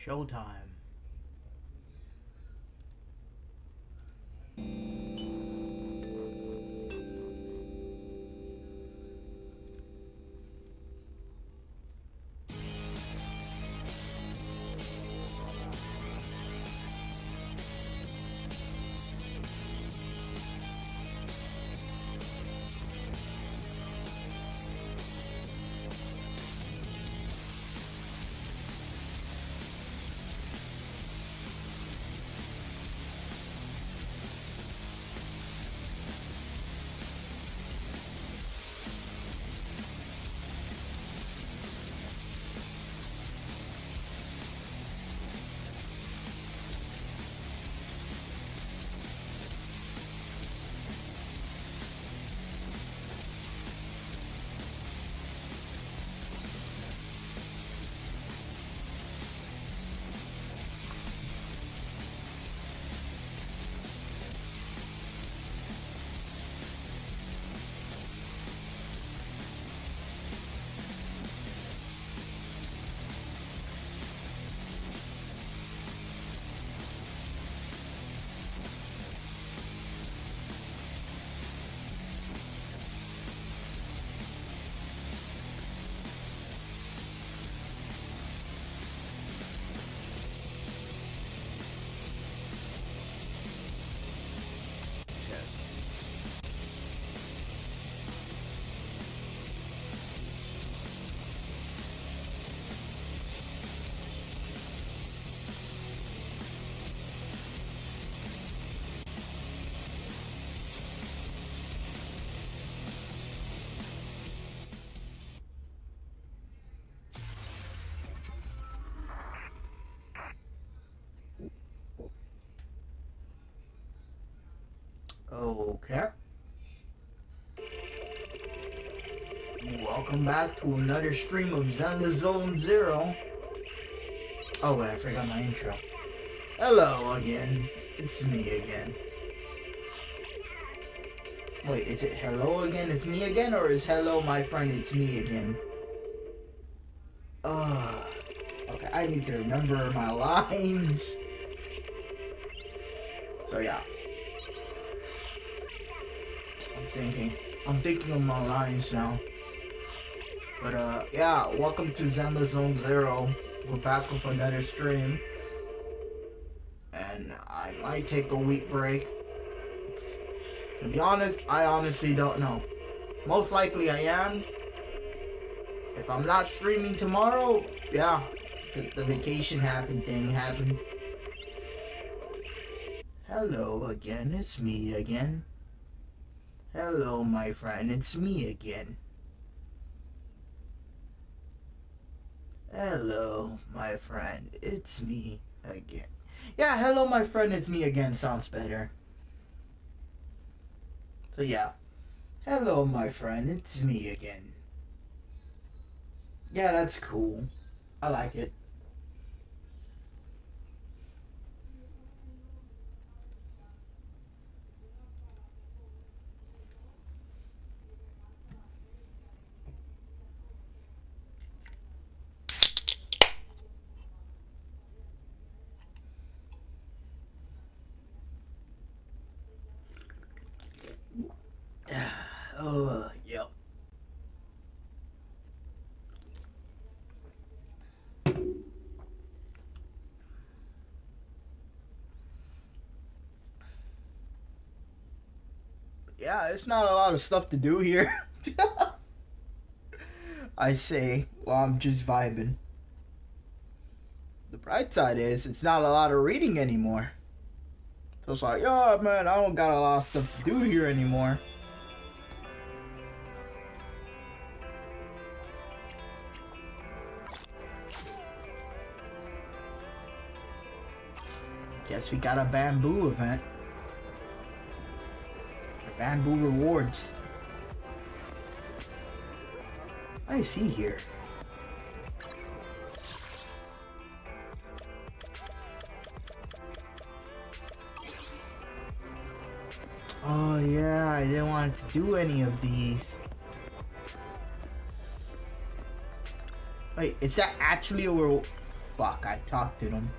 Showtime. Okay. Welcome back to another stream of Zenless Zone Zero. Oh wait, I forgot my intro. Hello again. It's me again. Wait, is it hello again, it's me again? Or is hello my friend, it's me again? Okay, I need to remember my lines. So yeah. I'm thinking of my lines now. But yeah, welcome to Zenless Zone Zero. We're back with another stream. And I might take a week break. To be honest, I honestly don't know. Most likely I am. If I'm not streaming tomorrow, yeah, the vacation thing happened. Hello again, it's me again. Hello, my friend, it's me again. Hello, my friend, it's me again. Yeah, hello, my friend, it's me again sounds better. So yeah, hello, my friend, it's me again. Yeah, that's cool. I like it. Oh, yep. Yeah, it's not a lot of stuff to do here. I say, well, I'm just vibing. The bright side is, it's not a lot of reading anymore. So it's like, oh man, I don't got a lot of stuff to do here anymore. Guess we got a bamboo event. Bamboo rewards. I see here. Oh yeah, I didn't want to do any of these. Wait, is that actually a fuck, I talked to them.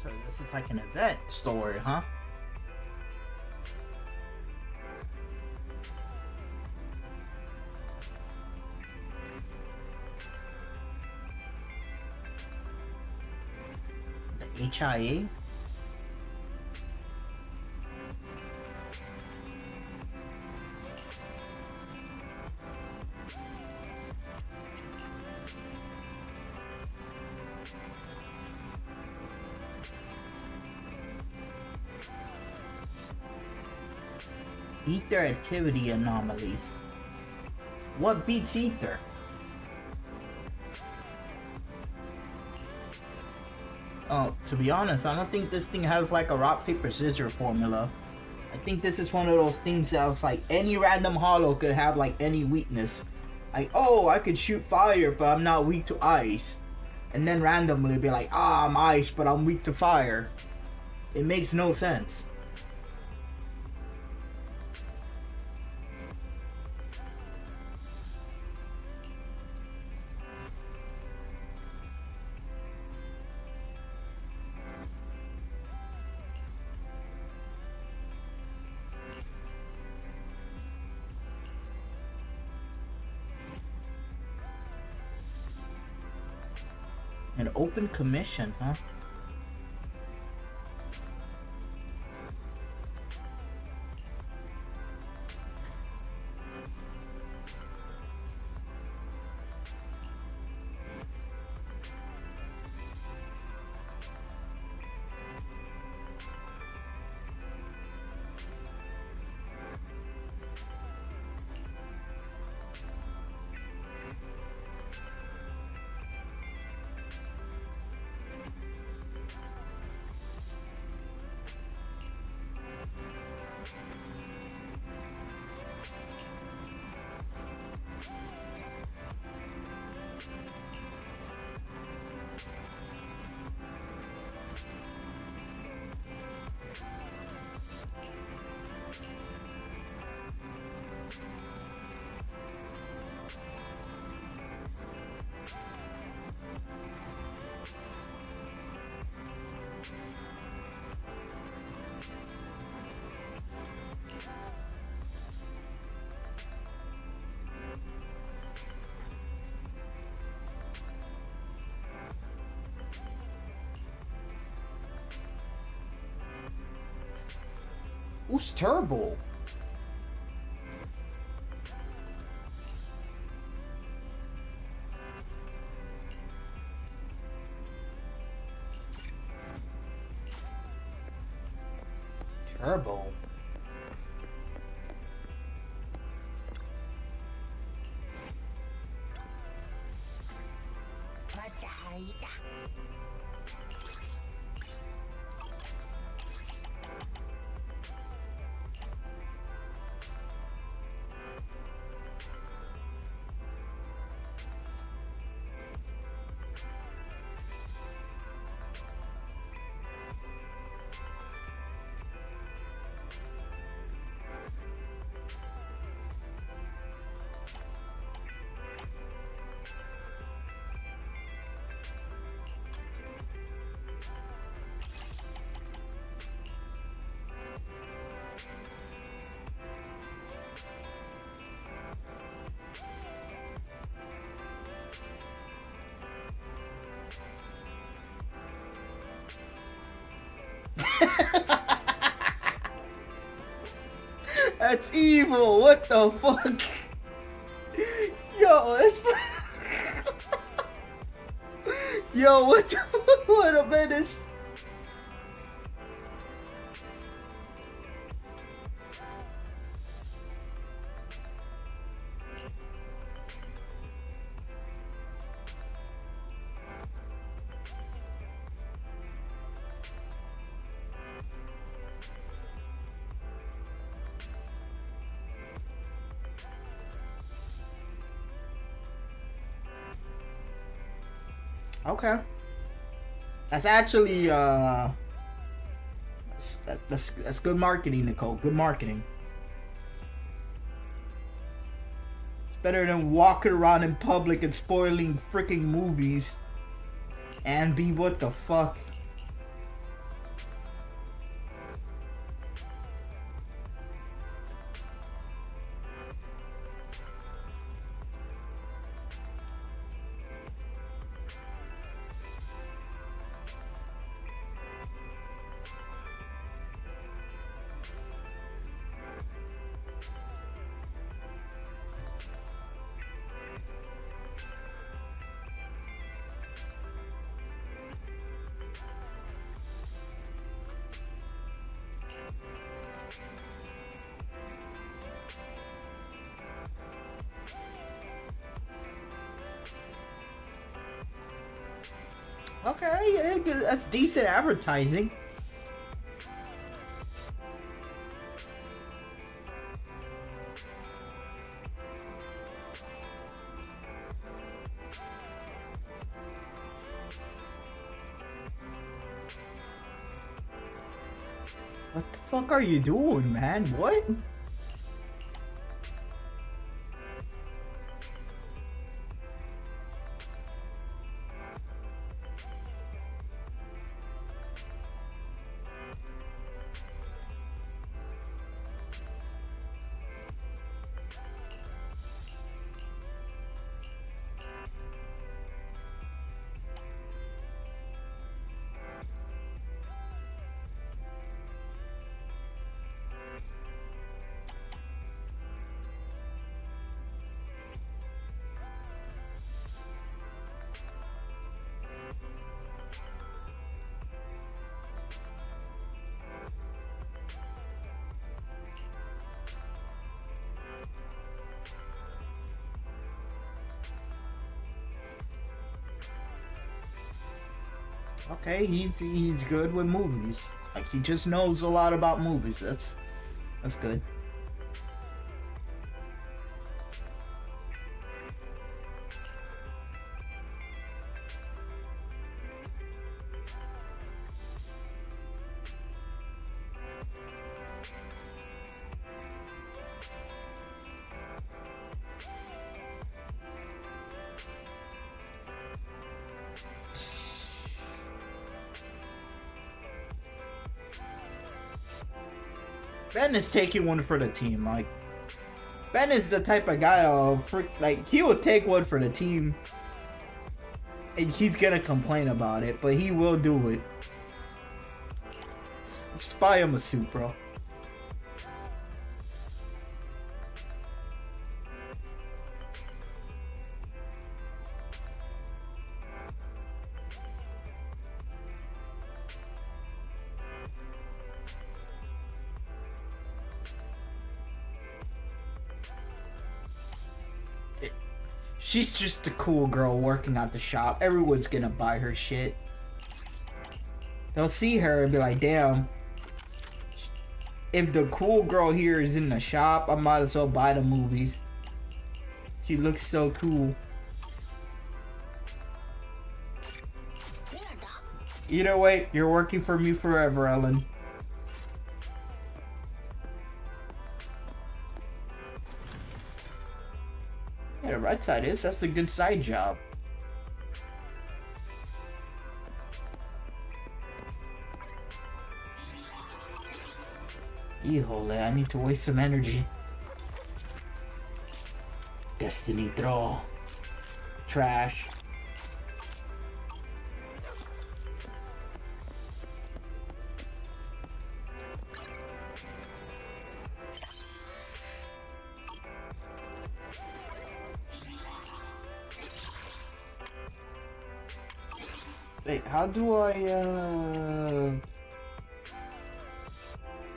So this is like an event story, huh? The HIA? Ether activity anomalies. What beats ether? Oh, to be honest, I don't think this thing has like a rock, paper, scissors formula. I think this is one of those things that was like any random holo could have like any weakness. Like, oh, I could shoot fire, but I'm not weak to ice. And then randomly be like, ah, I'm ice, but I'm weak to fire. It makes no sense. An open commission, huh? Who's Turbo? Turbo. That's evil. What the fuck? Yo, that's Yo, what the fuck? What a menace. Okay. That's actually that's good marketing, Nicole. Good marketing. It's better than walking around in public and spoiling freaking movies. And be what the fuck. Okay, yeah, that's decent advertising. What the fuck are you doing, man? What? Okay, he's good with movies. Like, he just knows a lot about movies. That's good. Ben is taking one for the team. Like, Ben is the type of guy like, he will take one for the team. And he's gonna complain about it, but he will do it. Just buy him a suit, bro. She's just a cool girl working at the shop. Everyone's gonna buy her shit. They'll see her and be like, damn. If the cool girl here is in the shop, I might as well buy the movies. She looks so cool. Either way, you're working for me forever, Ellen. Yeah, the right side is. That's a good side job. Híjole, I need to waste some energy. Destiny throw. Trash. Wait, how do I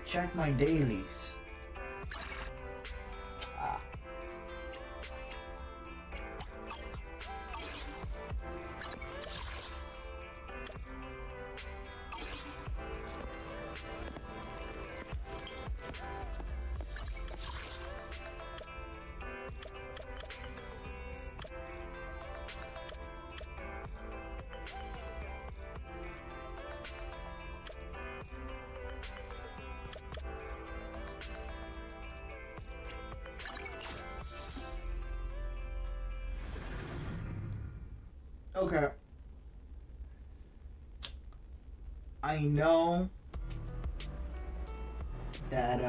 check my dailies? Ah. Okay. I know that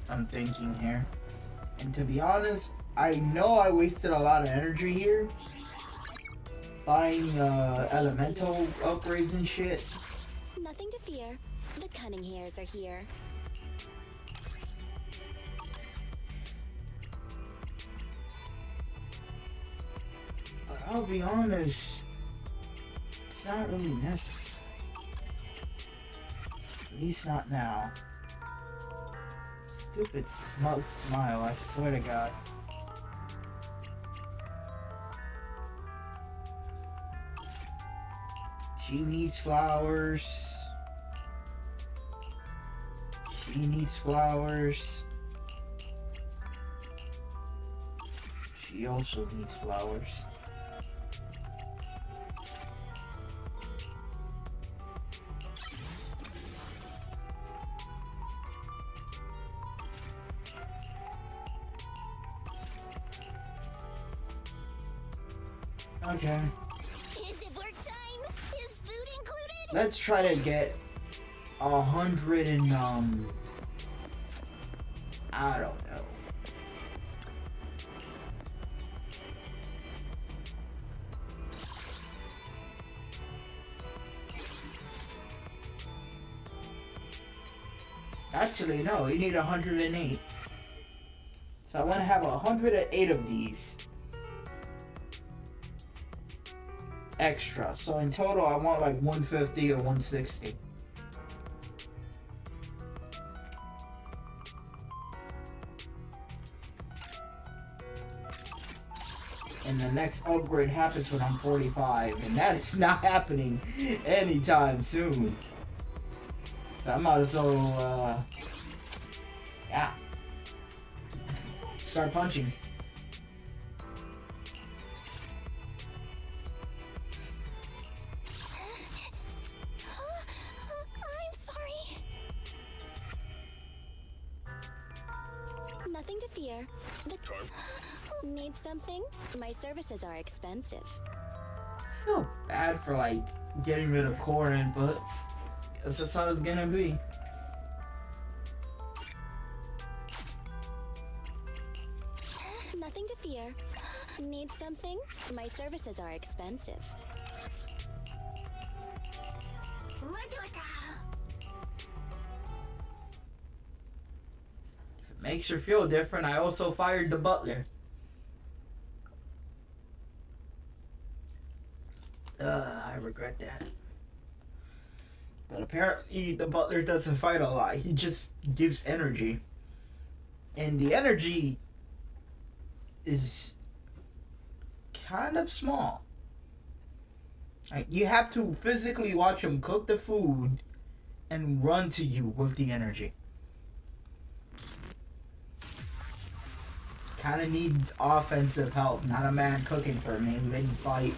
I'm thinking here. And to be honest, I know I wasted a lot of energy here buying elemental upgrades and shit. Nothing to fear. The cunning hairs are here. But I'll be honest, it's not really necessary. At least not now. Stupid smug smile, I swear to God. She needs flowers. She needs flowers. She also needs flowers. Okay. Is it work time? Is food included? Let's try to get 100 and I don't know. Actually, no, you need 108. So I want to have 108 of these extra. So in total, I want like 150 or 160. And the next upgrade happens when I'm 45, and that is not happening anytime soon. So I might as well, yeah, start punching. I'm sorry. Nothing to fear. Need something? My services are expensive. I feel bad for like getting rid of core input. That's just how it's gonna be. Nothing to fear. Need something? My services are expensive. If it makes her feel different, I also fired the butler. I regret that. But apparently the butler doesn't fight a lot. He just gives energy. And the energy is kind of small. Like, you have to physically watch him cook the food and run to you with the energy. Kind of need offensive help, not a man cooking for me mid-fight.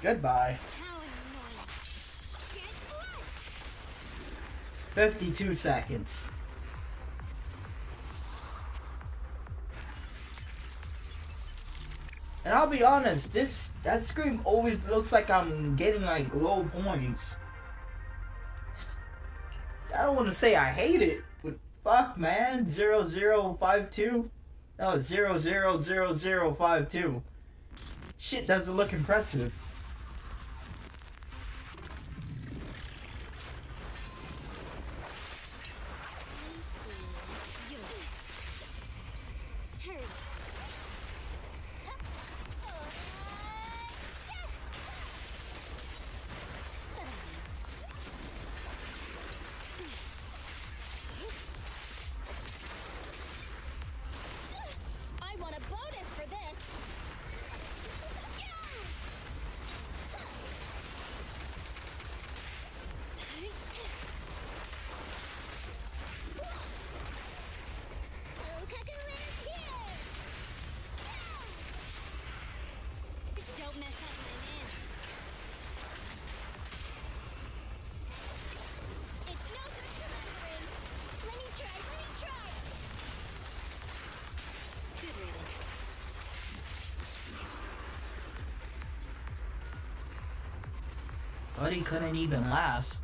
Goodbye. How annoying. 52 seconds. And I'll be honest, that scream always looks like I'm getting like low points. I don't want to say I hate it, but fuck, man. 0052. No, 000052. Shit doesn't look impressive. I want a bonus for this. Don't mess up my man. It's no good surrendering. Let me try. Good riddance. But he couldn't even last.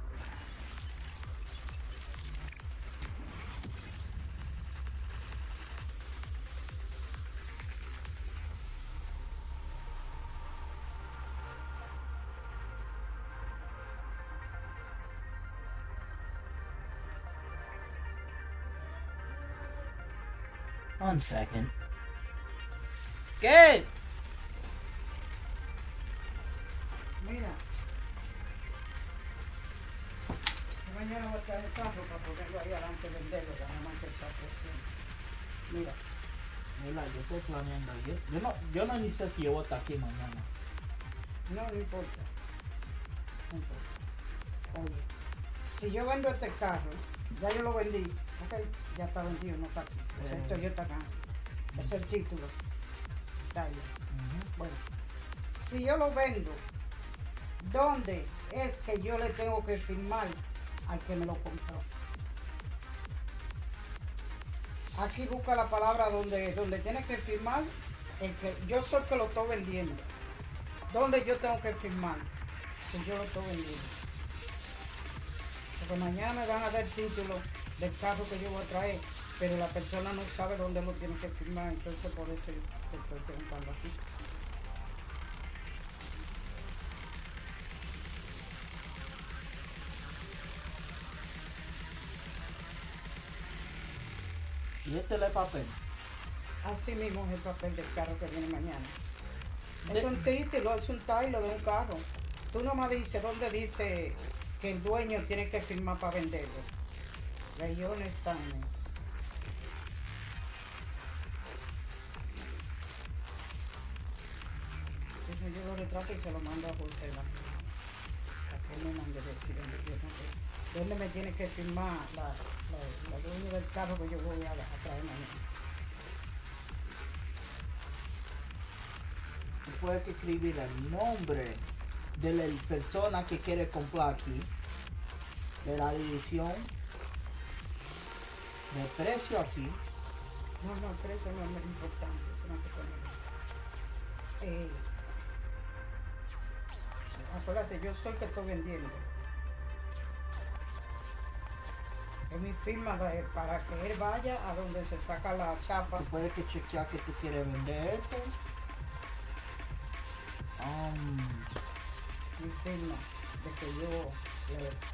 One second. ¿Qué? Mira, yo mañana voy a traer el carro para ponerlo ahí adelante y venderlo, para no más que sea 300. Mira, Mira, yo estoy planeando. Yo no ni sé si yo voy a estar aquí mañana. no importa. No importa. Oye, si yo vendo este carro, ya yo lo vendí, ok, ya está vendido, no está aquí. Excepto yo está acá. Es el título. Está ahí. Bueno, si yo lo vendo, ¿dónde es que yo le tengo que firmar al que me lo compró? Aquí busca la palabra donde tiene que firmar el que yo soy el que lo estoy vendiendo. ¿Dónde yo tengo que firmar si yo lo estoy vendiendo? Porque mañana me van a dar el título del carro que yo voy a traer, pero la persona no sabe dónde lo tiene que firmar, entonces por eso te estoy preguntando aquí. Y este es el papel. Así mismo es el papel del carro que viene mañana. Es un título, es un tailo de un carro. Tú nomás dices dónde dice que el dueño tiene que firmar para venderlo. Regiones Examen. Entonces yo lo retrato y se lo mando a José. A que él me mande decir dónde me tiene que firmar la dueña del carro que yo voy a traer mañana. Tú puedes escribir el nombre de la persona que quiere comprar aquí, de la dirección, del precio aquí. No, el precio no es muy importante, eso no hay que ponerlo. Acuérdate, yo soy el que estoy vendiendo. Es mi firma para que él vaya a donde se saca la chapa. Tú puedes que chequear que tú quieres vender esto. Mi firma, de que yo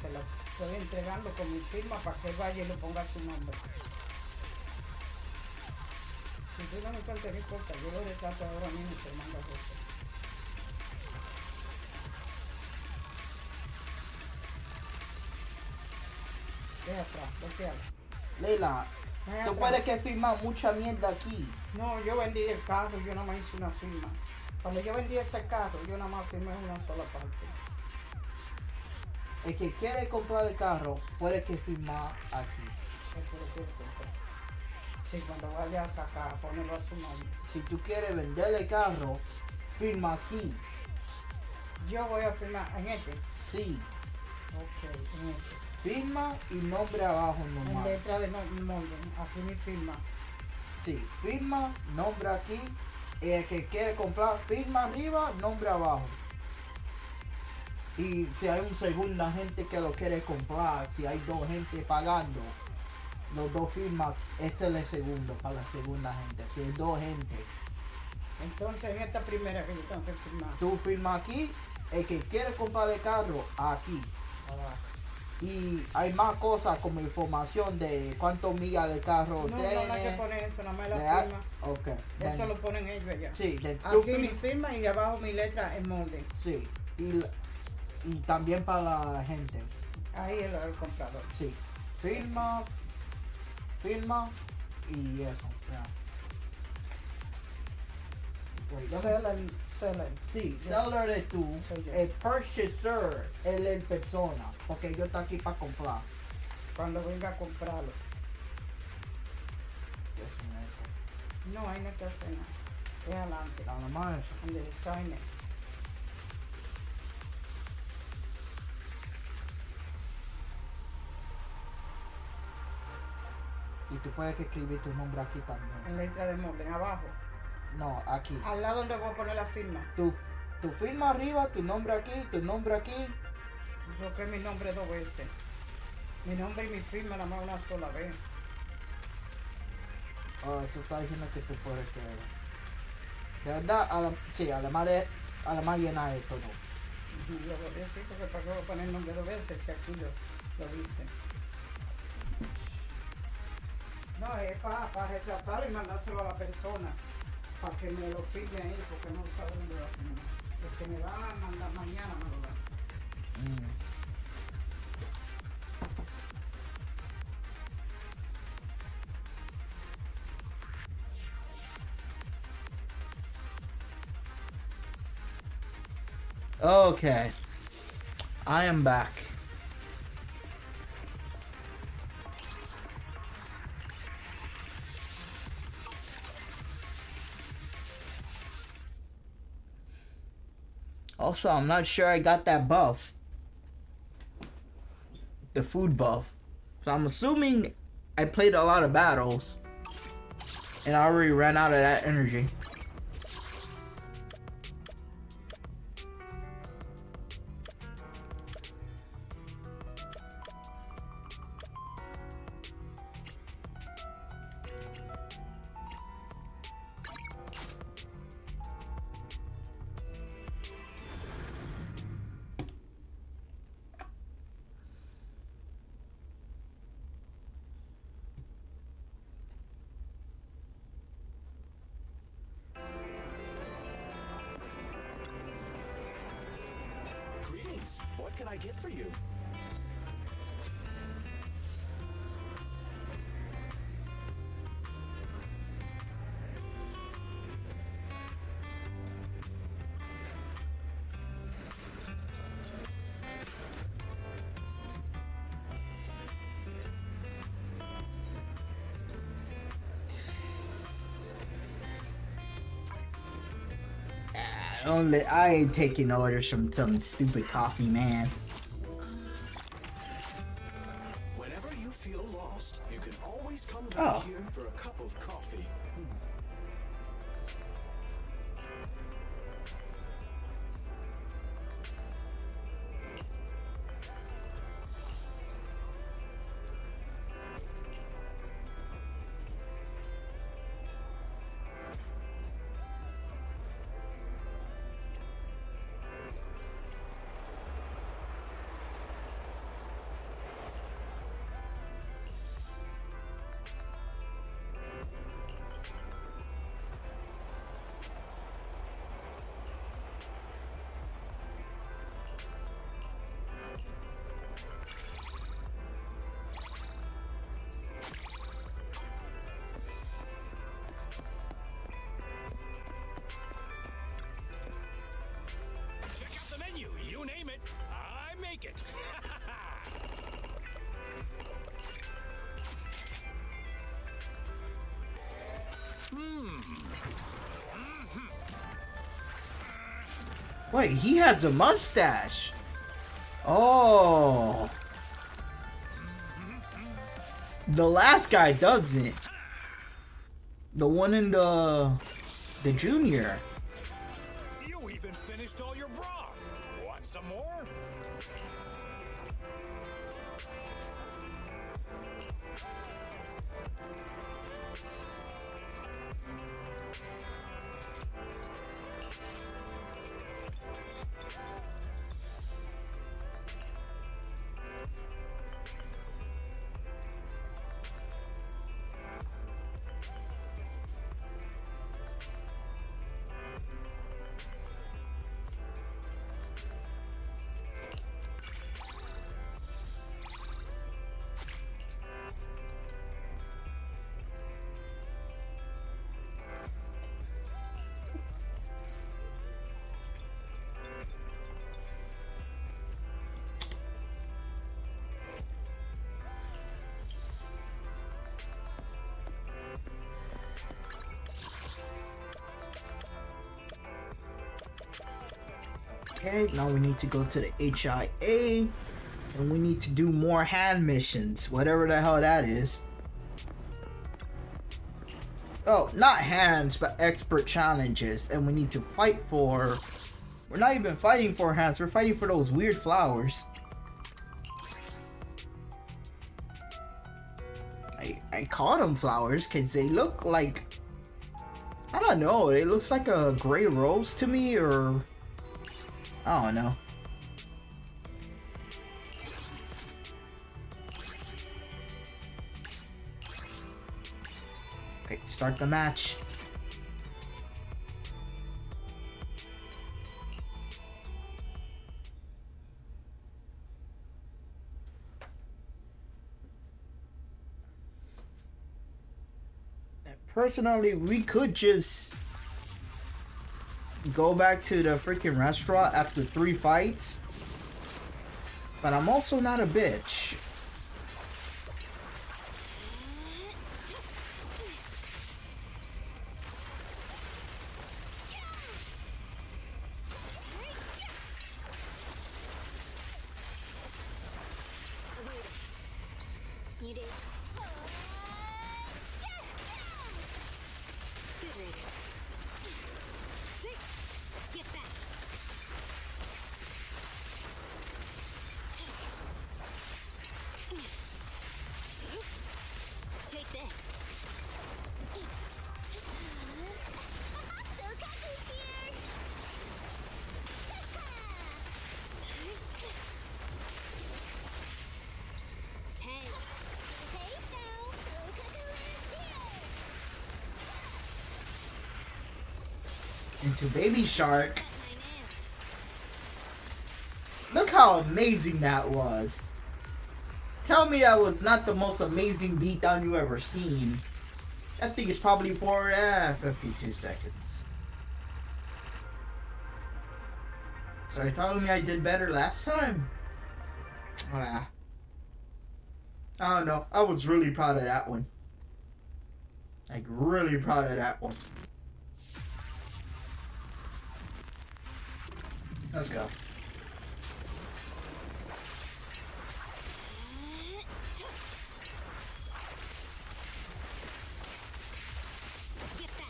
se la estoy entregando con mi firma para que él vaya y le ponga su nombre. Si tú no me encuentras, no importa, yo lo retrato ahora mismo y te mando a José. Deja atrás, bloquealo. Leila, Deja tú atrás. puedes que firmar mucha mierda aquí. No, yo vendí el carro, yo nada más hice una firma. Cuando yo vendí ese carro, yo nada más firmé una sola parte. El que quiere comprar el carro puede que firmar aquí. Eso lo quiero comprar. Sí, cuando vaya a sacar, ponerlo a su nombre. Si tú quieres vender el carro, firma aquí. Yo voy a firmar en este. Sí, Ok, en ese. firma y nombre abajo En nomás. letra de molde. Aquí mi firma. Sí, firma, nombre aquí. El que quiere comprar, firma arriba, nombre abajo. Y si hay un segunda gente que lo quiere comprar, si hay dos gente pagando, los dos firmas, ese es el segundo para la segunda gente. Si hay dos gente, Entonces en esta primera que yo tengo que firmar. tú firmas aquí, el que quiere comprar el carro, aquí. Abajo. Y hay más cosas como información de cuánto millas de carro No, tiene. no hay que poner eso, nada más la de- firma. Ok. Eso then- lo ponen ellos allá. Sí, then tú Aquí mi firma- firma y abajo mi letra en molde. Sí, y también para la gente. Ahí el comprador. Sí, firma y eso. Ya. Wait, Seller. sí, Ya. seller es tú, Soy yo. el purchaser él es persona, porque yo estoy aquí para comprar. Cuando venga a comprarlo. Eso no es eso. No, ahí no hay que hacer nada. Es adelante. Nada más eso. Donde sign it. Y tú puedes escribir tu nombre aquí también. En letra de molde, abajo. No, aquí. Al lado donde voy a poner la firma. Tu firma arriba, tu nombre aquí. Porque es mi nombre dos veces. Mi nombre y mi firma nada más una sola vez. Oh, eso está diciendo que tú puedes creer. De verdad, sí, además llena de todo. Y yo voy a decir porque para qué voy a poner el nombre dos veces si aquí lo dice. No, es para retratarlo y mandárselo a la persona. Para que me lo firme ahí porque no sabe dónde lo firma. El que me va a mandar mañana me lo da. Okay, I am back. Also, I'm not sure I got that buff. The food buff. So I'm assuming I played a lot of battles. And I already ran out of that energy. Greetings. What can I get for you? I ain't taking orders from some stupid coffee man. Whenever you feel lost, you can always come back Oh. here for a cup of coffee. Check out the menu. You name it, I make it. Wait, he has a mustache. Oh. The last guy doesn't. The one in the junior. You even finished all your broth. Want some more? Okay, now we need to go to the HIA and we need to do more hand missions, whatever the hell that is. Oh, not hands, but expert challenges, and we need to fight for... We're not even fighting for hands, we're fighting for those weird flowers. I call them flowers because they look like... I don't know, it looks like a gray rose to me, or... I don't know. Okay, start the match. And personally, we could just go back to the freaking restaurant after 3 fights. But I'm also not a bitch. You did. Good riddance. Get back. Take this. So Kaku's here. Hey. Hey now. So Kaku is here. Into Baby Shark. Cut my nails. Look how amazing that was. Tell me that was not the most amazing beatdown you ever seen. That thing is probably for 52 seconds. So you're telling me I did better last time? I don't know. I was really proud of that one. Like, really proud of that one. Let's go. Get back.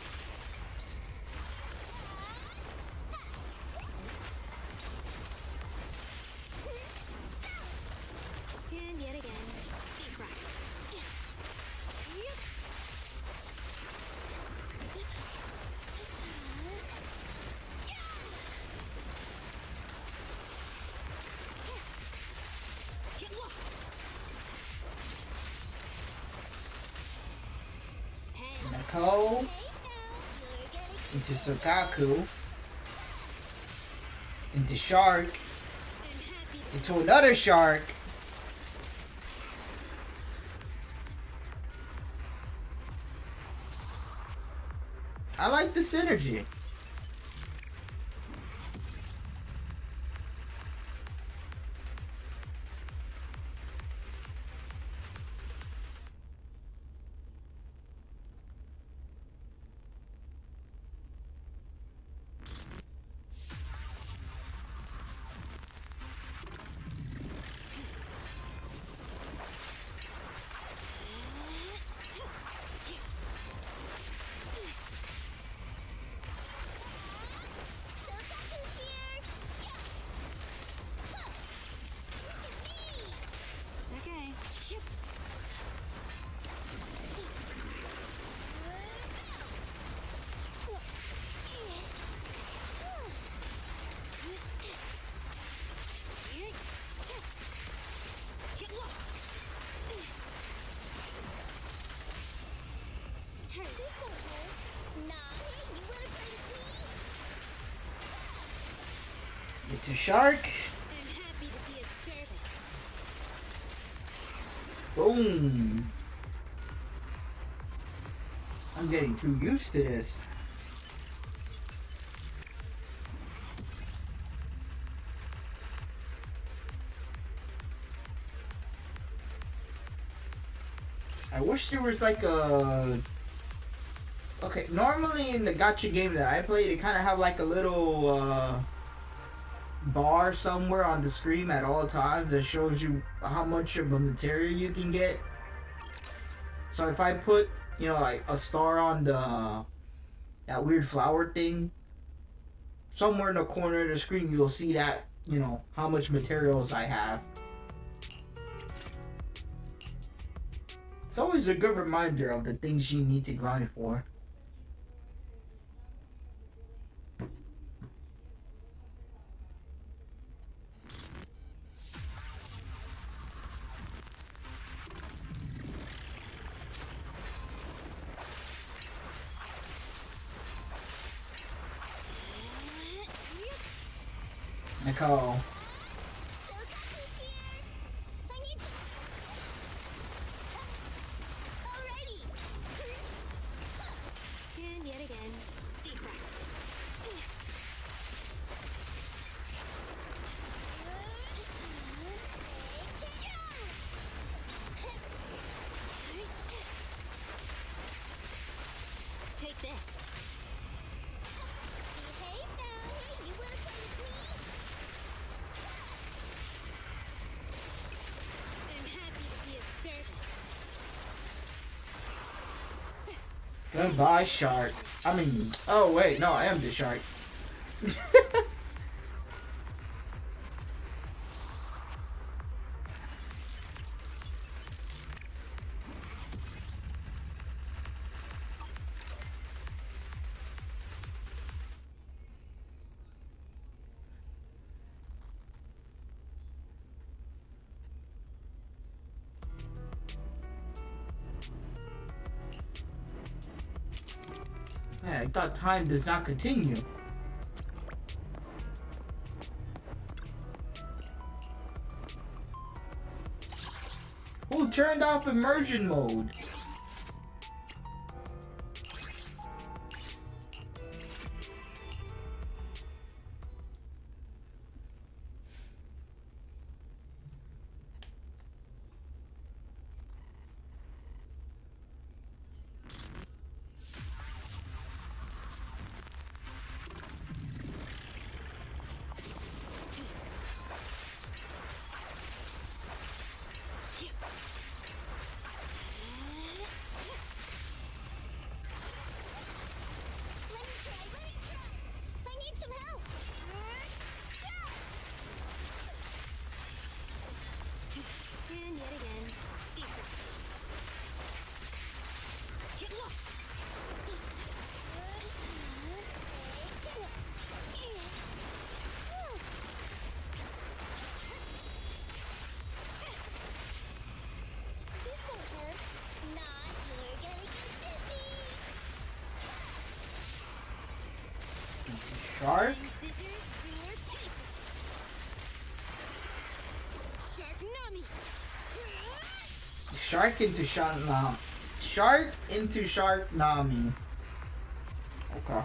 And yet again, steep right. Get lost. Hey. Nicole. Hey now. You're getting Into Sukaku. Into Shark. happy. Into another Shark. I like the synergy. This won't hurt. Nah, hey, you wanna play with me? Get to shark. I'm happy to be of service. Boom. I'm getting too used to this. I wish there was like a... Okay, normally in the gacha game that I play, they kind of have like a little bar somewhere on the screen at all times that shows you how much of a material you can get. So if I put, you know, like a star on that weird flower thing, somewhere in the corner of the screen you'll see that, you know, how much materials I have. It's always a good reminder of the things you need to grind for. Nicole. Alrighty. And yet again, steep breath. Take this. Behave now. Hey, you wanna play with me? I'm happy to be of service. Goodbye, shark. I mean, oh wait, no, I am the shark. Yeah, I thought time does not continue. Who turned off immersion mode? Let me try. I need some help. And yet again, steep breath. Get lost. This won't hurt. Nah, you're gonna get dizzy. Shark? Scissors, or paper. Shark Nami. Shark into Shark Nami. Shark into Shark Nami. Okay.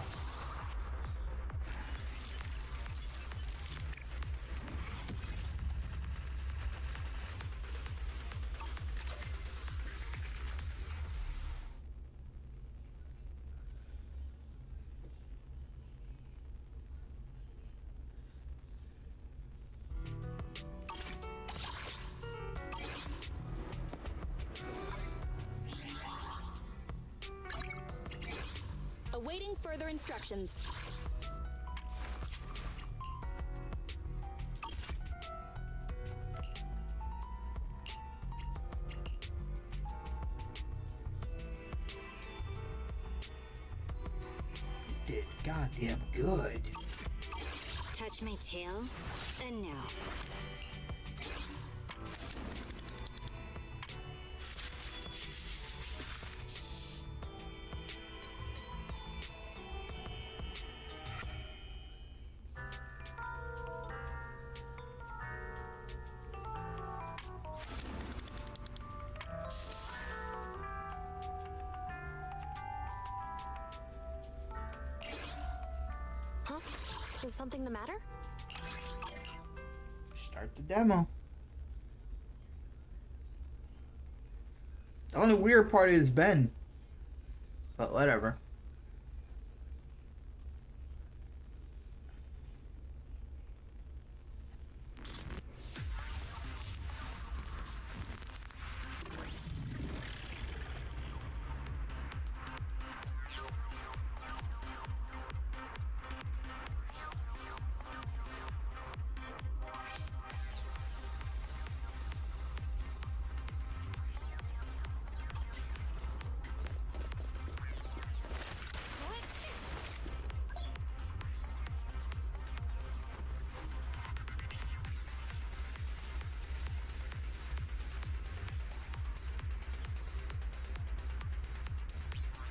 Awaiting further instructions. You did goddamn good. Touch my tail, and now. Is something the matter? Start the demo. The only weird part is Ben. But whatever.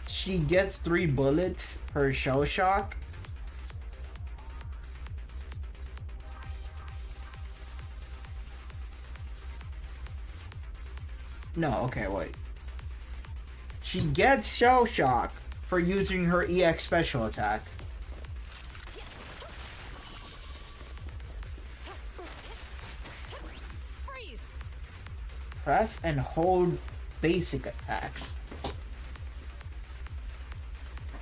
She gets 3 bullets per shell shock. No, okay, wait. She gets shell shock for using her EX special attack. Freeze! Press and hold basic attacks.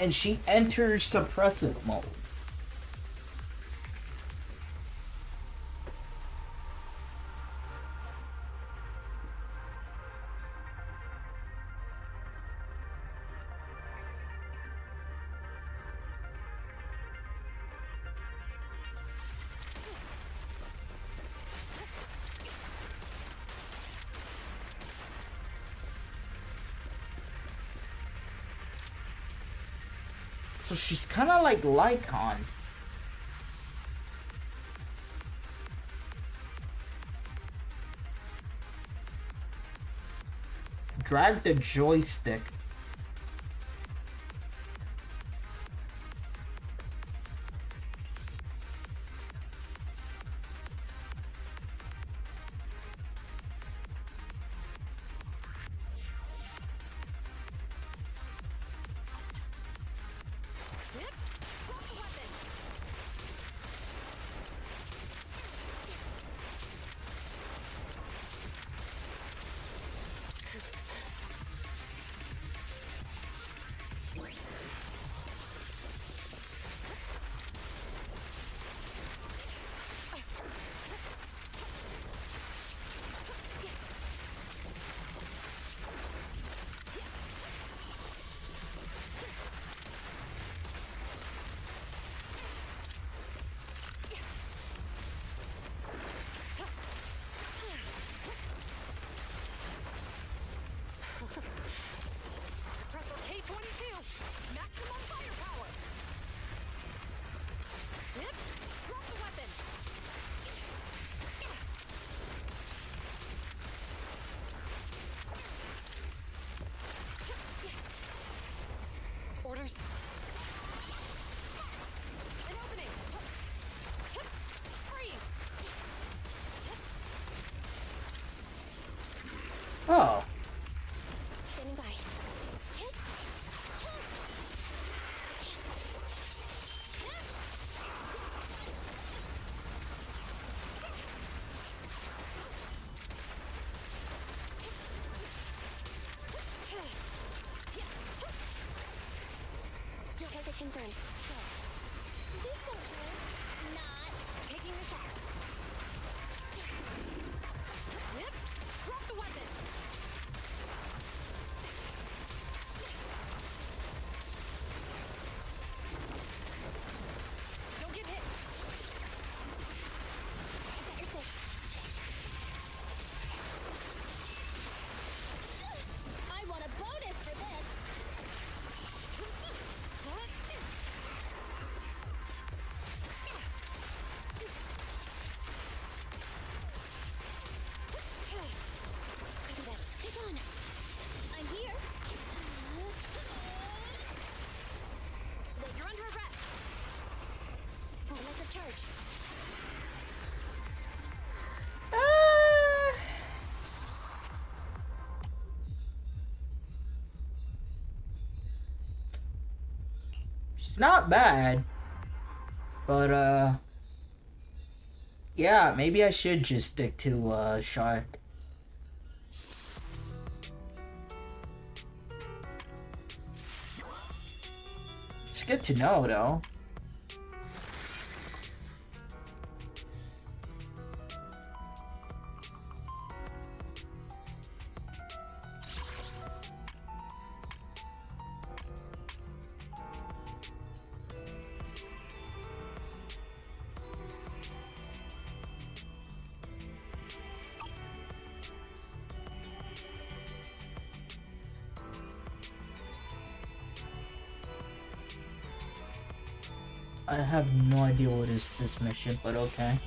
And she enters suppressive mode. So she's kind of like Lycon. Drag the joystick. Yep. Drop the weapon. Pressure K-22. Maximum firepower. Yep. Drop the weapon. Orders. An opening. Freeze. Oh. Standing by. Target confirmed. This won't hurt. Not. Taking a shot. Yep. Drop the weapon. Don't get hit. You're safe. I want a bonus for this. Copy that. Take on. I'm here. Wait, you're under arrest. Electric charge. She's not bad, But yeah, maybe I should just stick to shark. It's good to know though. I have no idea what is this mission, but okay.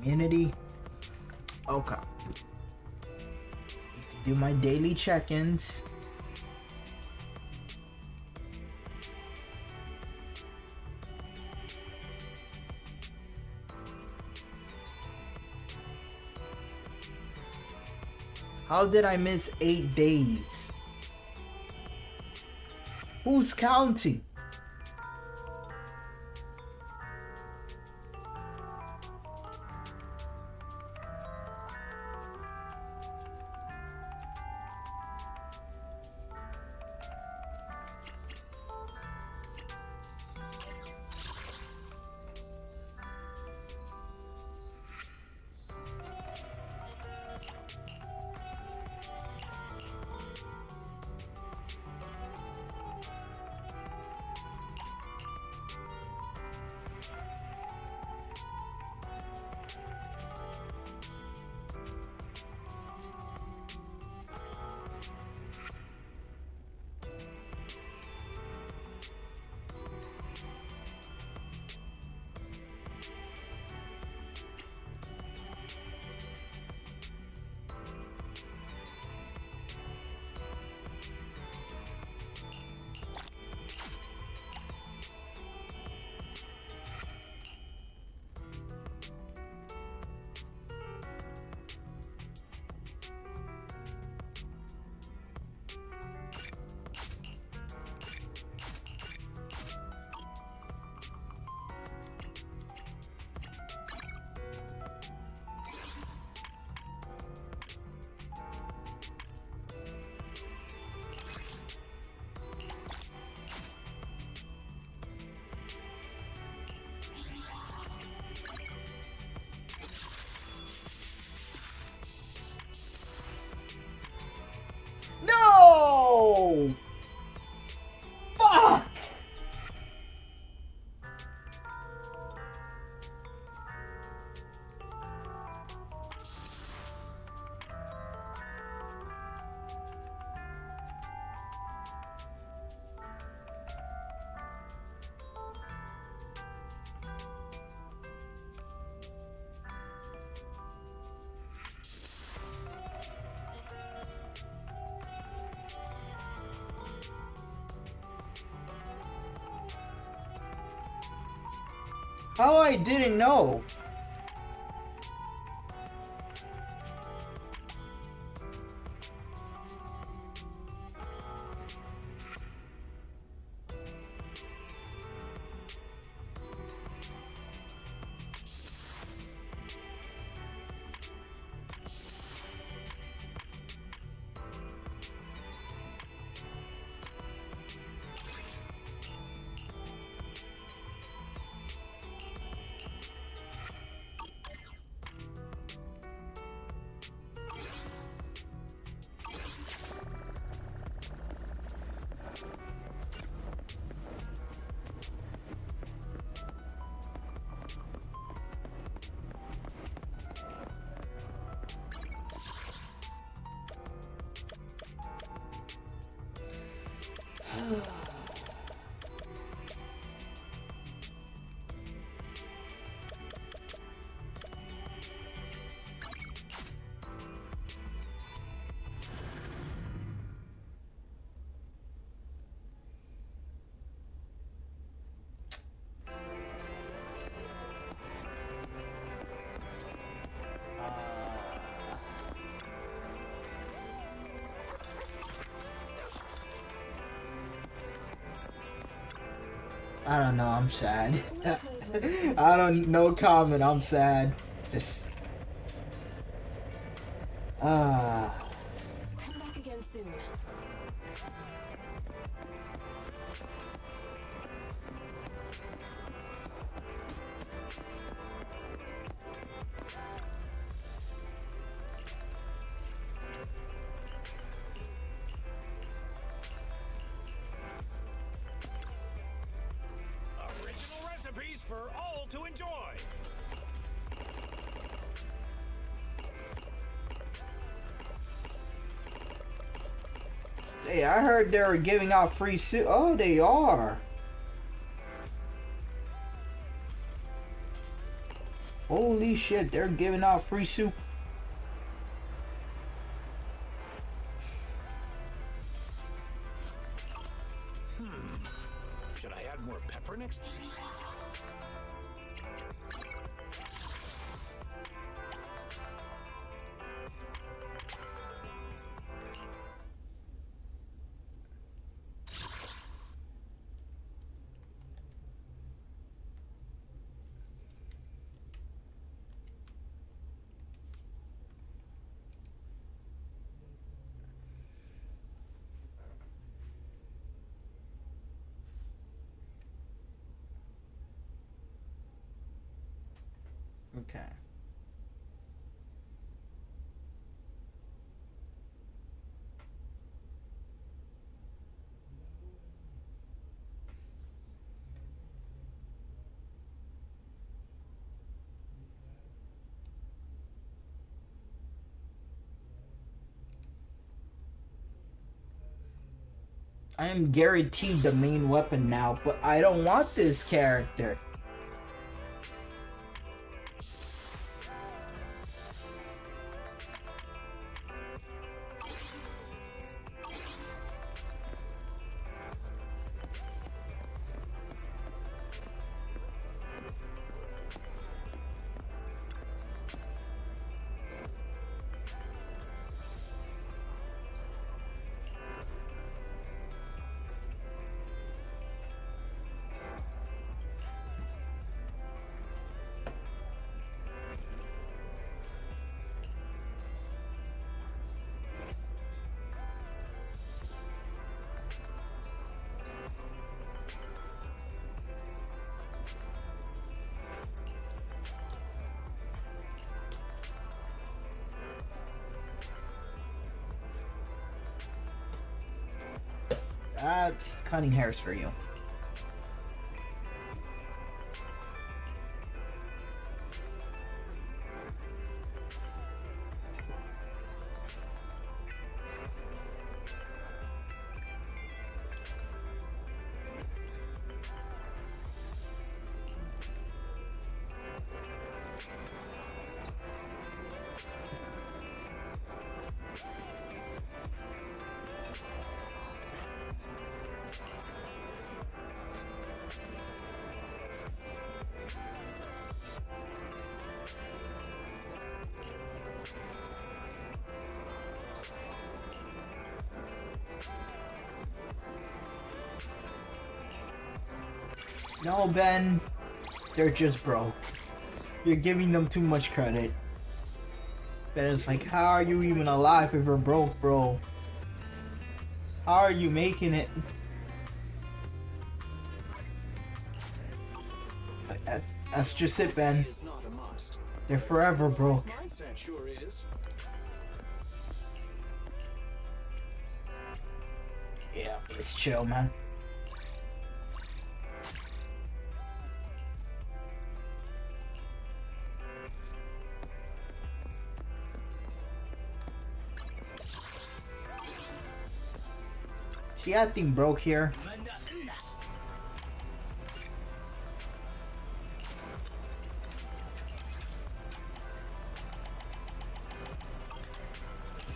Community. Okay. Need to do my daily check-ins. How did I miss 8 days? Who's counting? No! Fuck! How I didn't know? I don't know, I'm sad. I don't, no comment, I'm sad. Just, Come back again soon. Original recipes for all to enjoy. hey, I heard they were giving out free soup. Oh, they are. Holy shit, they're giving out free soup. Should I add more pepper next time? Okay. I am guaranteed the main weapon now, but I don't want this character. That's cutting hairs for you. No, Ben. They're just broke. You're giving them too much credit. Ben is like, how are you even alive if you're broke, bro? How are you making it? That's just it, Ben. Is not a must. They're forever broke. Mindset sure is. Yeah, it's chill, man. She acting broke here.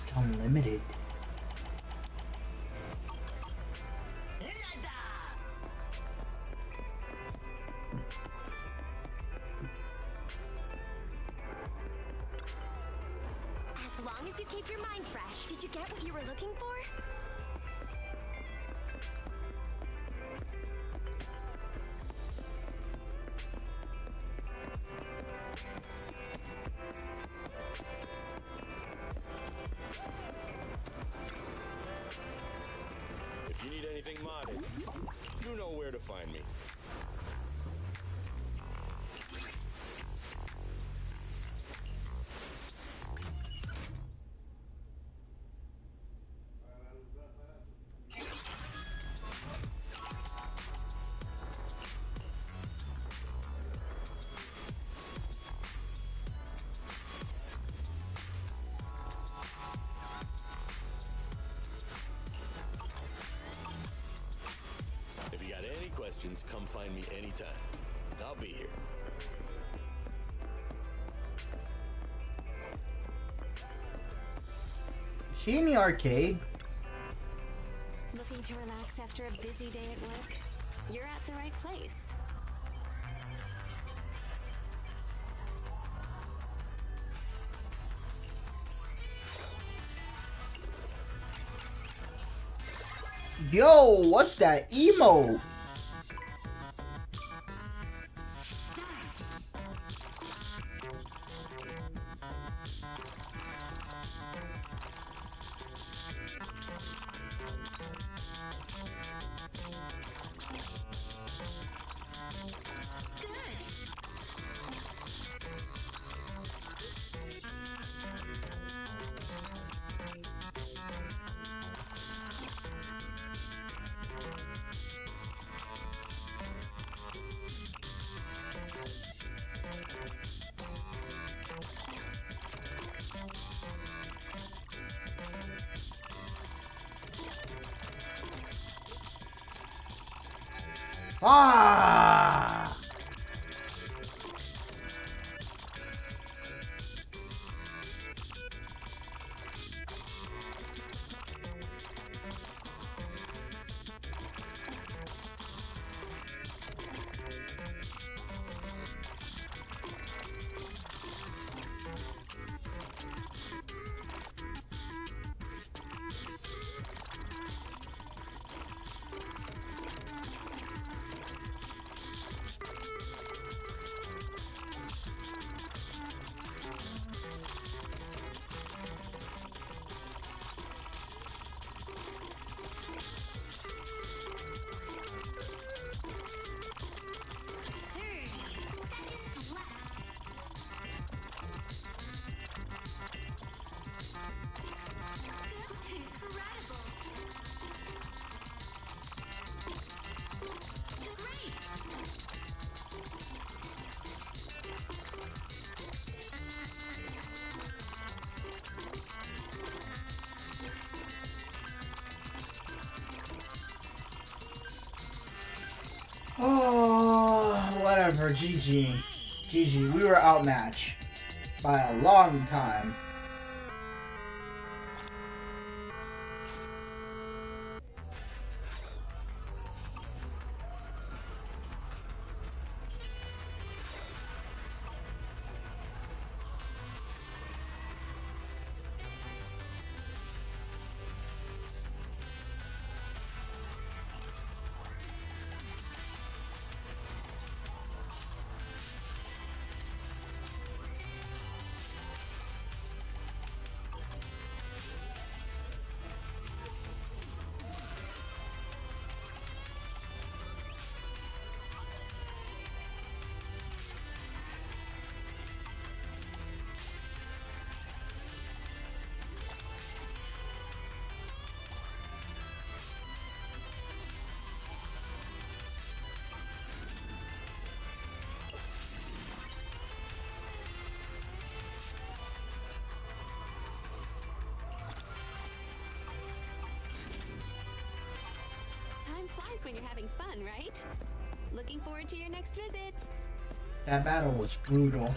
It's unlimited. As long as you keep your mind fresh. Did you get what you were looking for? If you need anything modded, you know where to find me. If you got any questions, come find me anytime. I'll be here. Is she in the arcade? Looking to relax after a busy day at work? You're at the right place. Yo, what's that emote? Ah! Oh, whatever. GG. GG. We were outmatched by a long time. surprised when you're having fun, right? Looking forward to your next visit. That battle was brutal.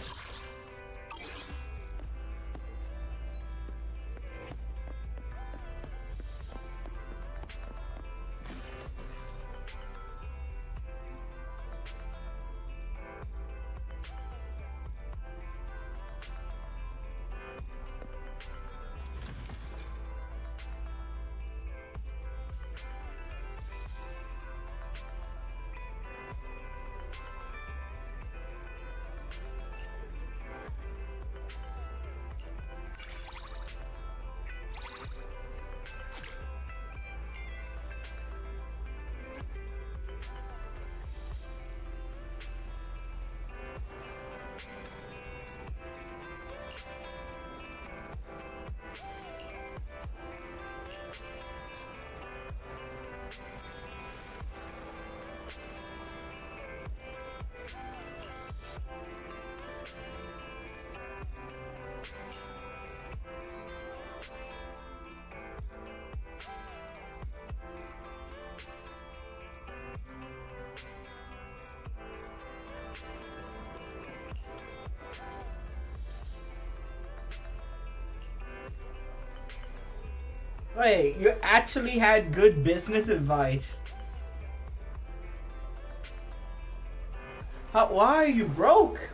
Wait, you actually had good business advice. Why are you broke?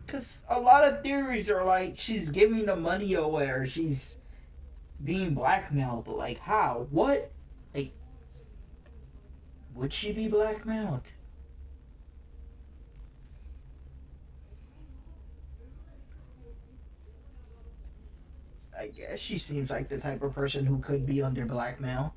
Because a lot of theories are like she's giving the money away or she's being blackmailed. But, like, how? What? Like, would she be blackmailed? I guess she seems like the type of person who could be under blackmail.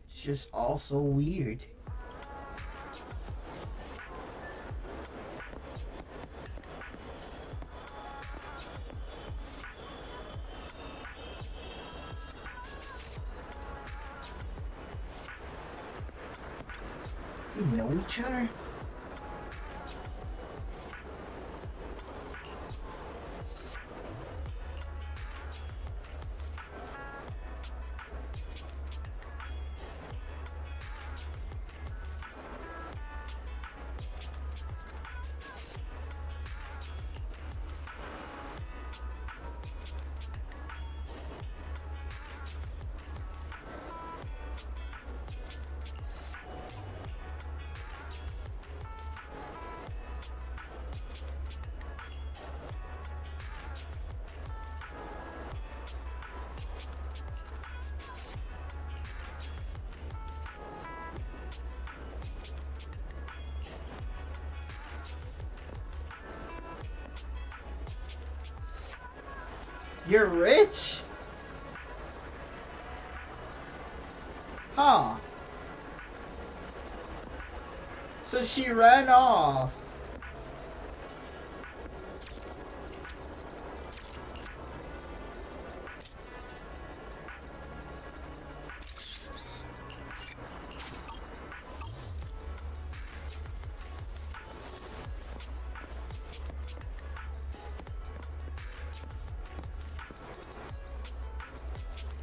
Just all so weird. You know each other? You're rich? Huh. So she ran off.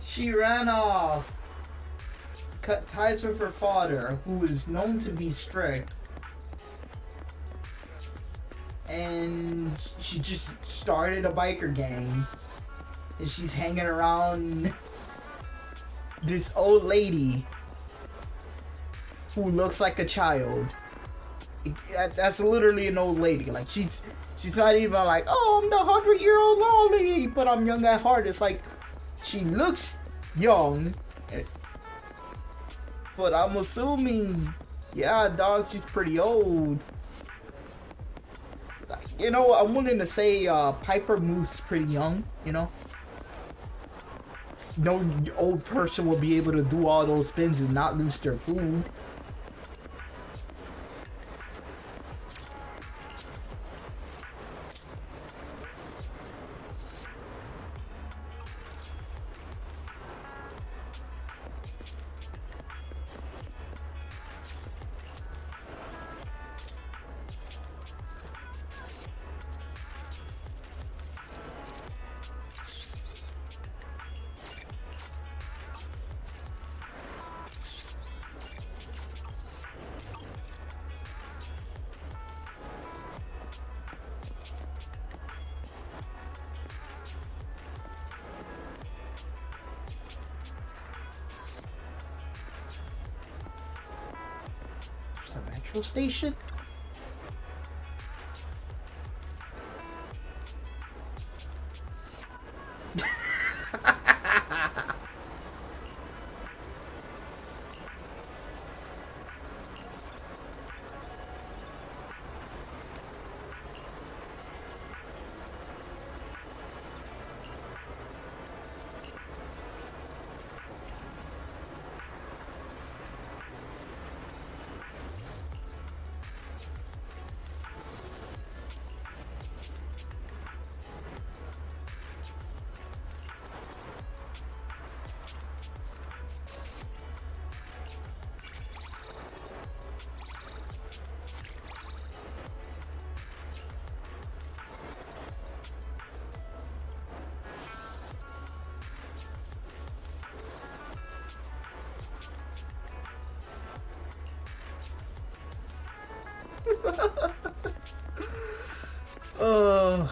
She ran off, cut ties with her father, who is known to be strict, and she just started a biker gang, and she's hanging around this old lady who looks like a child. That's literally an old lady. Like she's not even like, oh, I'm the 100-year-old old lady, but I'm young at heart. It's like she looks young, but I'm assuming, yeah, dog, she's pretty old. Like, you know, I'm willing to say Piper moves pretty young. You know, no old person will be able to do all those spins and not lose their food. There's a metro station? Oh.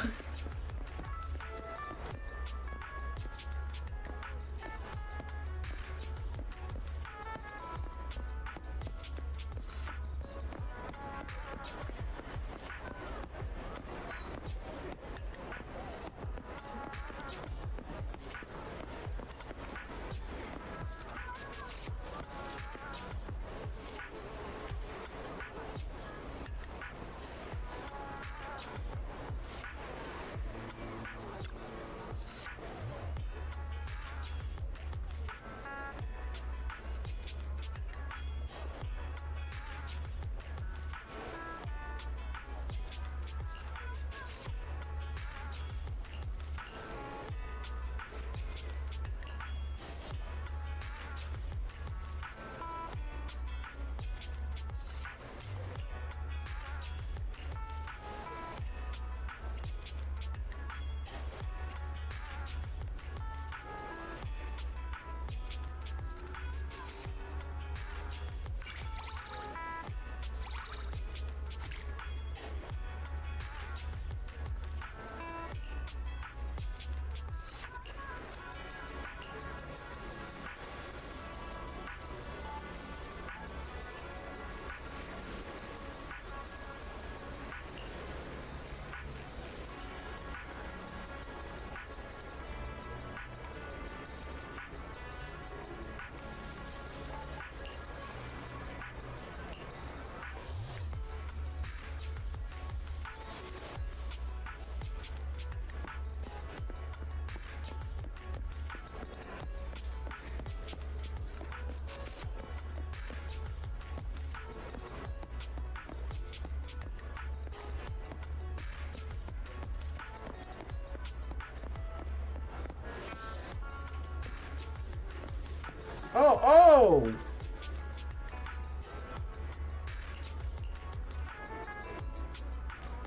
Oh!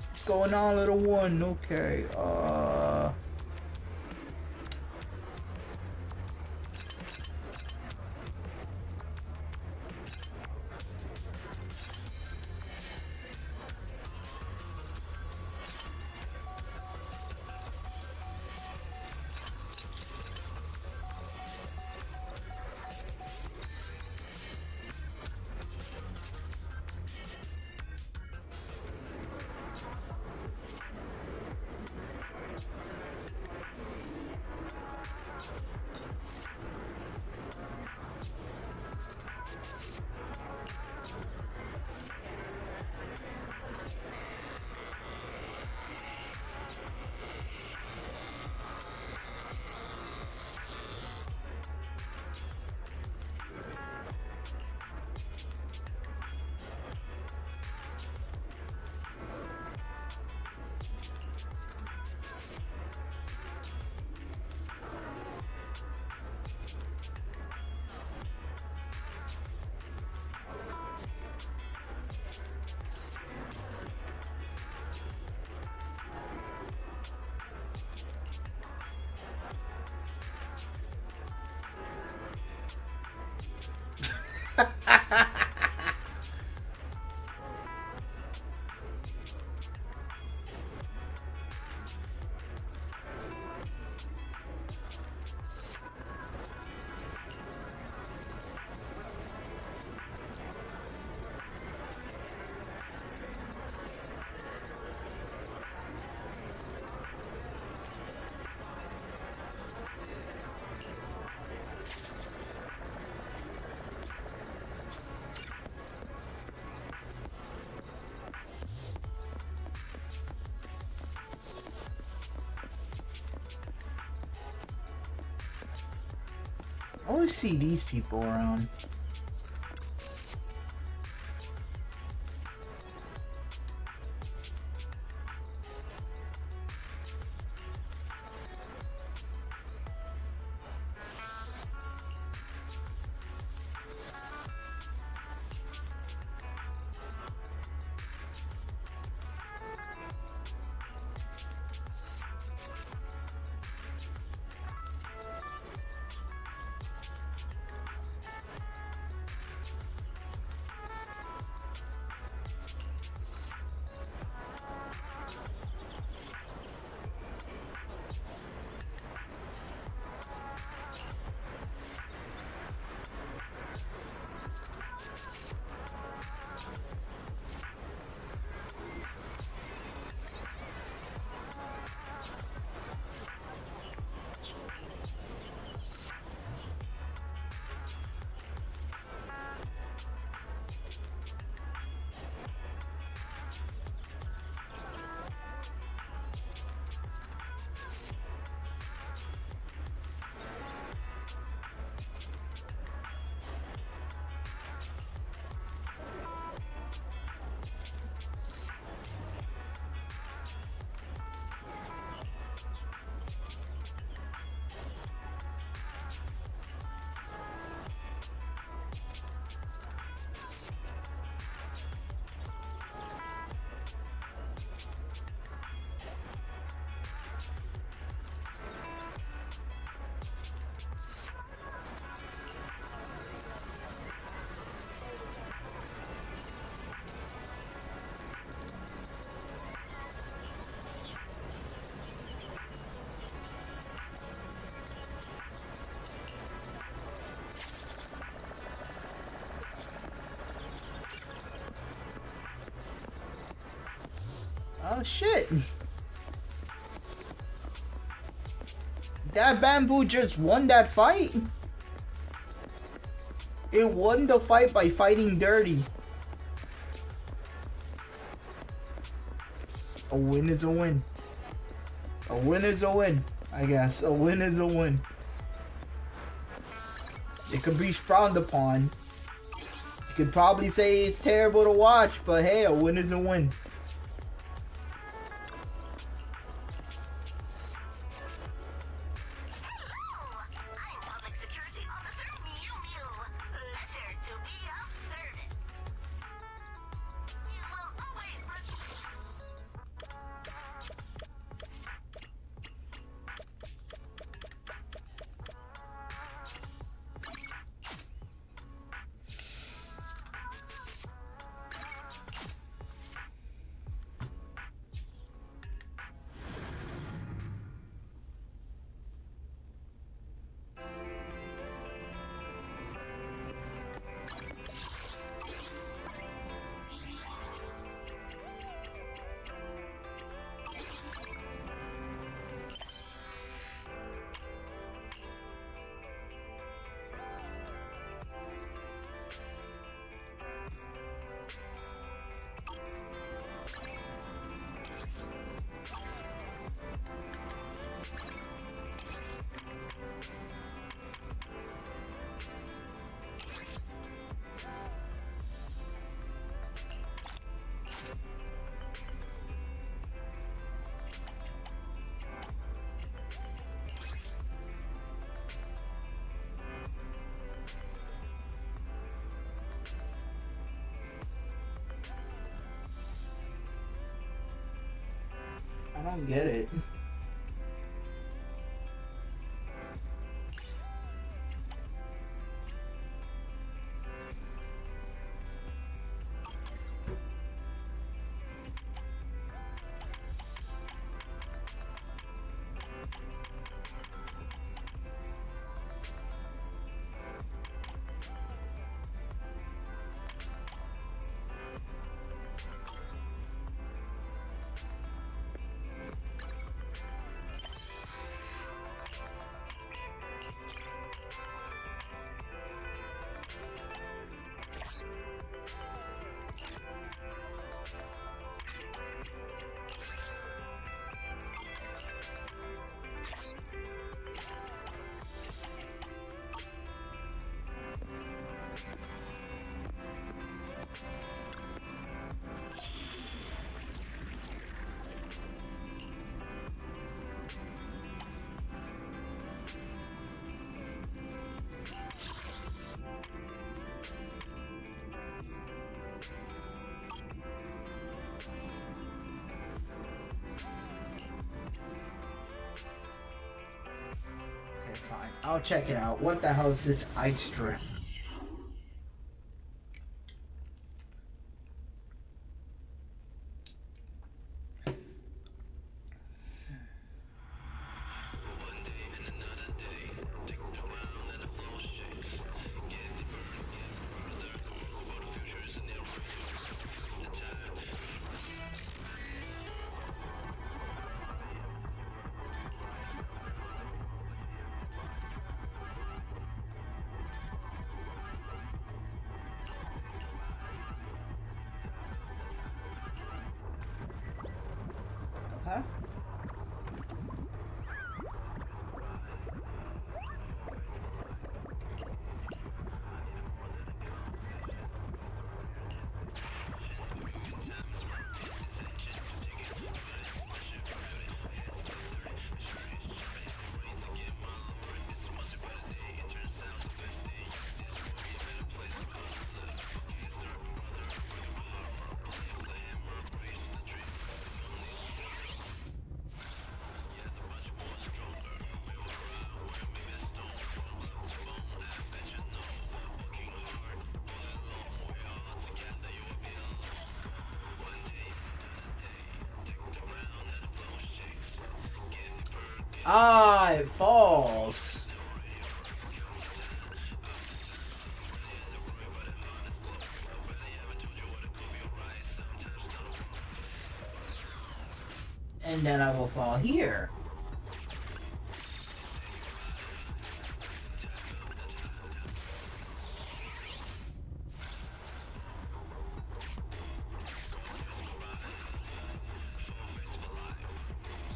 What's going on, little one? Okay, I always see these people around. Oh shit. That bamboo just won that fight. It won the fight by fighting dirty. A win is a win. A win is a win, I guess. A win is a win. It could be frowned upon. You could probably say it's terrible to watch, but hey, a win is a win. I don't get it. fine. I'll check it out. What the hell is this ice drift? Okay. Ah, it falls. And then I will fall here.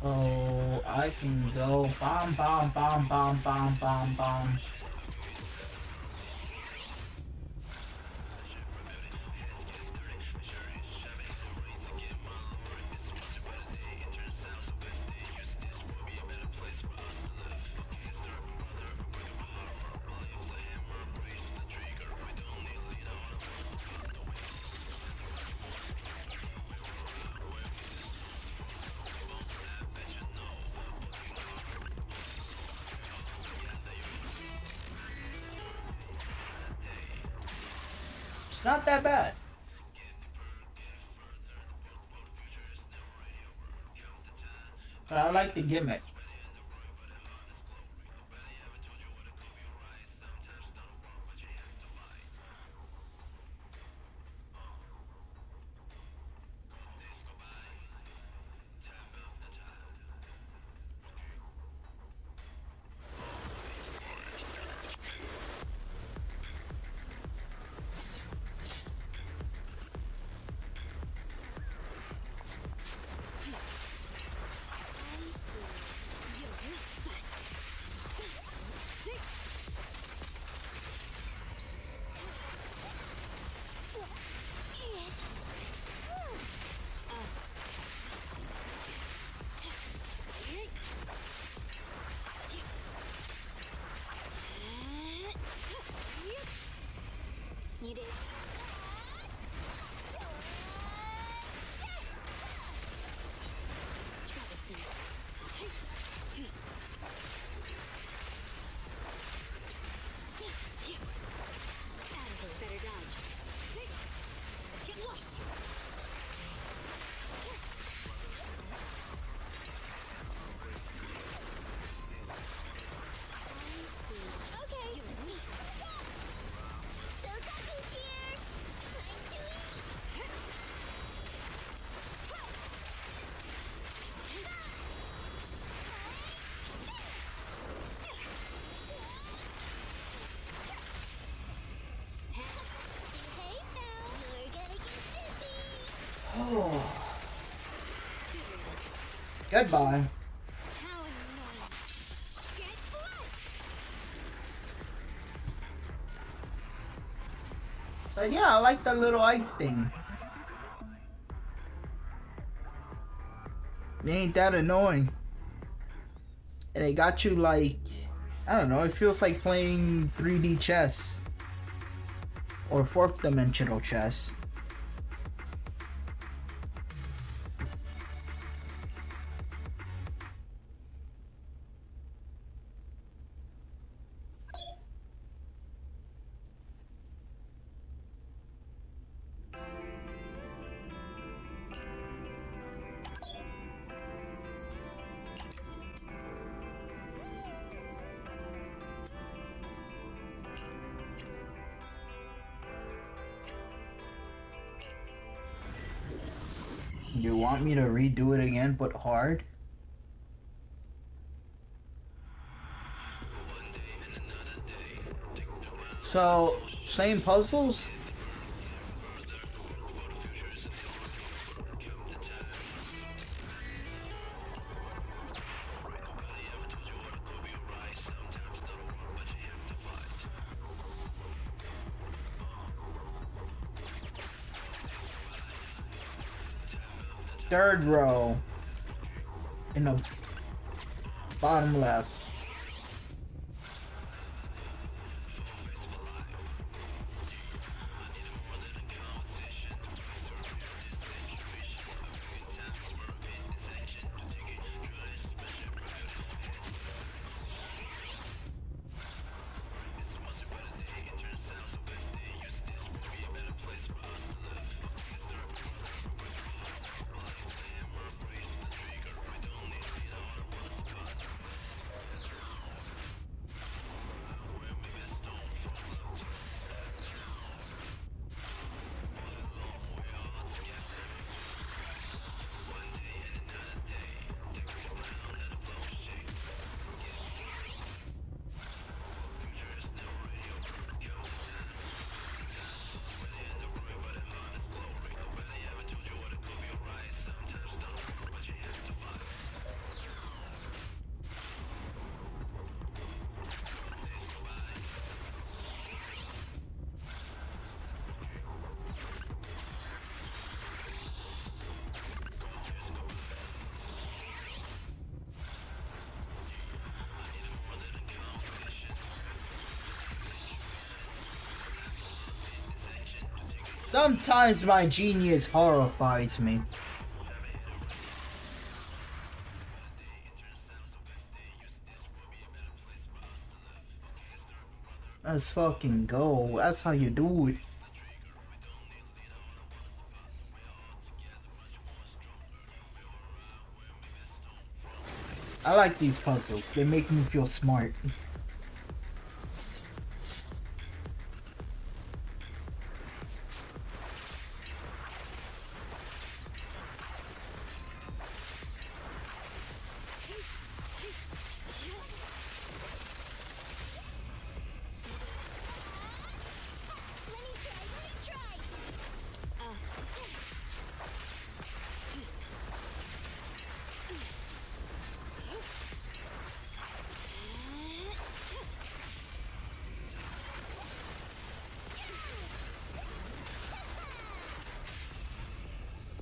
So I can go bomb, bomb, bomb, bomb, bomb, bomb, bomb. It's not that bad. But I like the gimmick. You did. Better dodge. Get lost. Okay. So Ducky's here. Time to eat. Behave now. You're gonna get dizzy. Oh. Goodbye. How annoying. Get flushed. But yeah, I like the little ice thing. It ain't that annoying. And it got you like, I don't know, it feels like playing 3D chess. Or fourth dimensional chess. You want me to redo it again, but hard? So, same puzzles? Third row in the bottom left. Sometimes my genius horrifies me. Let's fucking go. That's how you do it. I like these puzzles. They make me feel smart.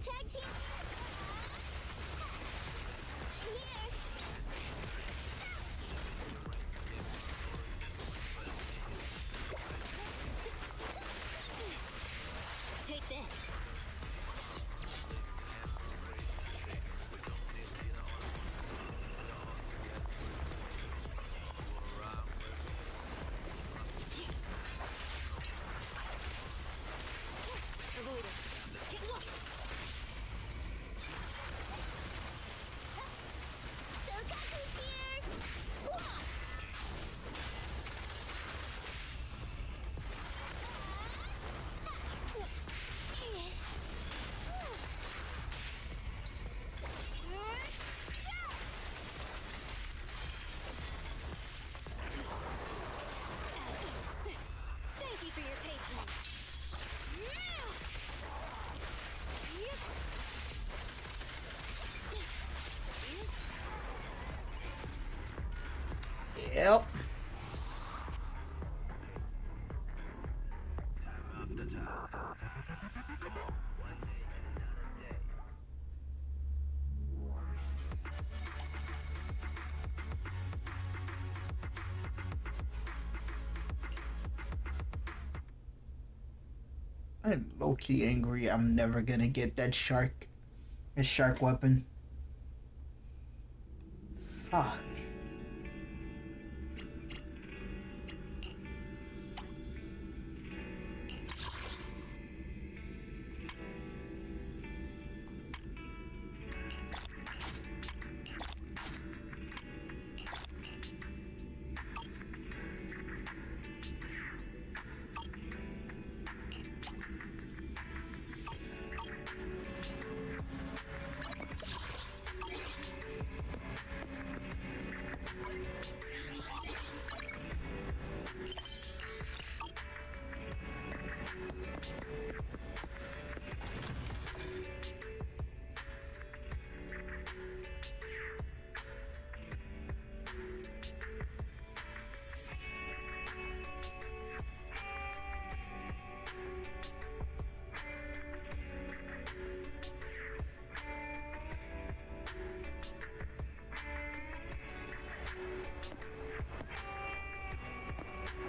Tag team. I'm here. Take this. Avoid it. Get lost. So Kaku's here. Whoa. Thank you for your patience. Yep. I'm low-key angry I'm never gonna get that shark weapon. Fuck.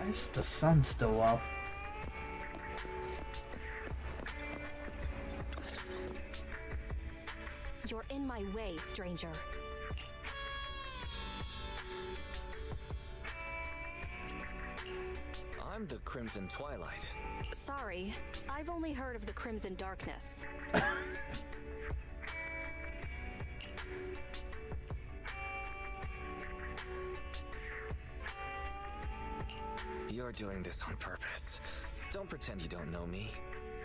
is the sun still up? You're in my way, stranger. I'm the Crimson Twilight. Sorry, I've only heard of the Crimson Darkness. You're doing this on purpose. Don't pretend you don't know me.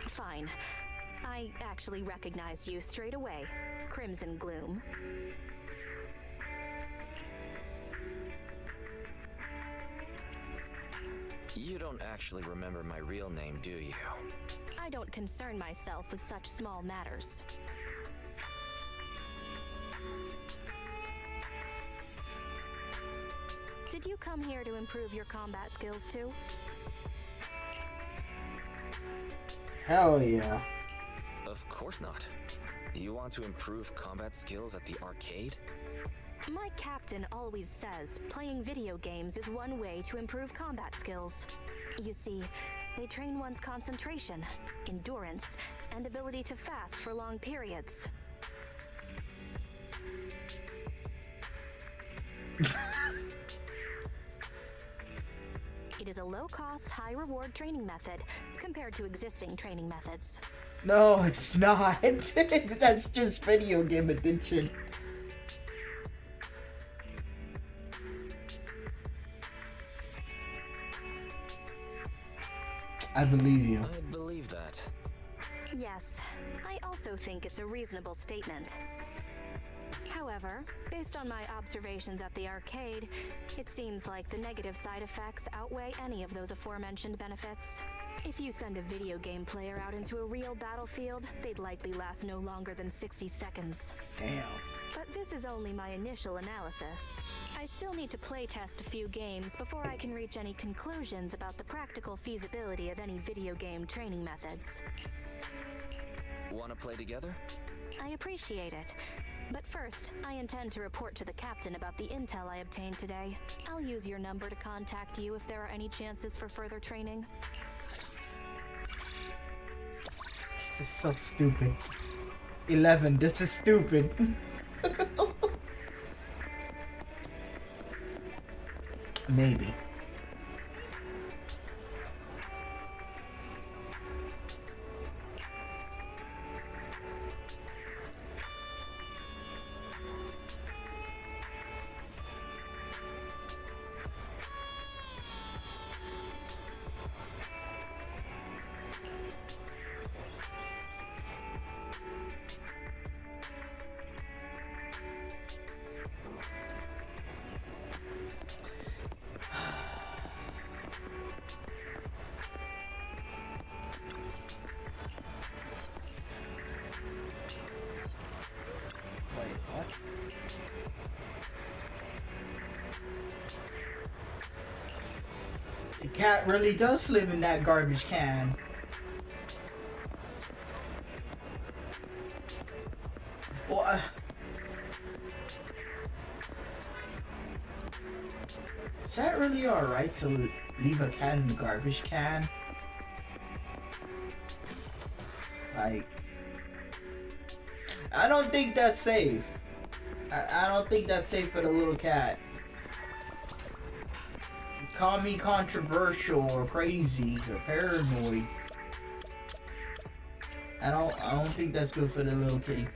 Fine. I actually recognized you straight away. Crimson Gloom. You don't actually remember my real name, do you? I don't concern myself with such small matters. Did you come here to improve your combat skills too? Hell yeah. Of course not. You want to improve combat skills at the arcade? My captain always says playing video games is one way to improve combat skills. You see, they train one's concentration, endurance, and ability to fast for long periods. It is a low-cost, high-reward training method compared to existing training methods. No, it's not. That's just video game addiction. I believe you. I believe that. Yes, I also think it's a reasonable statement. However, based on my observations at the arcade, it seems like the negative side effects outweigh any of those aforementioned benefits. If you send a video game player out into a real battlefield, they'd likely last no longer than 60 seconds. Damn. But this is only my initial analysis. I still need to playtest a few games before I can reach any conclusions about the practical feasibility of any video game training methods. Wanna play together? I appreciate it. But first, I intend to report to the captain about the intel I obtained today. I'll use your number to contact you if there are any chances for further training. This is so stupid. 11, this is stupid. Maybe. The cat really does live in that garbage can. Well, is that really alright to leave a cat in the garbage can? Like, I don't think that's safe. I don't think that's safe for the little cat. Call me controversial or crazy or paranoid. I don't think that's good for the little kitty.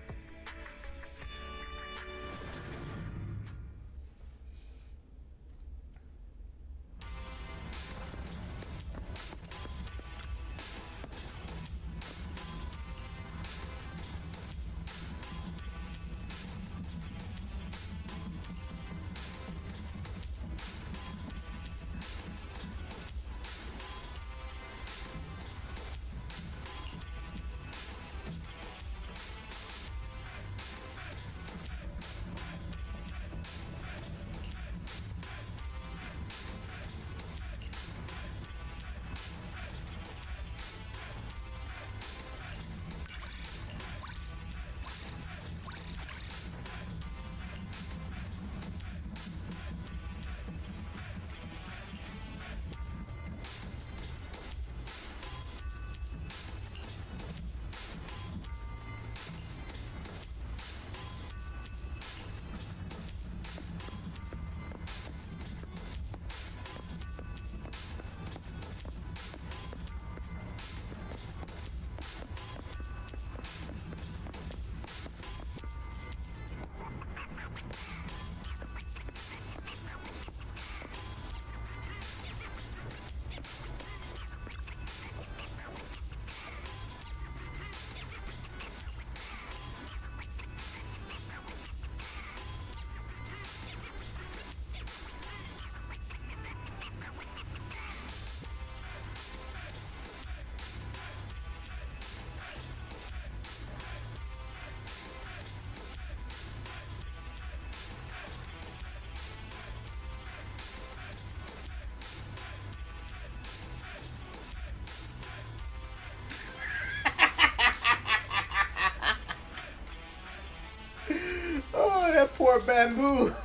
poor bamboo.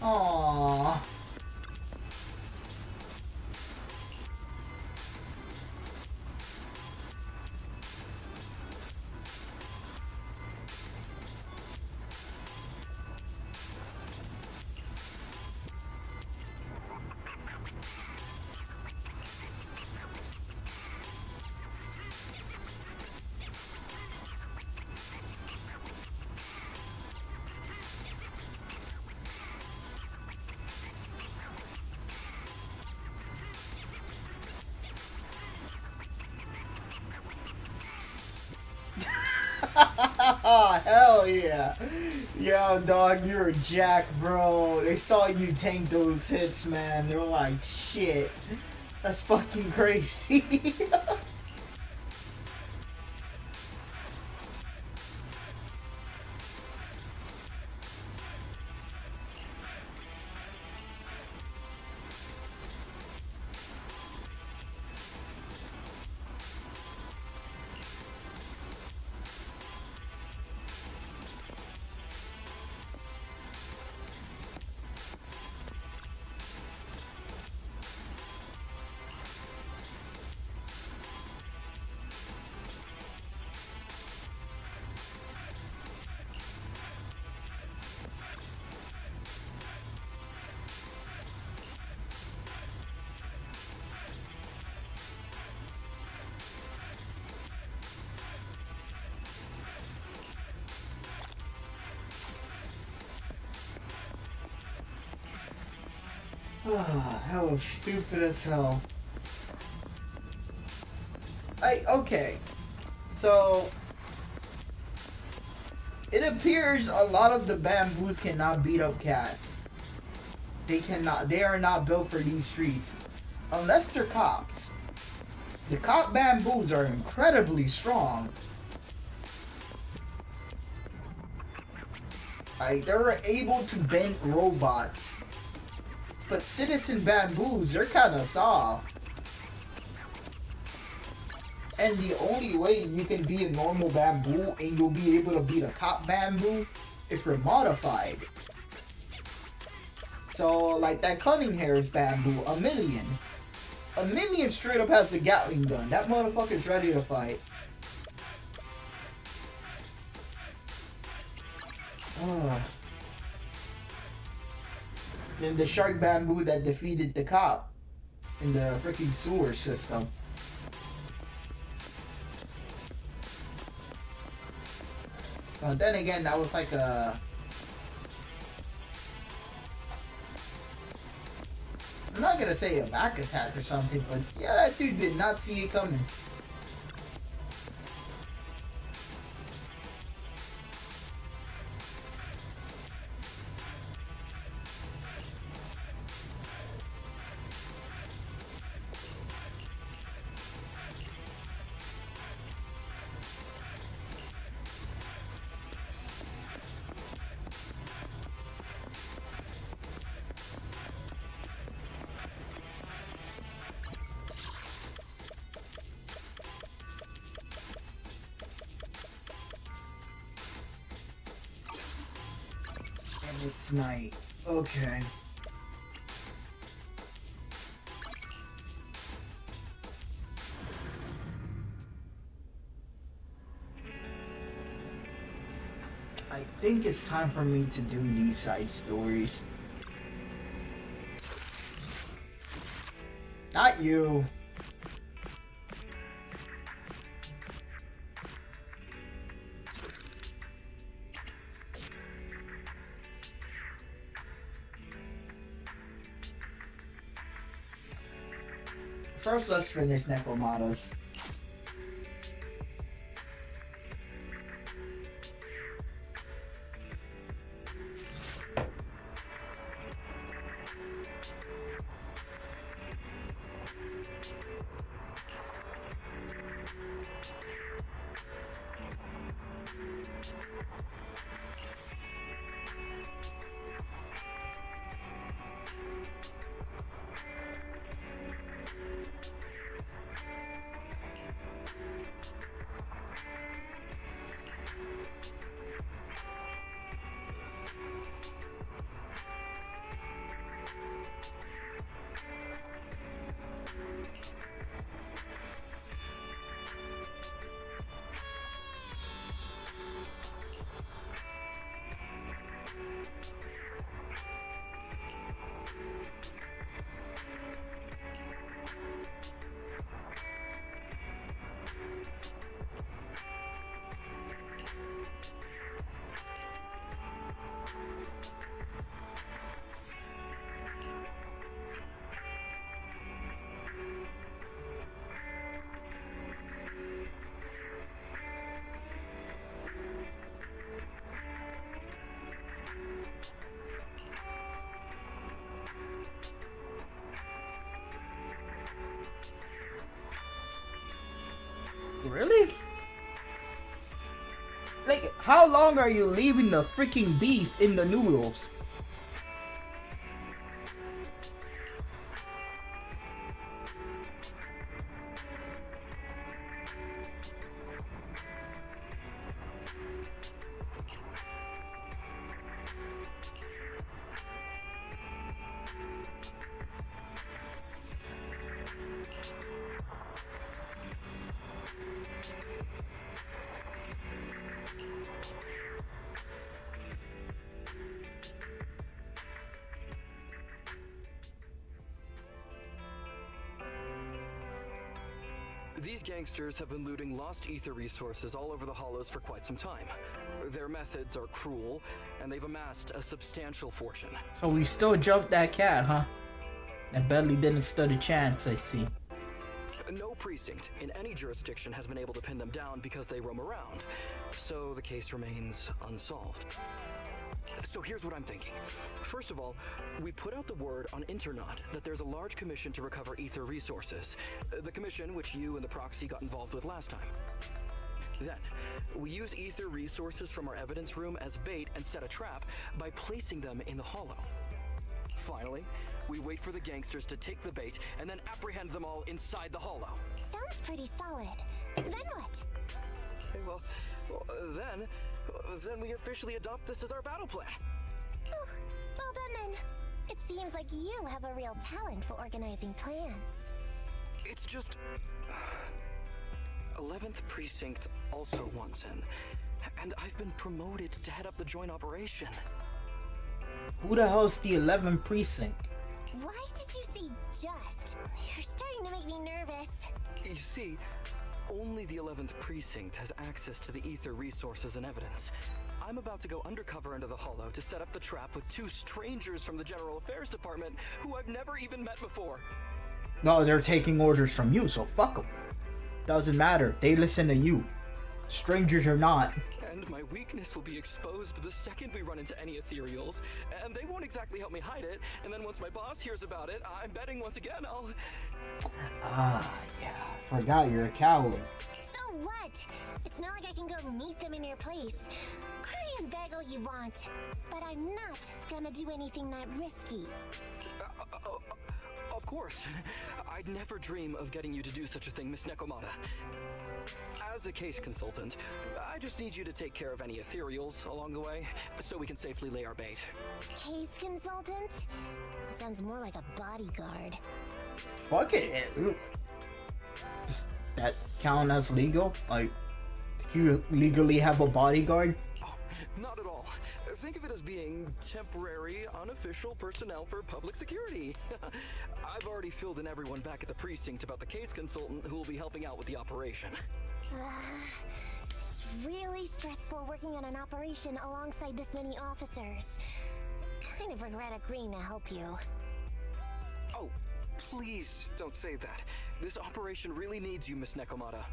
Aww. Hell yeah. Yo, dog, you're a jack, bro. They saw you tank those hits, man. They were like, shit. That's fucking crazy. That was stupid as hell. Okay. So, it appears a lot of the bamboos cannot beat up cats. They cannot. They are not built for these streets. Unless they're cops. The cop bamboos are incredibly strong. They're able to bend robots. But citizen bamboos, they're kind of soft. And the only way you can be a normal bamboo and you'll be able to beat a cop bamboo if you're modified. So, like that Cunning Hair's bamboo, a million straight up has the Gatling gun. That motherfucker's ready to fight. Then the shark bamboo that defeated the cop in the freaking sewer system. But then again, that was like a... I'm not gonna say a back attack or something, but yeah, that dude did not see it coming. It's night. Okay. I think it's time for me to do these side stories. Not you. First, let's finish Nekomata's. Really? Like, how long are you leaving the freaking beef in the noodles? These gangsters have been looting lost ether resources all over the hollows for quite some time. Their methods are cruel, and they've amassed a substantial fortune. So we still jumped that cat, huh? That Bentley didn't stand a chance, I see. No precinct in any jurisdiction has been able to pin them down because they roam around, so the case remains unsolved. So here's what I'm thinking. First of all, we put out the word on Internet that there's a large commission to recover ether resources. The commission which you and the proxy got involved with last time. Then, we use ether resources from our evidence room as bait and set a trap by placing them in the hollow. Finally, we wait for the gangsters to take the bait and then apprehend them all inside the hollow. Sounds pretty solid. Then what? Okay, well, then we officially adopt this as our battle plan. Oh, well then. It seems like you have a real talent for organizing plans. It's just 11th Precinct also wants in, and I've been promoted to head up the joint operation. Who the hell's the 11th Precinct? Why did you say just? You're starting to make me nervous. You see, only the 11th Precinct has access to the ether resources and evidence. I'm about to go undercover into the hollow to set up the trap with two strangers from the General Affairs Department who I've never even met before. No, they're taking orders from you, so fuck them. Doesn't matter. They listen to you. Strangers or not. And my weakness will be exposed the second we run into any ethereals, and they won't exactly help me hide it, and then once my boss hears about it, I'm betting once again I'll... Ah, yeah. Forgot you're a coward. So what? It's not like I can go meet them in your place. Cry and beg all you want. But I'm not gonna do anything that risky. Of course. I'd never dream of getting you to do such a thing, Miss Nekomata. As a case consultant, I just need you to take care of any ethereals along the way, so we can safely lay our bait. Case consultant? Sounds more like a bodyguard. Fuck it. Does that count as legal? Like, could you legally have a bodyguard? Oh, not at all. Think of it as being temporary, unofficial personnel for public security. I've already filled in everyone back at the precinct about the case consultant who will be helping out with the operation. It's really stressful working on an operation alongside this many officers. Kind of regret agreeing to help you. Oh, Please don't say that. This operation really needs you, Miss Nekomata.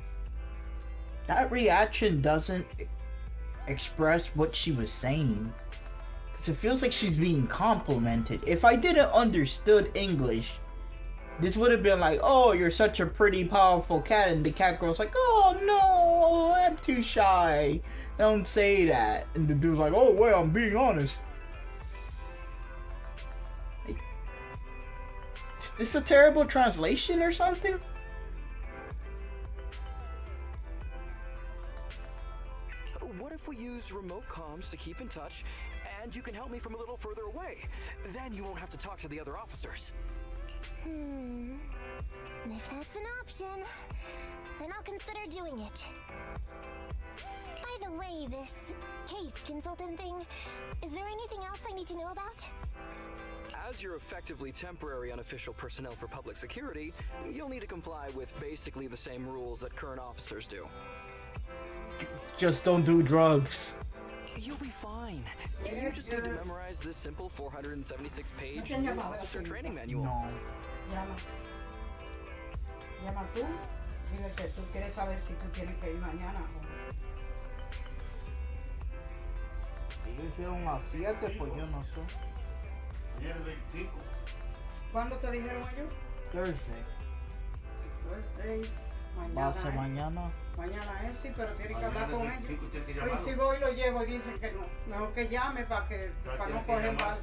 That reaction doesn't express what she was saying. Because it feels like she's being complimented. If I didn't understood English, this would have been like, oh, you're such a pretty, powerful cat. And the cat girl's like, oh, no, I'm too shy. Don't say that. And the dude's like, oh, well, I'm being honest. Like, is this a terrible translation or something? What if we use remote comms to keep in touch, and you can help me from a little further away? Then you won't have to talk to the other officers. If that's an option, then I'll consider doing it. By the way, this case consultant thing, is there anything else I need to know about? As you're effectively temporary unofficial personnel for public security, you'll need to comply with basically the same rules that current officers do. Just don't do drugs. You'll be fine. You just need to memorize this simple 476-page officer training manual. No. Llama tú. Dile que tú quieres saber si tú tienes que ir mañana o no. Ellos dijeron a 7, pues yo no sé. Mañana es 25. ¿Cuándo te dijeron ellos? Thursday. Thursday. Mañana. Va a ser mañana. Mañana es, sí, pero tiene que hablar con ellos. Tiene que Pero llamarlo. si voy y lo llevo y dicen que no. Mejor que llame para no coger vale.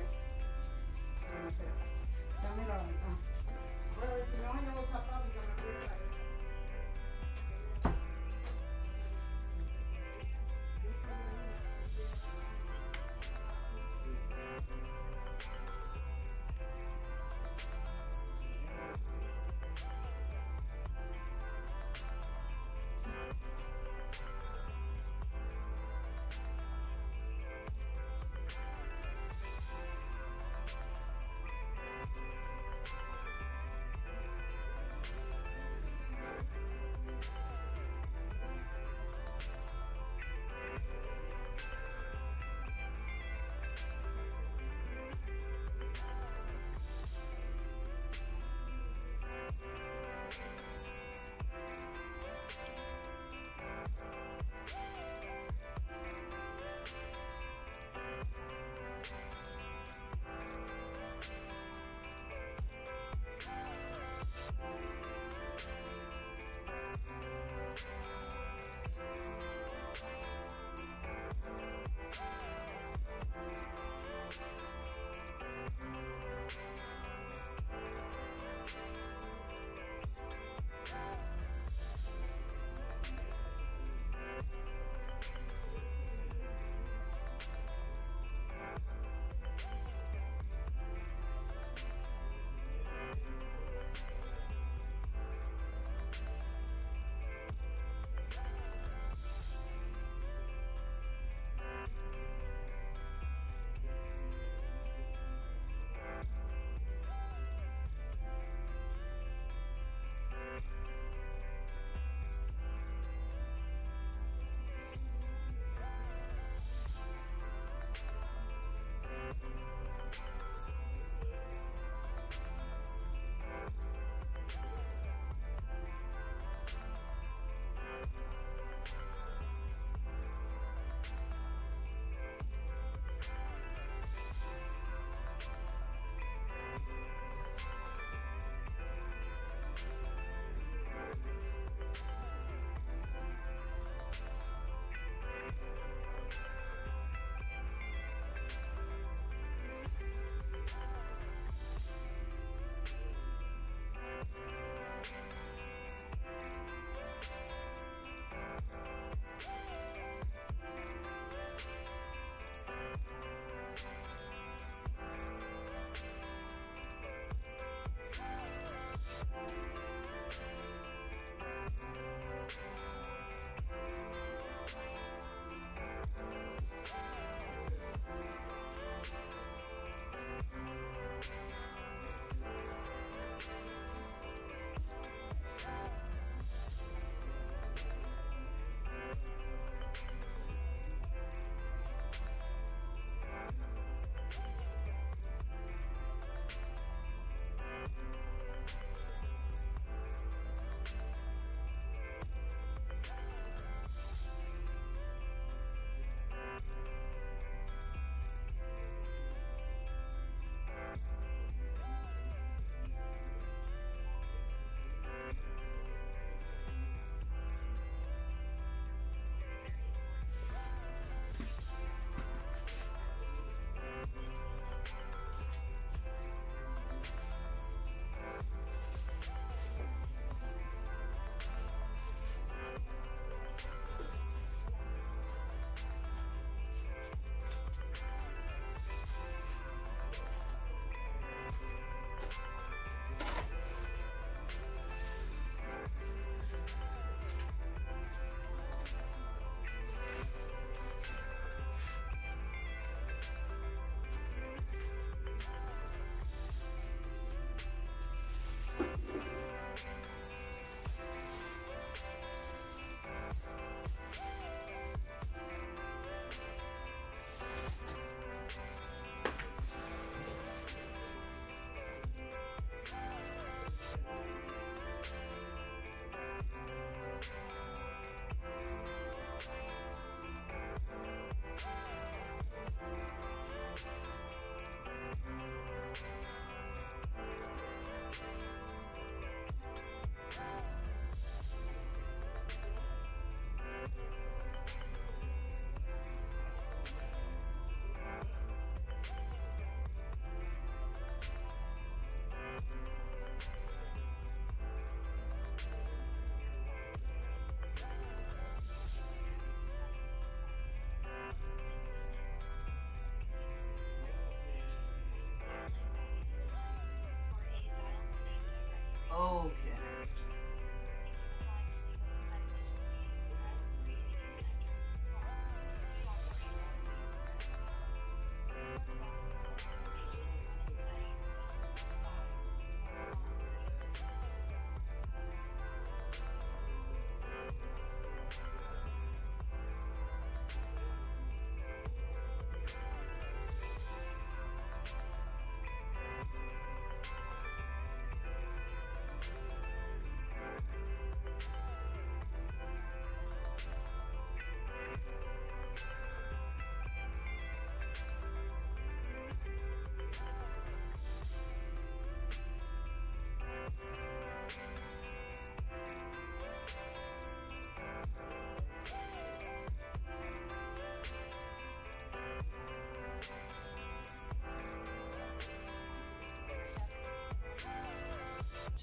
Dame la ventana. Bueno, si no hay los zapatos, que me voy a traer. Okay.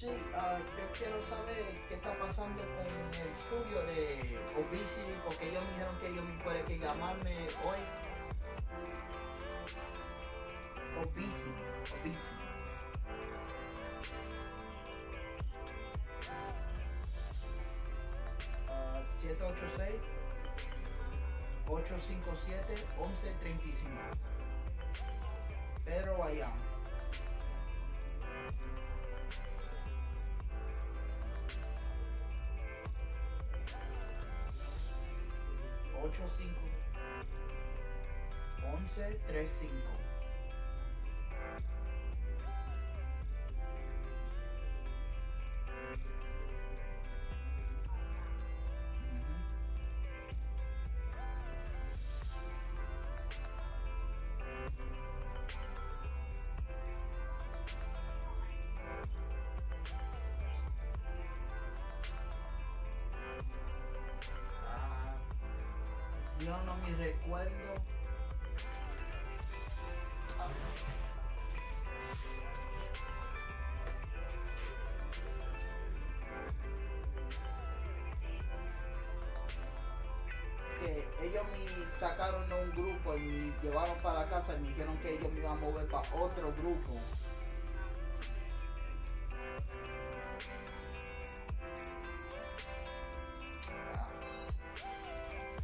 Sí, yo quiero saber qué está pasando con el estudio de Obesity, porque ellos me dijeron que ellos me pueden que llamarme hoy. Obesity. 786-857-1135. Pero vaya. Ocho cinco 1135. Yo no me recuerdo. Que ellos me sacaron de un grupo y me llevaron para la casa y me dijeron que ellos me iban a mover para otro grupo.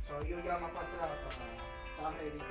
So ellos llaman para atrás para ready todo.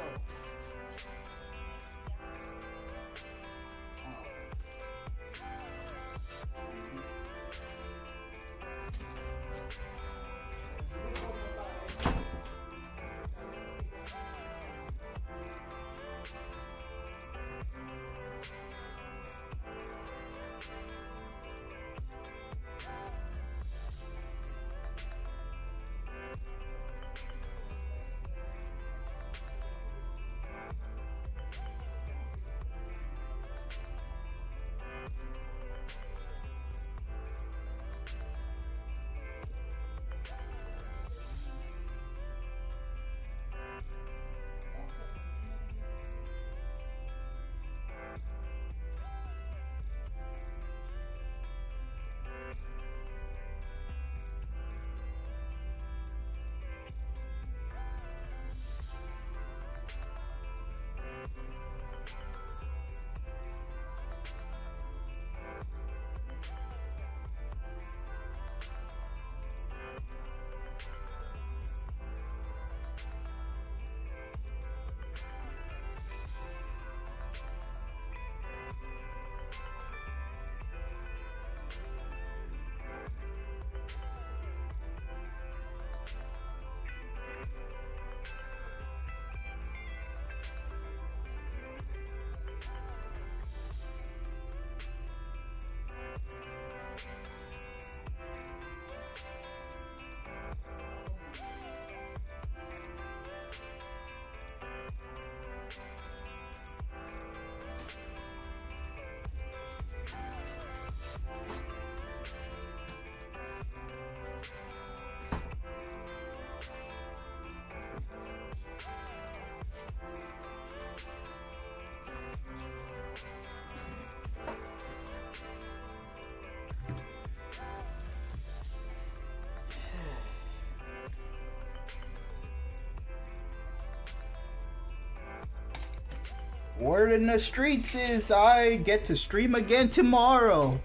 Word in the streets is I get to stream again tomorrow.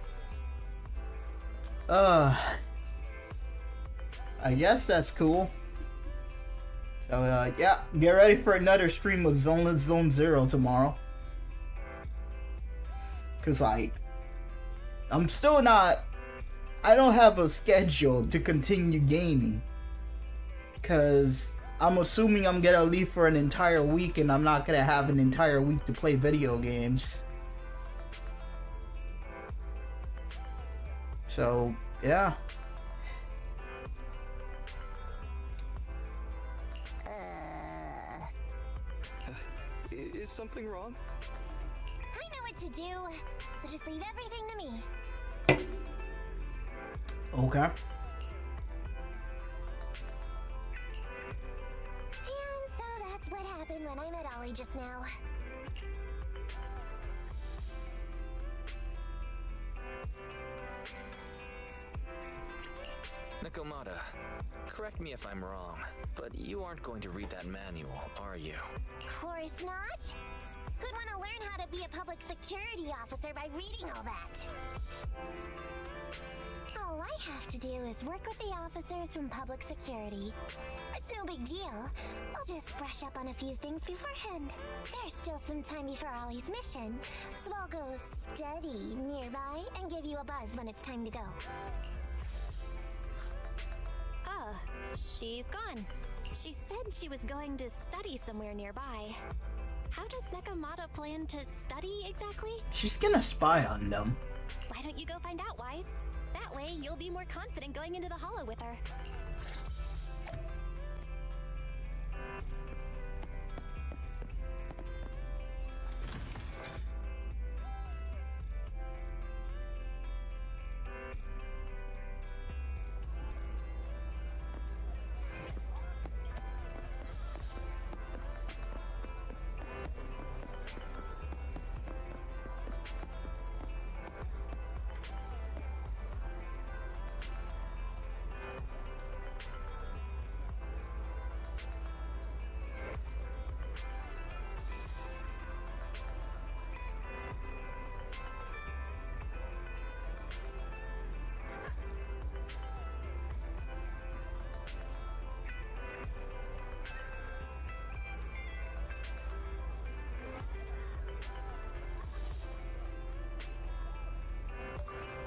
I guess that's cool. So, yeah, get ready for another stream of Zenless Zone Zero tomorrow. Cause like, I'm still not, I don't have a schedule to continue gaming. Cause I'm assuming I'm gonna leave for an entire week and I'm not gonna have an entire week to play video games. So, yeah. Is something wrong? I know what to do, so just leave everything to me. Okay. And so that's what happened when I met Ollie just now. Nakomata, correct me if I'm wrong, but you aren't going to read that manual, are you? Of course not. Who'd want to learn how to be a public security officer by reading all that? All I have to do is work with the officers from public security. It's no big deal. I'll just brush up on a few things beforehand. There's still some time before Ollie's mission, so I'll go study nearby and give you a buzz when it's time to go. She's gone. She said she was going to study somewhere nearby. How does Nakamata plan to study exactly? She's gonna spy on them. Why don't you go find out, Wise? That way you'll be more confident going into the hollow with her.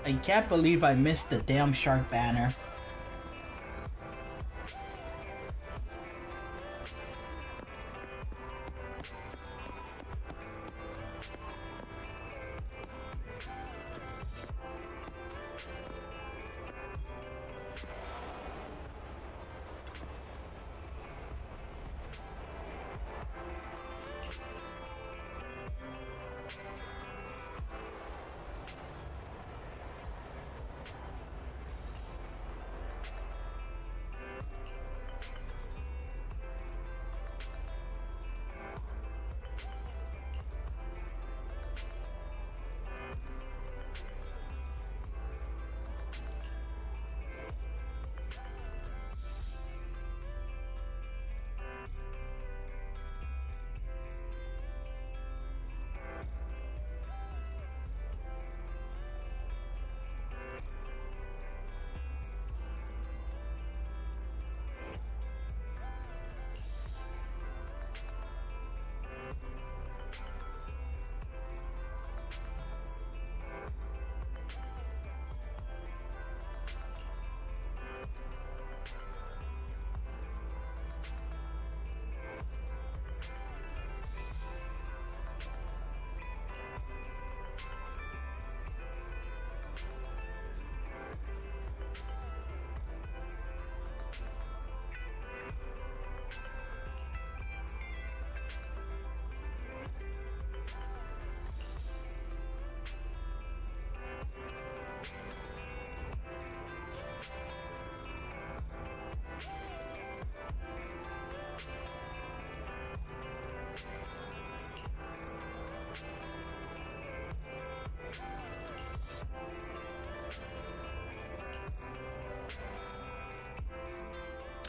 I can't believe I missed the damn shark banner.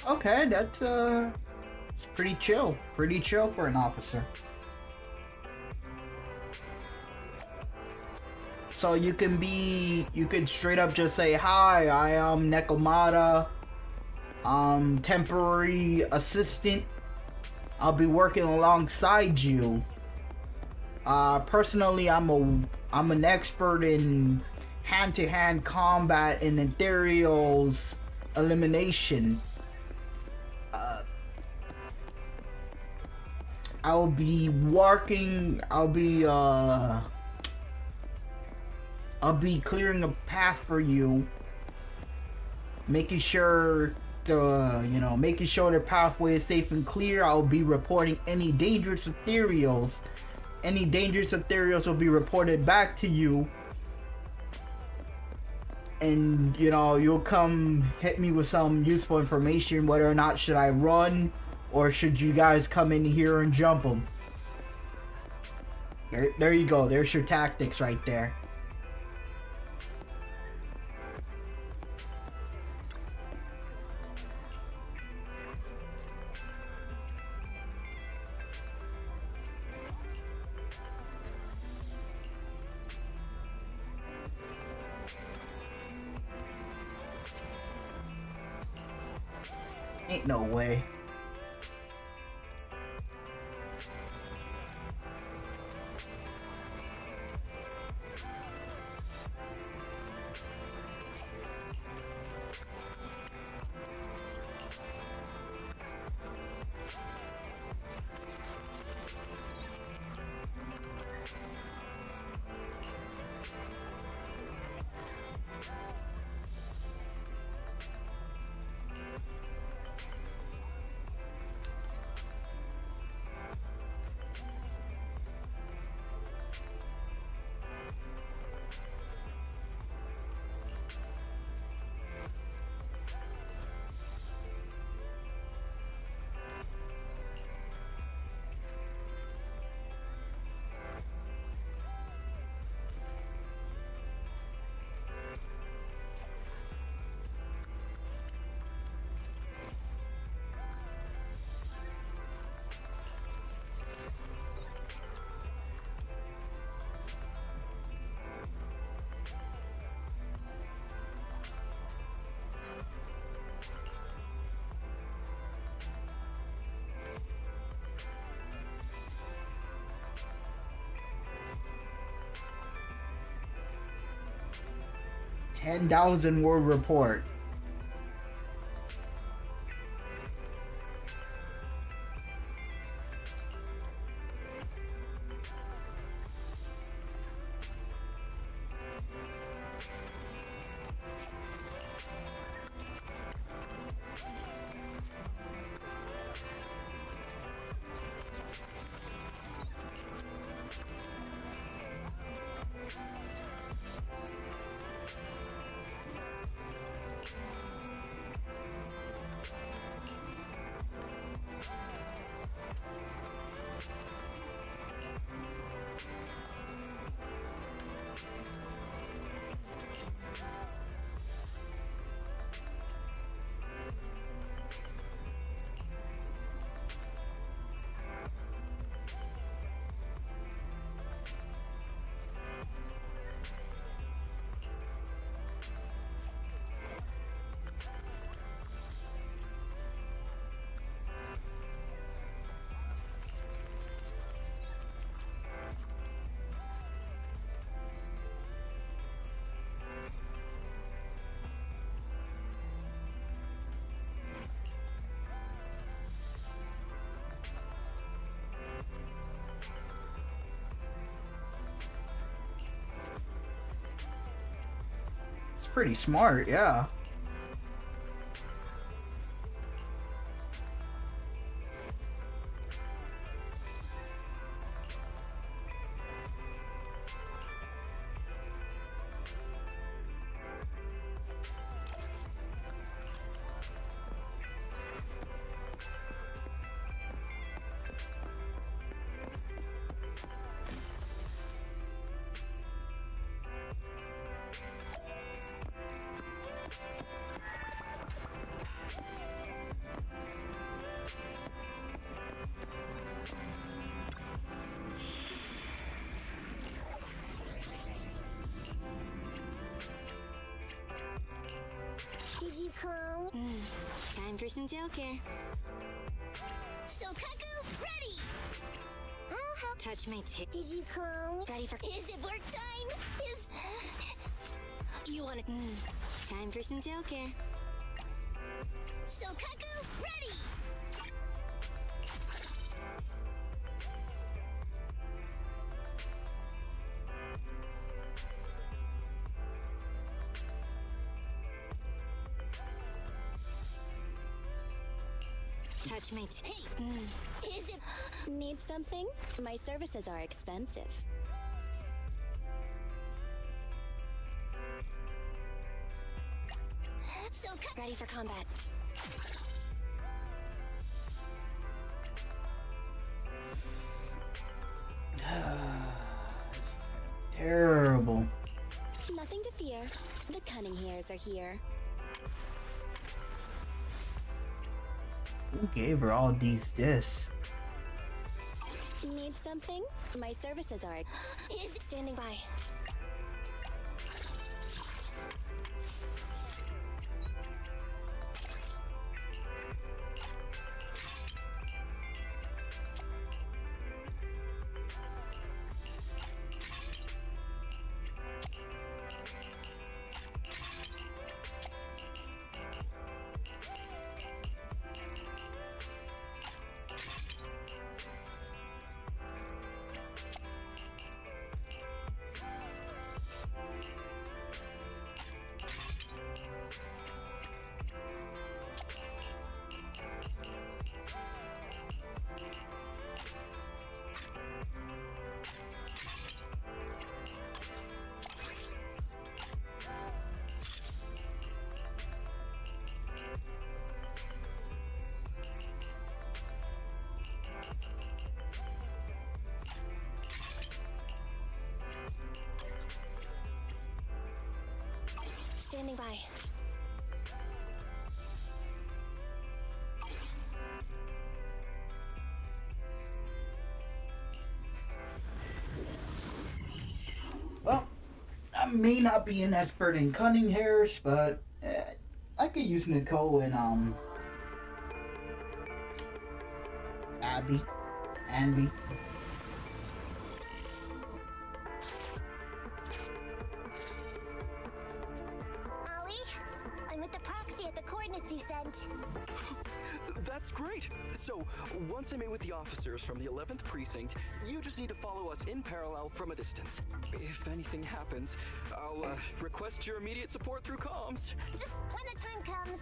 Okay, that's it's pretty chill. Pretty chill for an officer. So you could straight up just say, hi, I am Nekomata, temporary assistant. I'll be working alongside you. Personally, I'm an expert in hand-to-hand combat and ethereals elimination. I'll be clearing a path for you, making sure the pathway is safe and clear. I'll be reporting any dangerous ethereals. Any dangerous ethereals will be reported back to you. And, you'll come hit me with some useful information, whether or not should I run, or should you guys come in here and jump them. There you go. There's your tactics right there. Ain't no way. $10,000-word report. Pretty smart, yeah. you come? Time for some tail care. So Kaku, ready! I'll help. Touch my tail. Did you come? Ready for... Is it work time? Is... You want it? Time for some tail care. So Kaku, ready! Touch my tail. Hey! Is it... Need something? My services are expensive. So ready for combat. Terrible. Nothing to fear. The cunning hairs are here. Who gave her all these discs? Need something? My services are... Is standing by. Standing by. Well, I may not be an expert in cunning hairs, but I could use Nicole and Anby. I'm with the proxy at the coordinates you sent. That's great! So, once I meet with the officers from the 11th Precinct, you just need to follow us in parallel from a distance. If anything happens, I'll request your immediate support through comms. Just when the time comes,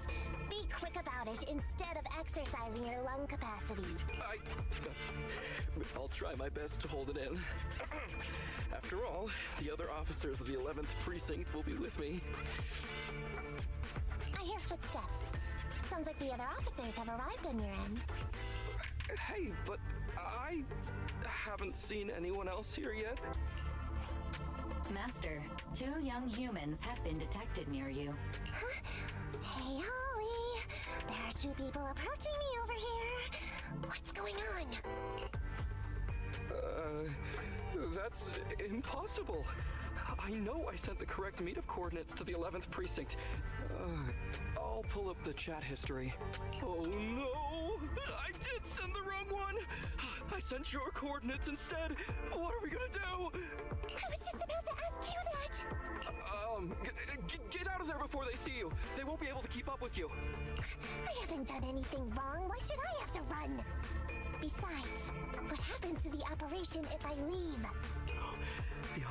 be quick about it instead of exercising your lung capacity. I'll try my best to hold it in. After all, the other officers of the 11th Precinct will be with me. I hear footsteps. Sounds like the other officers have arrived on your end. Hey, but I haven't seen anyone else here yet. Master, 2 young humans have been detected near you. Huh? Hey, Holly. There are 2 people approaching me over here. What's going on? That's impossible. I know I sent the correct meetup coordinates to the 11th Precinct. I'll pull up the chat history. Oh no! I did send the wrong one! I sent your coordinates instead! What are we gonna do? I was just about to ask you that! Get out of there before they see you! They won't be able to keep up with you! I haven't done anything wrong. Why should I have to run? Besides, what happens to the operation if I leave? The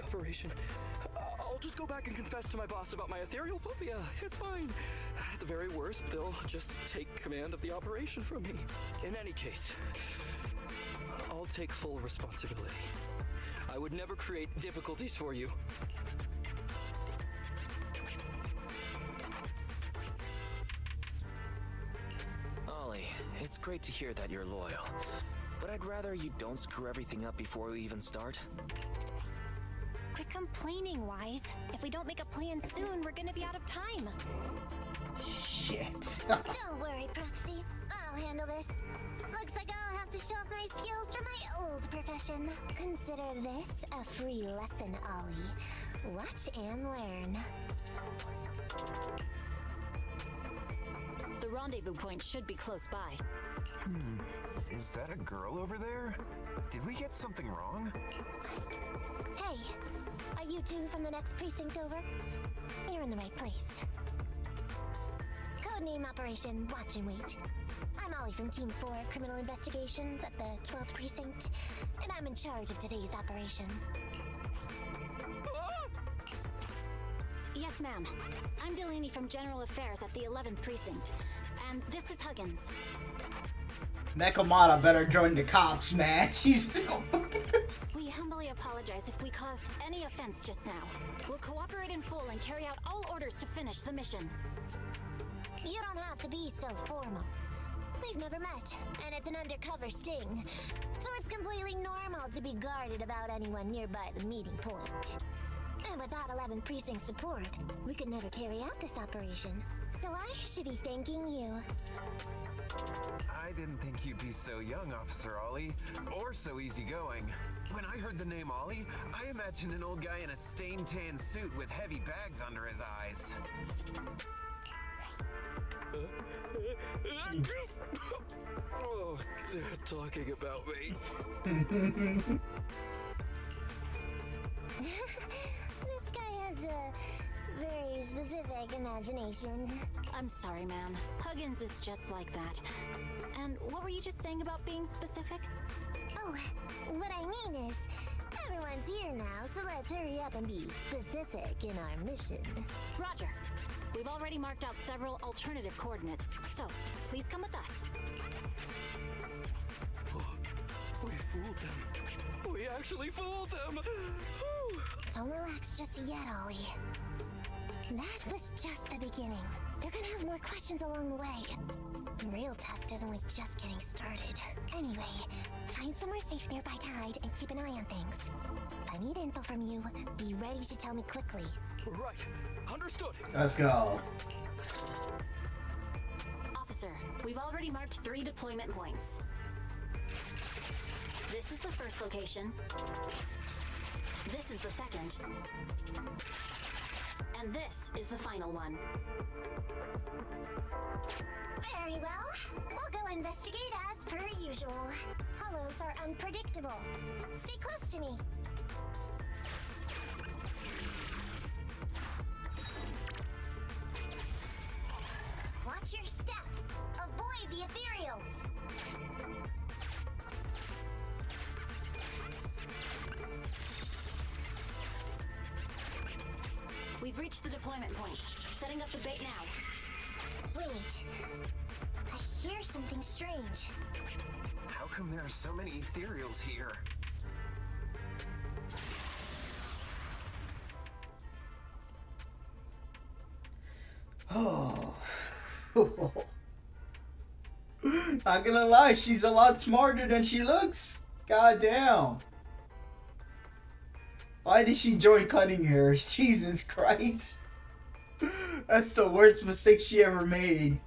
operation. I'll just go back and confess to my boss about my ethereal phobia. It's fine. At the very worst, they'll just take command of the operation from me. In any case, I'll take full responsibility. I would never create difficulties for you. Ollie, it's great to hear that you're loyal. But I'd rather you don't screw everything up before we even start. Quit complaining, Wise. If we don't make a plan soon, we're gonna be out of time. Shit. Don't worry, Proxy. I'll handle this. Looks like I'll have to show off my skills from my old profession. Consider this a free lesson, Ollie. Watch and learn. rendezvous point should be close by. Is that a girl over there? Did we get something wrong? Hey, are you two from the next precinct over? You're in the right place. Codename Operation Watch and Wait. I'm Ollie from Team 4 Criminal Investigations at the 12th Precinct, and I'm in charge of today's operation. Yes, ma'am. I'm Delaney from General Affairs at the 11th Precinct, and this is Huggins. Nekomata better join the cops, man. She's... We humbly apologize if we caused any offense just now. We'll cooperate in full and carry out all orders to finish the mission. You don't have to be so formal. We've never met, and it's an undercover sting, so it's completely normal to be guarded about anyone nearby the meeting point. And without 11 Precinct support, we could never carry out this operation. So I should be thanking you. I didn't think you'd be so young, Officer Ollie, or so easygoing. When I heard the name Ollie, I imagined an old guy in a stained tan suit with heavy bags under his eyes. Oh, they're talking about me. This guy has a very specific imagination. I'm sorry, ma'am. Huggins is just like that. And what were you just saying about being specific? Oh, what I mean is, everyone's here now, so let's hurry up and be specific in our mission. Roger. We've already marked out several alternative coordinates, so please come with us. We fooled them. We actually fooled them. Don't relax just yet, Ollie. That was just the beginning. They're gonna have more questions along the way. The real test is only just getting started. Anyway, find somewhere safe nearby to hide and keep an eye on things. If I need info from you, be ready to tell me quickly. Right. Understood. Let's go. Officer, we've already marked 3 deployment points. This is the first location. This is the second. And this is the final one. Very well. We'll go investigate as per usual. Hollows are unpredictable. Stay close to me. Watch your step. Avoid the ethereals. We've reached the deployment point. Setting up the bait now. Wait. I hear something strange. How come there are so many ethereals here? Oh. Not gonna lie, she's a lot smarter than she looks. God damn. Why did she join cutting hairs? Jesus Christ. That's the worst mistake she ever made.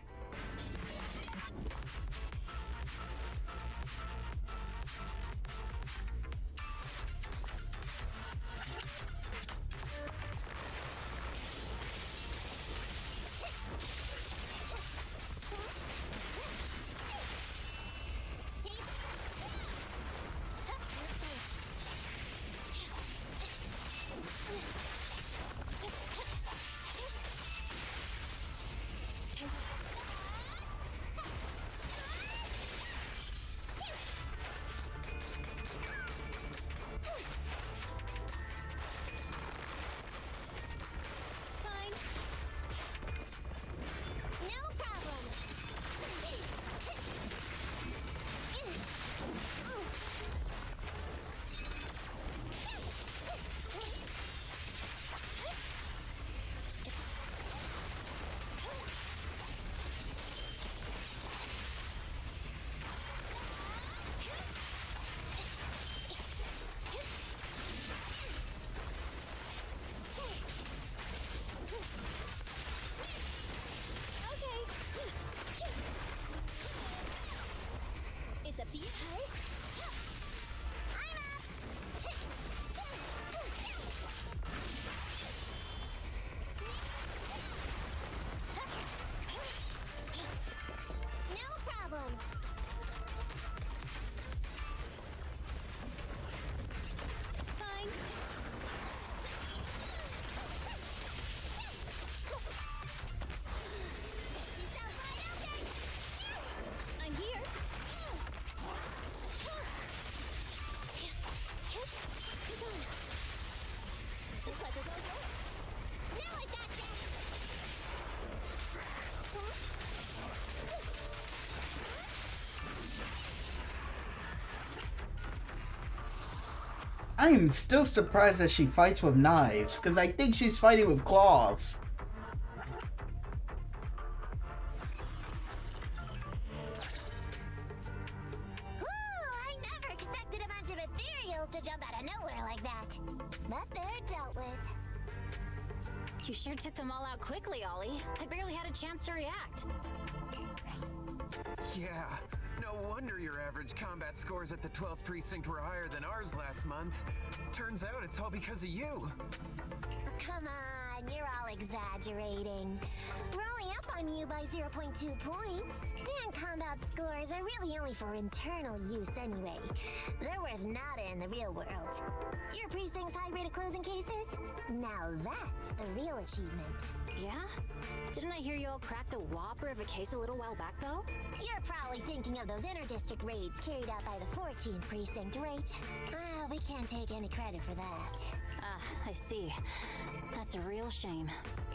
I am still surprised that she fights with knives, because I think she's fighting with claws. I never expected a bunch of ethereals to jump out of nowhere like that. But they're dealt with. You sure took them all out quickly, Ollie. I barely had a chance to react. Yeah, no wonder your average combat scores at the 12th precinct were higher than ours last month. Turns out it's all because of you. Come on, you're all exaggerating. We're only up on you by 0.2 points. And combat scores are really only for internal use anyway. They're worth nada in the real world. Your precinct's high rate of closing cases? Now that's the real achievement. Yeah? Didn't I hear you all cracked a whopper of a case a little while back, though? You're probably thinking of those inter-district raids carried out by the 14th precinct, right? We can't take any credit for that. I see. That's a real shame.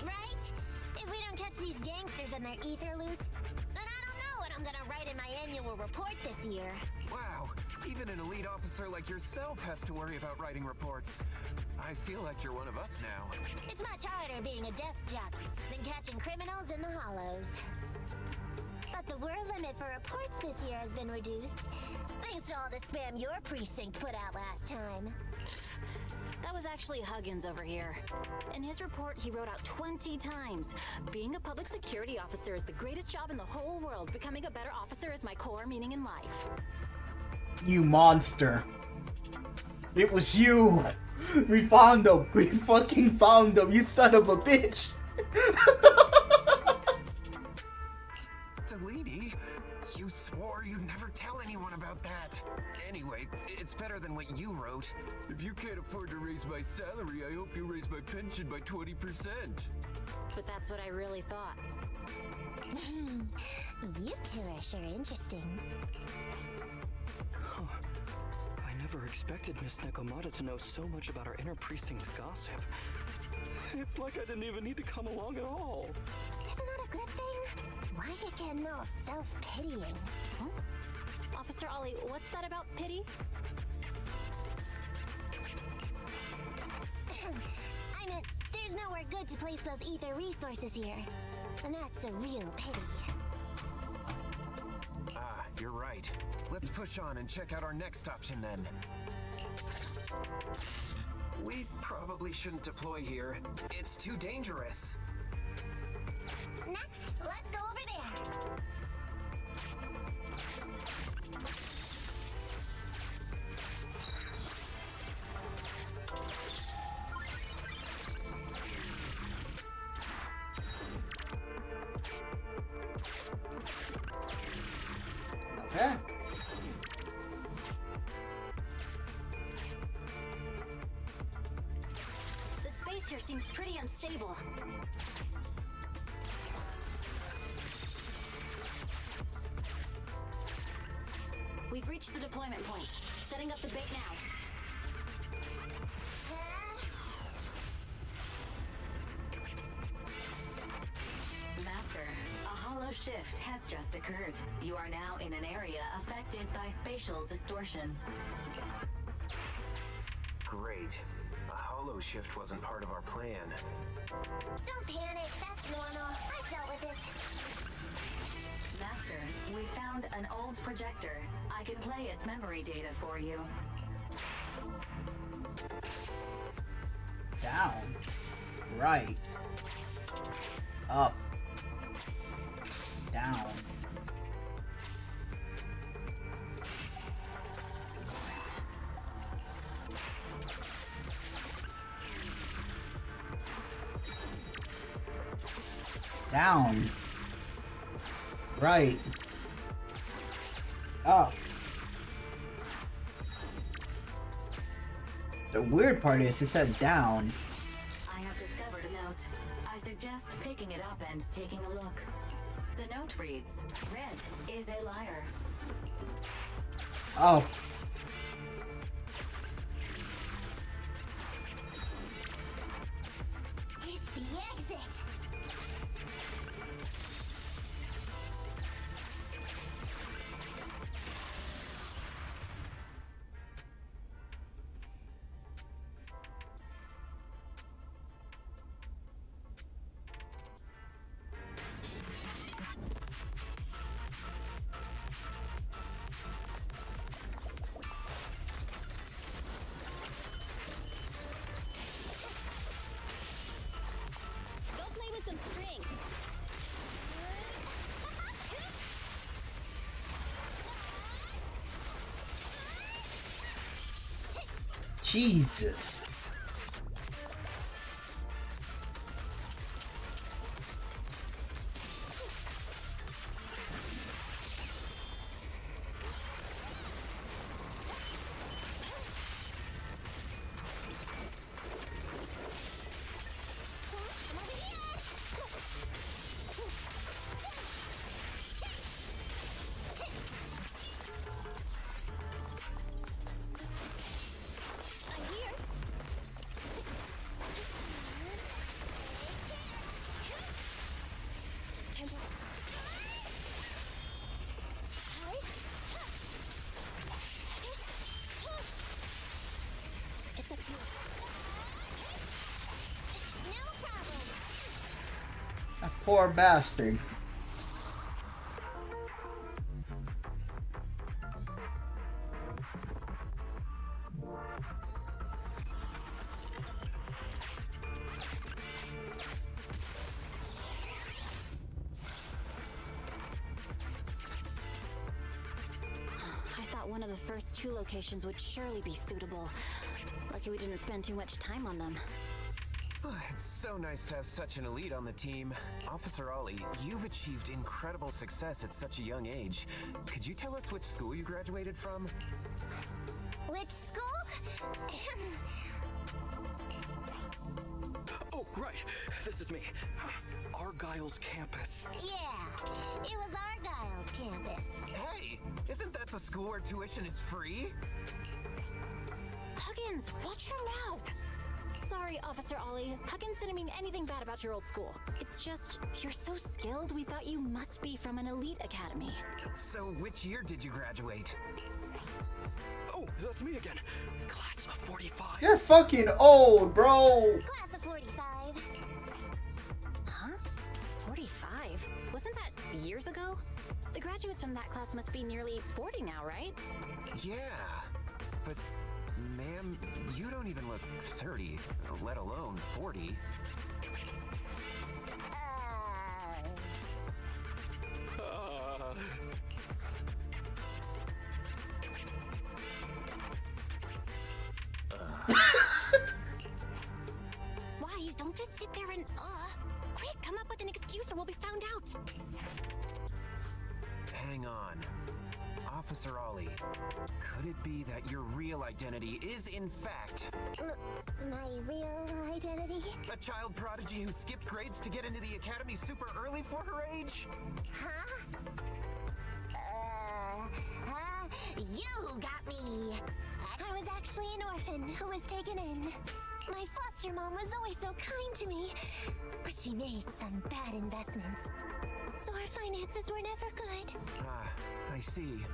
Right? If we don't catch these gangsters and their ether loot, then I don't know what I'm gonna write in my annual report this year. Wow, even an elite officer like yourself has to worry about writing reports. I feel like you're one of us now. It's much harder being a desk jockey than catching criminals in the hollows. But the word limit for reports this year has been reduced, thanks to all the spam your precinct put out last time. That was actually Huggins over here. In his report, he wrote out 20 times. Being a public security officer is the greatest job in the whole world. Becoming a better officer is my core meaning in life. You monster. It was you. We found him. We fucking found him, you son of a bitch. Deleedy, you swore you'd never tell anyone about that. Anyway, it's better than what you wrote. If you can't afford to raise my salary, I hope you raise my pension by 20%. But that's what I really thought. You two are sure interesting. Huh. I never expected Miss Nekomata to know so much about our inter-precinct gossip. It's like I didn't even need to come along at all. Isn't that a good thing? Why you getting all self-pitying? Huh? Officer Ollie, what's that about pity? I meant, there's nowhere good to place those ether resources here. And that's a real pity. Ah, you're right. Let's push on and check out our next option then. We probably shouldn't deploy here. It's too dangerous. Next, let's go over there. Okay. The space here seems pretty unstable. We've reached the deployment point. Setting up the bait now. Master, a hollow shift has just occurred. You are now in an area affected by spatial distortion. Great. A hollow shift wasn't part of our plan. Don't panic, that's normal. I've dealt with it. Master, we found an old projector. I can play its memory data for you. Down. Right. Up. Down. Down. Right. Up. The weird part is it said down. I have discovered a note. I suggest picking it up and taking a look. The note reads, "Red is a liar." Oh. It's the exit. some string. Jesus. It's up to you. No problem. That poor bastard. I thought one of the first 2 locations would surely be suitable. Lucky we didn't spend too much time on them. It's so nice to have such an elite on the team. Officer Ollie, you've achieved incredible success at such a young age. Could you tell us which school you graduated from? Which school? Oh, right. This is me. Argyle's campus. Yeah, it was Argyle's campus. Hey, isn't that the school where tuition is free? Huggins, watch your mouth! Sorry, Officer Ollie. Huggins didn't mean anything bad about your old school. It's just, you're so skilled, we thought you must be from an elite academy. So which year did you graduate? Oh, that's me again. Class of 45. You're fucking old, bro. Class of 45. Huh? 45? Wasn't that years ago? The graduates from that class must be nearly 40 now, right? Yeah, but ma'am, you don't even look 30, let alone 40. Wise, don't just sit there and quick, come up with an excuse or we'll be found out. Hang on. Officer Ollie, could it be that your real identity is in fact My real identity? a child prodigy who skipped grades to get into the academy super early for her age? Huh? You got me. I was actually an orphan who was taken in. My foster mom was always so kind to me, but she made some bad investments. So our finances were never good. Ah, I see.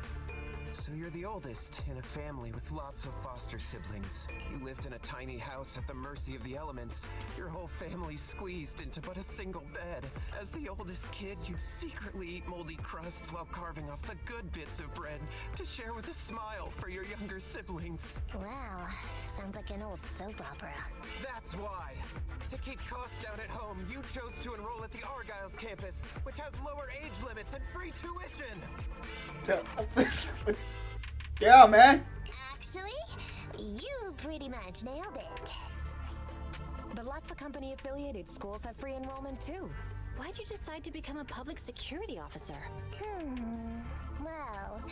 So you're the oldest in a family with lots of foster siblings. You lived in a tiny house at the mercy of the elements. Your whole family squeezed into but a single bed. As the oldest kid, you'd secretly eat moldy crusts while carving off the good bits of bread to share with a smile for your younger siblings. Wow, sounds like an old soap opera. That's why. To keep costs down at home, you chose to enroll at the Argyle's campus, which has lower age limits and free tuition. Yeah, man. Actually, you pretty much nailed it. But lots of company-affiliated schools have free enrollment too. Why'd you decide to become a public security officer? Well,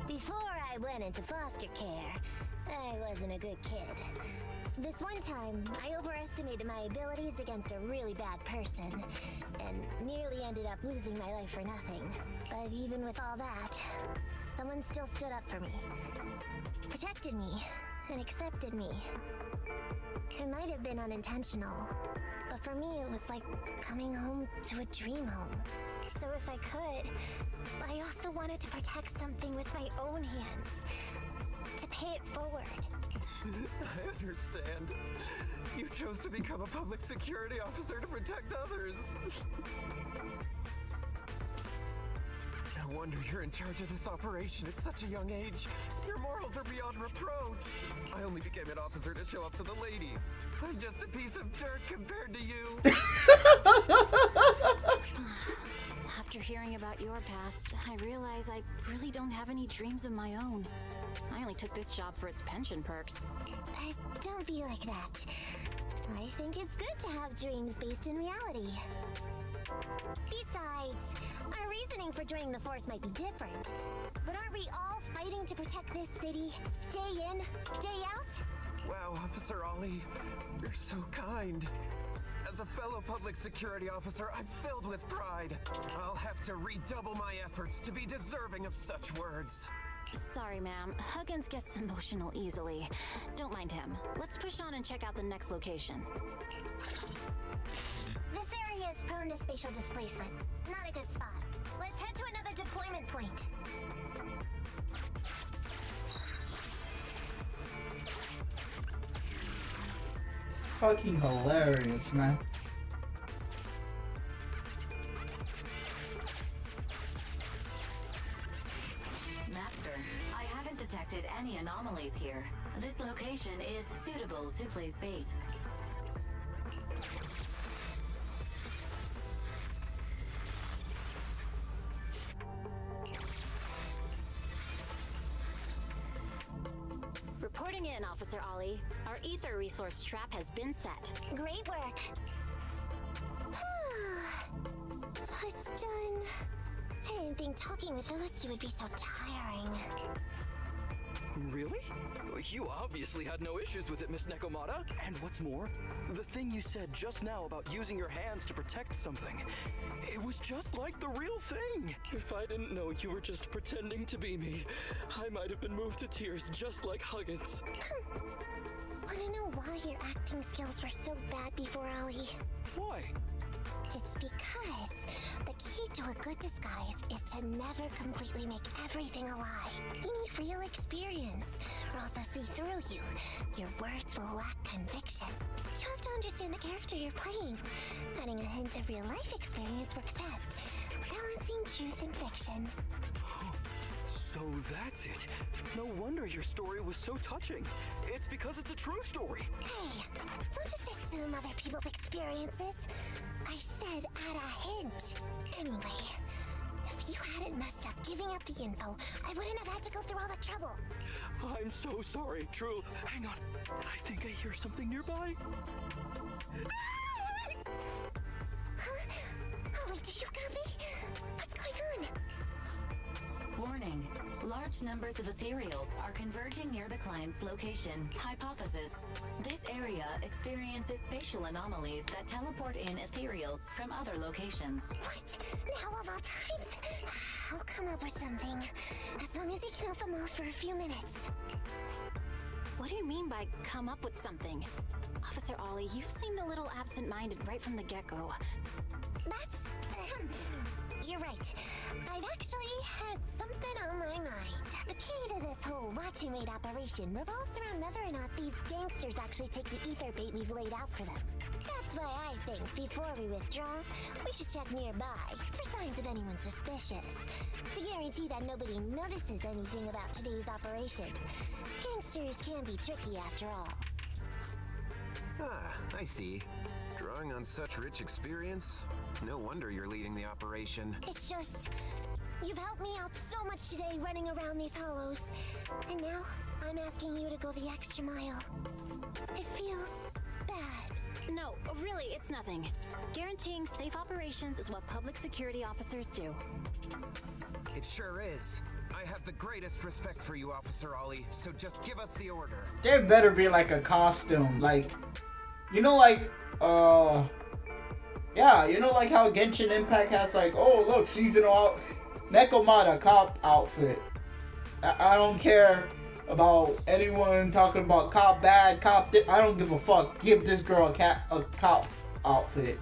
before I went into foster care, I wasn't a good kid. This one time, I overestimated my abilities against a really bad person, and nearly ended up losing my life for nothing. But even with all that, someone still stood up for me, protected me, and accepted me. It might have been unintentional, but for me it was like coming home to a dream home. So if I could, I also wanted to protect something with my own hands, to pay it forward. I understand. You chose to become a public security officer to protect others. wonder you're in charge of this operation at such a young age. Your morals are beyond reproach. I only became an officer to show off to the ladies. I'm just a piece of dirt compared to you. After hearing about your past, I realize I really don't have any dreams of my own. I only took this job for its pension perks. Don't be like that. I think it's good to have dreams based in reality. Besides, our reasoning for joining the force might be different. But aren't we all fighting to protect this city, day in, day out? Wow, Officer Ollie, you're so kind. As a fellow public security officer, I'm filled with pride. I'll have to redouble my efforts to be deserving of such words. Sorry, ma'am. Huggins gets emotional easily. Don't mind him. Let's push on and check out the next location. This area is prone to spatial displacement. Not a good spot. Let's head to another deployment point. It's fucking hilarious, man. Master, I haven't detected any anomalies here. This location is suitable to place bait. Reporting in, Officer Ollie. Our ether resource trap has been set. Great work. So it's done. I didn't think talking with those two would be so tiring. Really? You obviously had no issues with it, Miss Nekomata. And what's more, the thing you said just now about using your hands to protect something, it was just like the real thing. If I didn't know you were just pretending to be me, I might have been moved to tears just like Huggins. Wanna know why your acting skills were so bad before, Ollie? Why? It's because the key to a good disguise is to never completely make everything a lie. You need real experience, or else they'll see through you. Your words will lack conviction. You have to understand the character you're playing. Adding a hint of real life experience works best, balancing truth and fiction. So that's it. No wonder your story was so touching. It's because it's a true story. Hey, don't just assume other people's experiences. I said add a hint. Anyway, if you hadn't messed up giving up the info, I wouldn't have had to go through all the trouble. I'm so sorry, True. Hang on. I think I hear something nearby. Huh? Ollie, do you copy? What's going on? Warning. Large numbers of ethereals are converging near the client's location. Hypothesis. This area experiences spatial anomalies that teleport in ethereals from other locations. What? Now of all times? I'll come up with something. As long as he can off them all for a few minutes. What do you mean by come up with something? Officer Ollie, you've seemed a little absent-minded right from the get-go. You're right. I've actually had something on my mind. The key to this whole What You Made operation revolves around whether or not these gangsters actually take the ether bait we've laid out for them. That's why I think before we withdraw, we should check nearby for signs of anyone suspicious. To guarantee that nobody notices anything about today's operation. Gangsters can be tricky after all. Ah, I see. Drawing on such rich experience, no wonder you're leading the operation. It's just, you've helped me out so much today running around these hollows. And now, I'm asking you to go the extra mile. It feels bad. No, really, it's nothing. Guaranteeing safe operations is what public security officers do. It sure is. I have the greatest respect for you, Officer Ollie, so just give us the order. There better be like a costume, like, you know, like, yeah, you know, like how Genshin Impact has like, oh look, seasonal out, Nekomata cop outfit. I don't care about anyone talking about cop bad, cop. I don't give a fuck. Give this girl a cop outfit.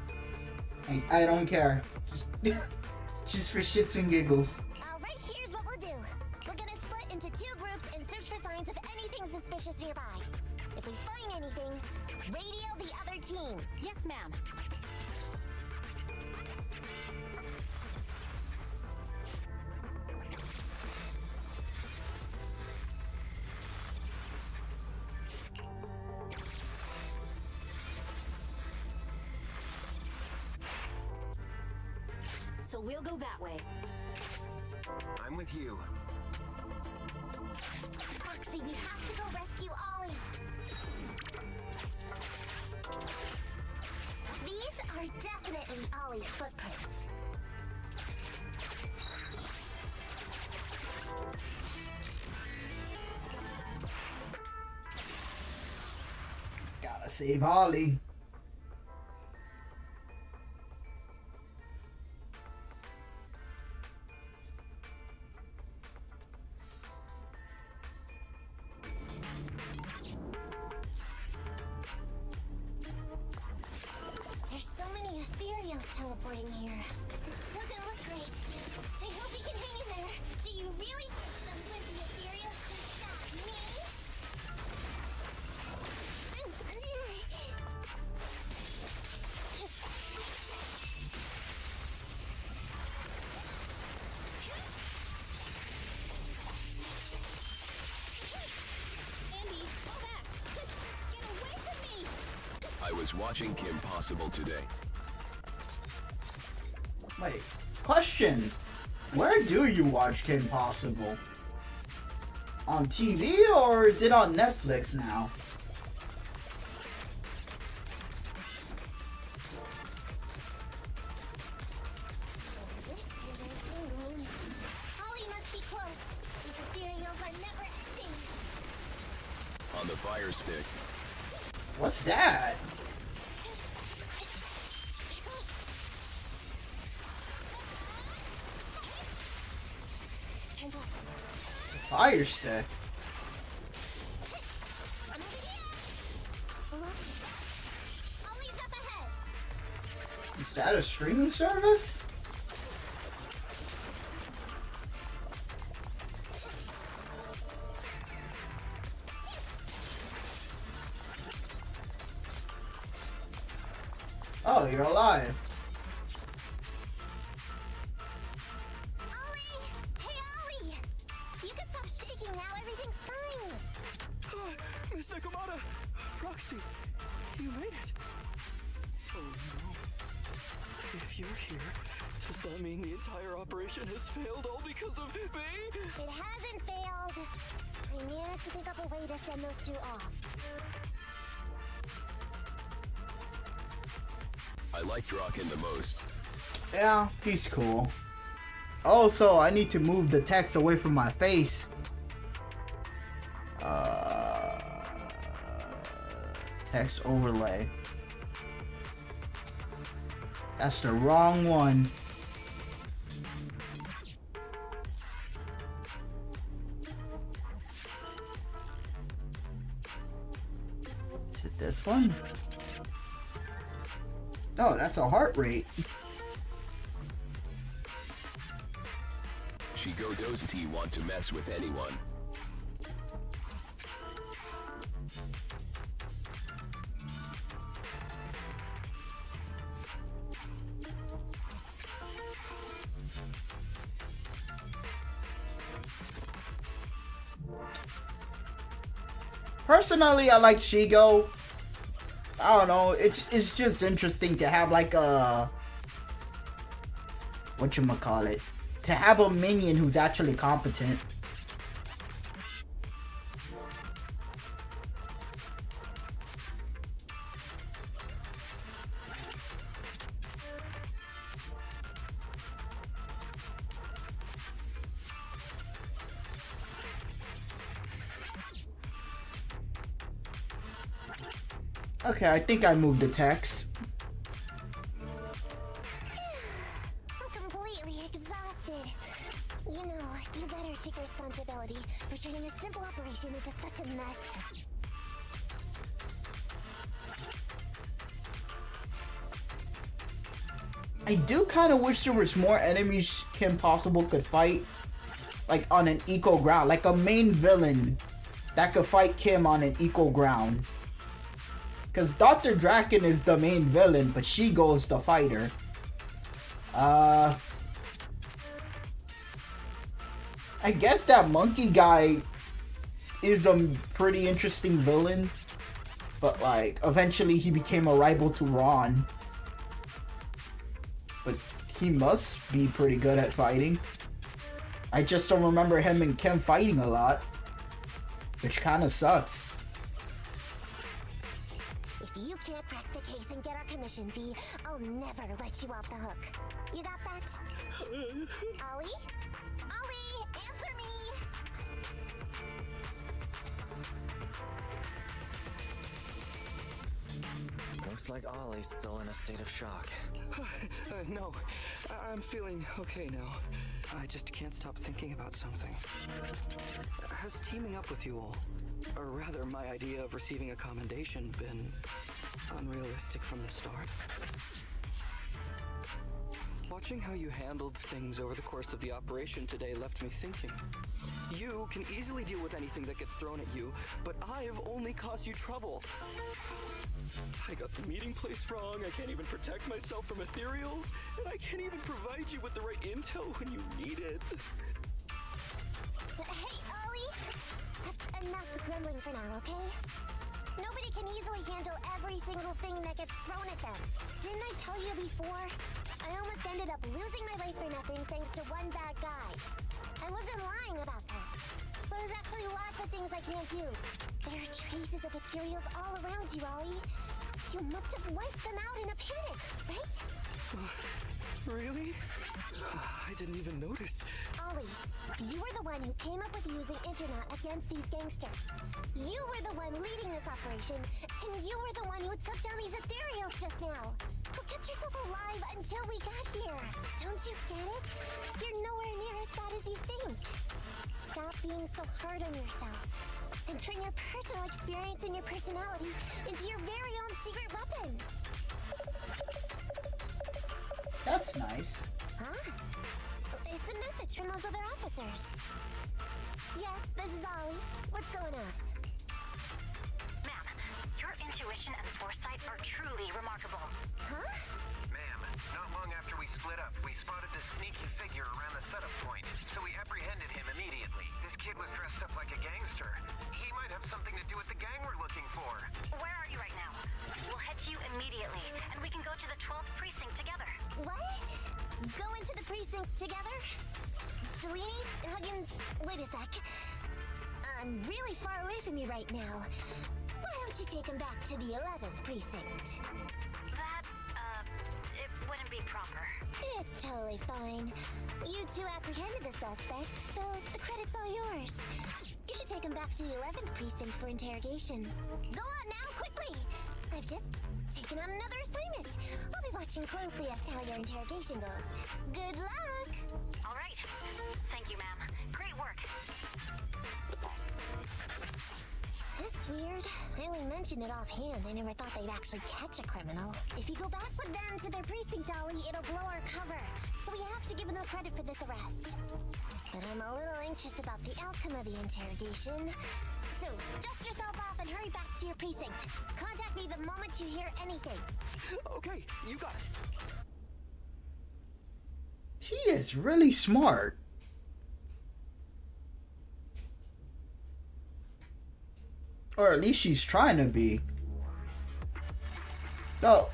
I don't care. Just for shits and giggles. Alright, here's what we'll do. We're gonna split into 2 groups and search for signs of anything suspicious nearby. If we find anything, radio the other team. Yes, ma'am. so we'll go that way. I'm with you. Proxy, we have to go rescue Ollie. These are definitely Ollie's footprints. Gotta save Ollie. There's so many ethereals teleporting here. This doesn't look great. I hope he can hang in there. Do you really think some wimpy ethereals can stop me? Andy, go back! Get away from me! I was watching Kim Possible today. Wait, question. Where do you watch Kim Possible? On TV or is it on Netflix now? This ears are tingling. Ollie must be close. These ethereals are never ending. On the fire stick. What's that? Fire stick. Ollie's up ahead. Is that a streaming service? Oh, you're alive. Ollie! Hey, Ollie! You can stop shaking now. Everything's fine. Miss Nakamata! Proxy! You made it! Oh no. If you're here, does that mean the entire operation has failed all because of me? It hasn't failed. I managed to think up a way to send those two off. I like Draken the most. Yeah, he's cool. Also, I need to move the text away from my face. Text overlay. That's the wrong one. Is it this one? Oh, that's a heart rate. Shigo doesn't he want to mess with anyone? Personally, I like Shigo. I don't know. It's just interesting to have like a whatchamacallit, to have a minion who's actually competent. Okay, I think I moved the text. I'm completely exhausted. You know, you better take responsibility for turning a simple operation into such a mess. I do kind of wish there was more enemies Kim Possible could fight, like on an equal ground, like a main villain that could fight Kim on an equal ground. Because Dr. Draken is the main villain, but Shigo's the fighter. I guess that monkey guy is a pretty interesting villain. But like, eventually he became a rival to Ron. But he must be pretty good at fighting. I just don't remember him and Kim fighting a lot, which kind of sucks. If you can't crack the case and get our commission fee, I'll never let you off the hook. You got that? Ollie? Ollie, answer me! Looks like Ollie's still in a state of shock. No, I'm feeling okay now. I just can't stop thinking about something. Has teaming up with you all, or rather my idea of receiving a commendation, been unrealistic from the start? Watching how you handled things over the course of the operation today left me thinking. You can easily deal with anything that gets thrown at you, but I've only caused you trouble. I got the meeting place wrong, I can't even protect myself from ethereal, and I can't even provide you with the right intel when you need it. Hey, Ollie! That's enough grumbling for now, okay? Nobody can easily handle every single thing that gets thrown at them. Didn't I tell you before? I almost ended up losing my life for nothing thanks to one bad guy. I wasn't lying about that. So there's actually lots of things I can't do. There are traces of ethereals all around you, Ollie. You must have wiped them out in a panic, right? Really? I didn't even notice. Ollie, you were the one who came up with using internet against these gangsters. You were the one leading this operation, and you were the one who took down these ethereals just now. Who kept yourself alive until we got here. Don't you get it? You're nowhere near as bad as you think. Stop being so hard on yourself. And turn your personal experience and your personality into your very own secret weapon. That's nice. Huh? It's a message from those other officers. Yes, this is Ollie. What's going on? Ma'am, your intuition and foresight are truly remarkable. Huh? Ma'am, not long after we split up, we spotted this sneaky figure around the setup point, so we apprehended him immediately. This kid was dressed up like a gangster. He might have something to do with the gang we're looking for. Where are you right now? We'll head to you immediately, and we can go to the 12th precinct together. What? Go into the precinct together? Delaney? Huggins? Wait a sec. I'm really far away from you right now. Why don't you take him back to the 11th precinct? That, it wouldn't be proper. It's totally fine. You two apprehended the suspect, so the credit's all yours. You should take him back to the 11th precinct for interrogation. Go on now, quickly! I've just taken on another assignment. I'll be watching closely as to how your interrogation goes. Good luck! All right. Thank you, ma'am. Great work. That's weird. I only mentioned it offhand. I never thought they'd actually catch a criminal. If you go back with them to their precinct, Ollie, it'll blow our cover. So we have to give them credit for this arrest. But I'm a little anxious about the outcome of the interrogation. So, dust yourself off and hurry back to your precinct. Contact me the moment you hear anything. Okay, you got it. She is really smart. Or at least she's trying to be. No.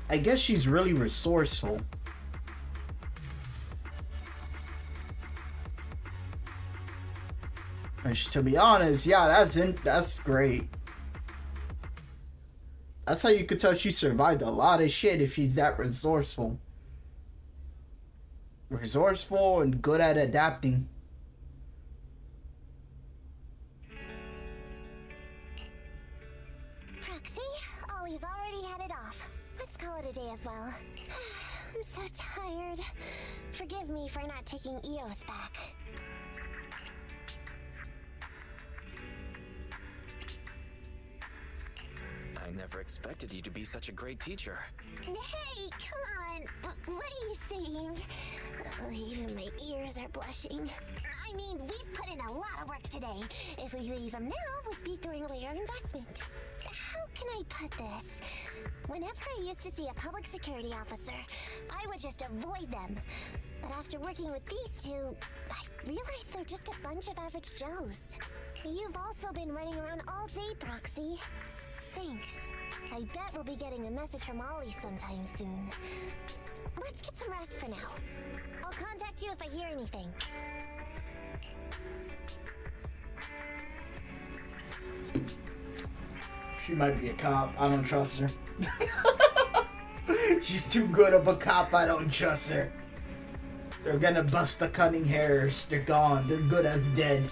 I guess she's really resourceful. And to be honest, yeah, that's great. That's how you could tell she survived a lot of shit if she's that resourceful. Resourceful and good at adapting. Proxy, Ollie's already headed off. Let's call it a day as well. I'm so tired. Forgive me for not taking EOS back. I never expected you to be such a great teacher. Hey, come on. What are you saying? Oh, even my ears are blushing. I mean, we've put in a lot of work today. If we leave them now, we'd be throwing away our investment. How can I put this? Whenever I used to see a public security officer, I would just avoid them. But after working with these two, I realized they're just a bunch of average Joes. You've also been running around all day, Proxy. Thanks. I bet we'll be getting a message from Ollie sometime soon. Let's get some rest for now. I'll contact you if I hear anything. She might be a cop. I don't trust her. She's too good of a cop. I don't trust her. They're gonna bust the cunning hairs. They're gone. They're good as dead.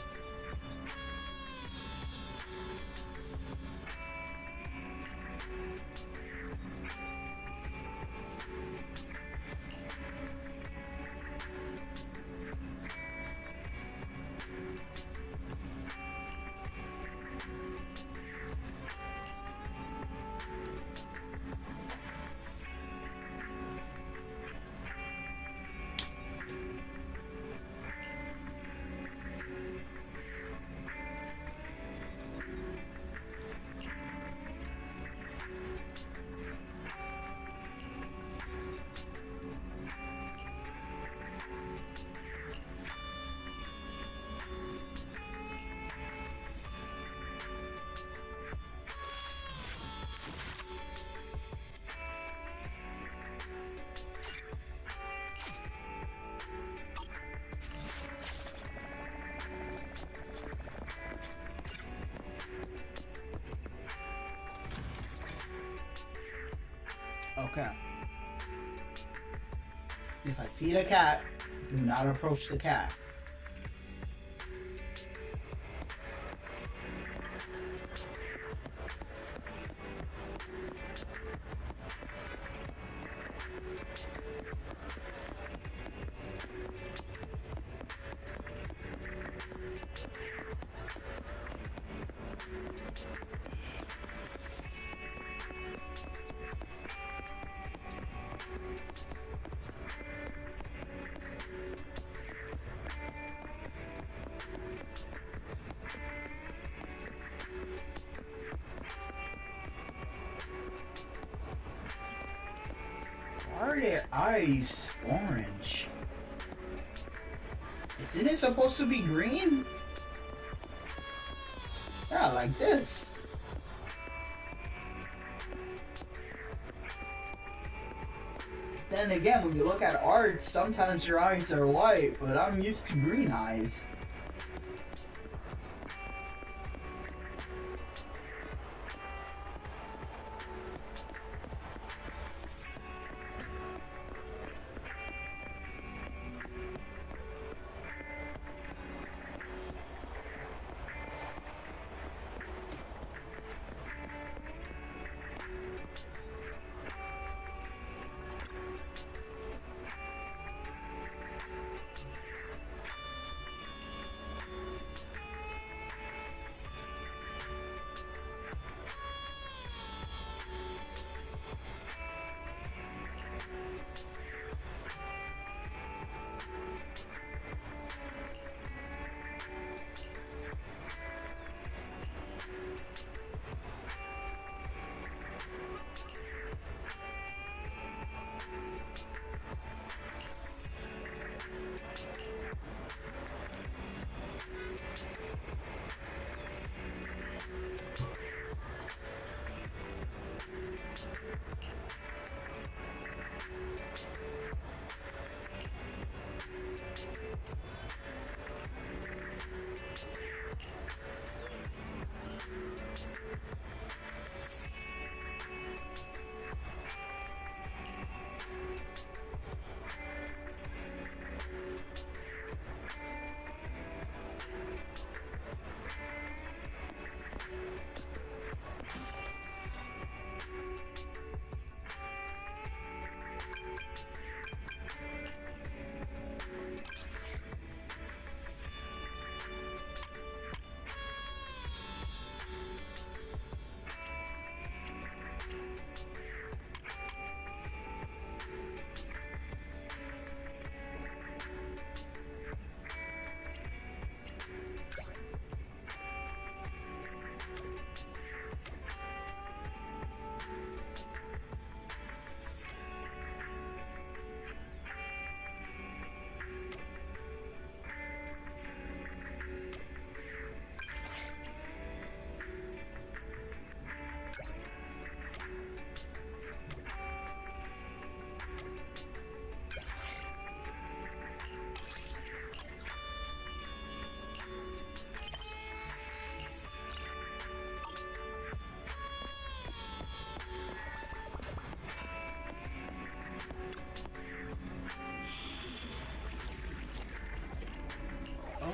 Okay. If I see the cat, do not approach the cat. Why are their eyes orange? Isn't it supposed to be green? Yeah, like this. Then again, when you look at art, sometimes your eyes are white, but I'm used to green eyes.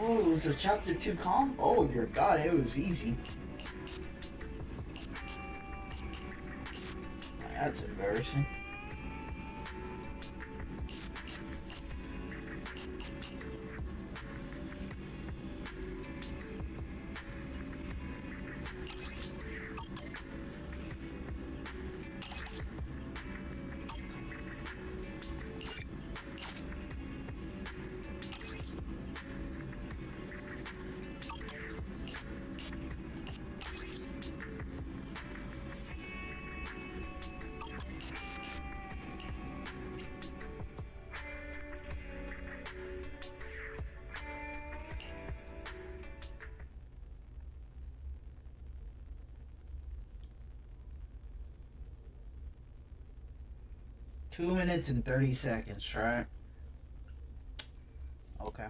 Oh, it was a chapter 2 comp? Oh, your god, it was easy. That's embarrassing. Two minutes and 30 seconds, right? Okay.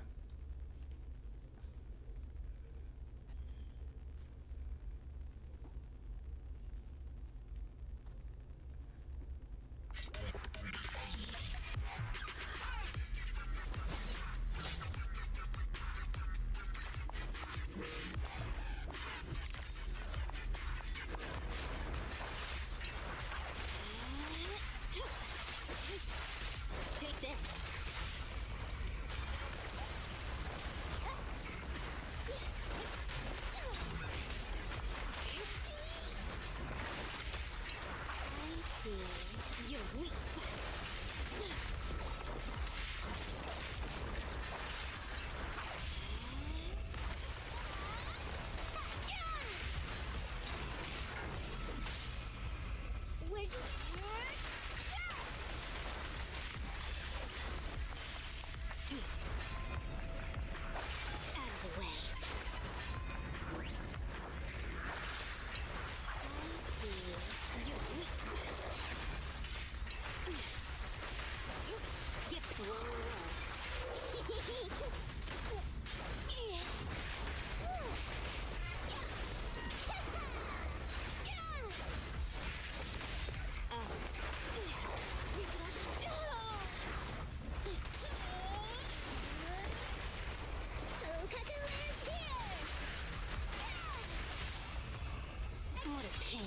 Take this. I see. You're weak. Where'd you... Out of the way. I see. You're weak. Get thrown. What a pain.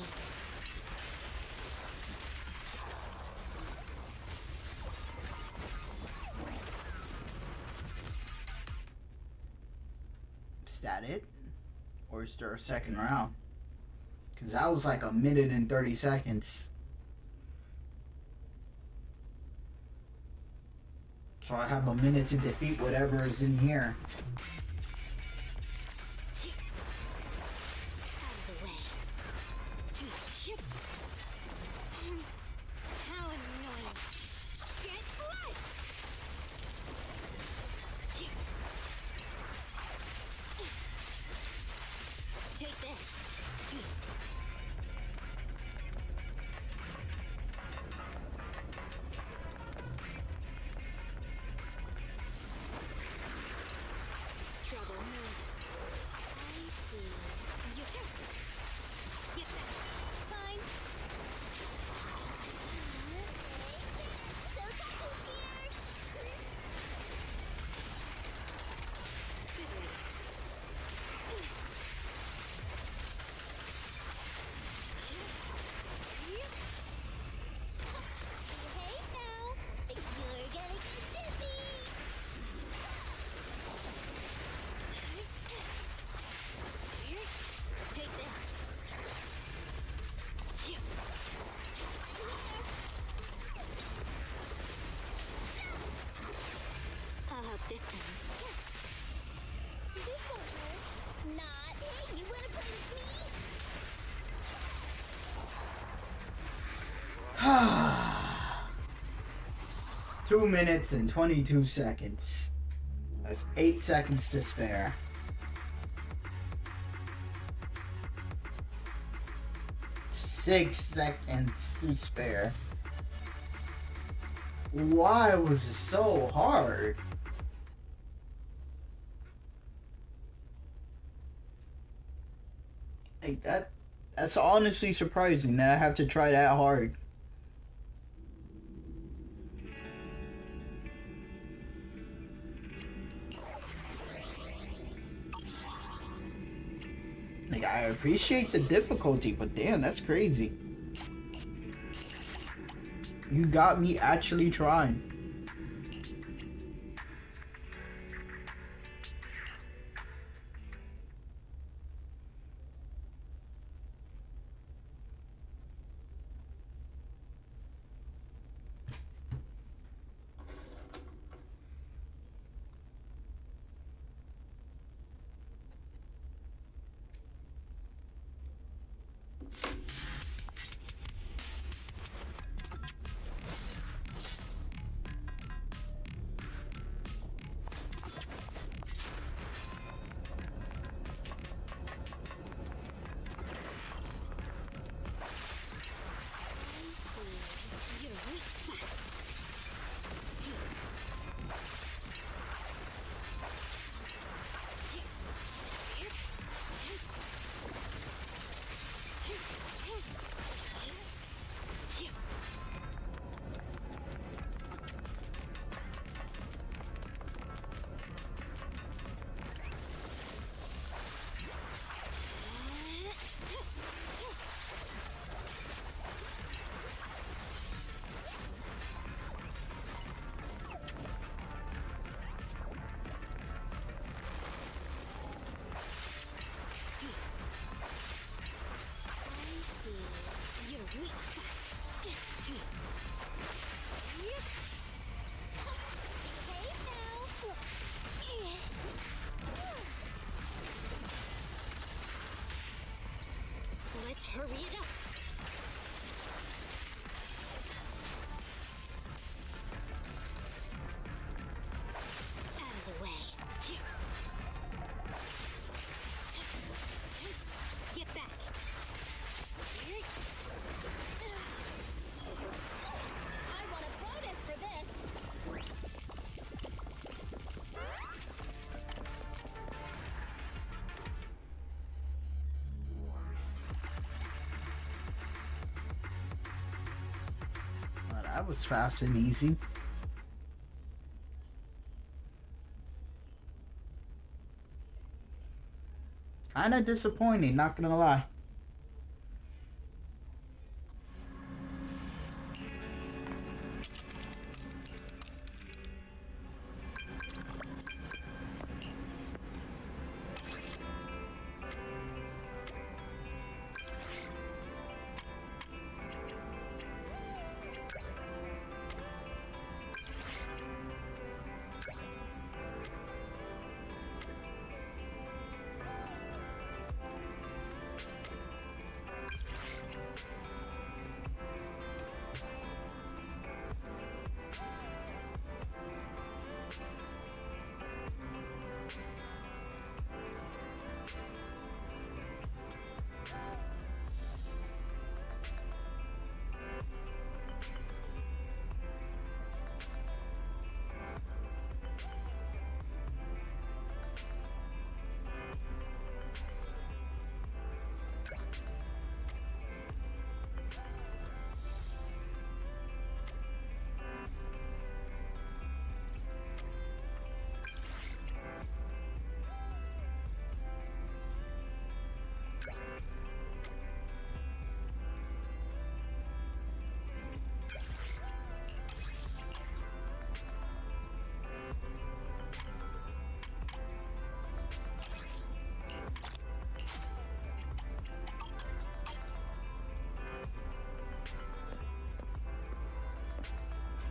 Is that it? Or is there a second round? Because that was like a minute and 30 seconds. So I have a minute to defeat whatever is in here. How annoying. Get flushed! Take this. Trouble. I see. You get that. Fine. So here. Hey now. You're gonna get dizzy. Take this. I'll help this time. This won't hurt. Not. Hey, you wanna play with me? 2 minutes and 22 seconds. I have 8 seconds to spare. Six seconds to spare. Why was it so hard? Hey, that's honestly surprising that I have to try that hard. I appreciate the difficulty, but damn, that's crazy. You got me actually trying. Let's hurry it up. Out of the way. Get back. I want a bonus for this. Well, that was fast and easy. Kinda disappointing, not gonna lie.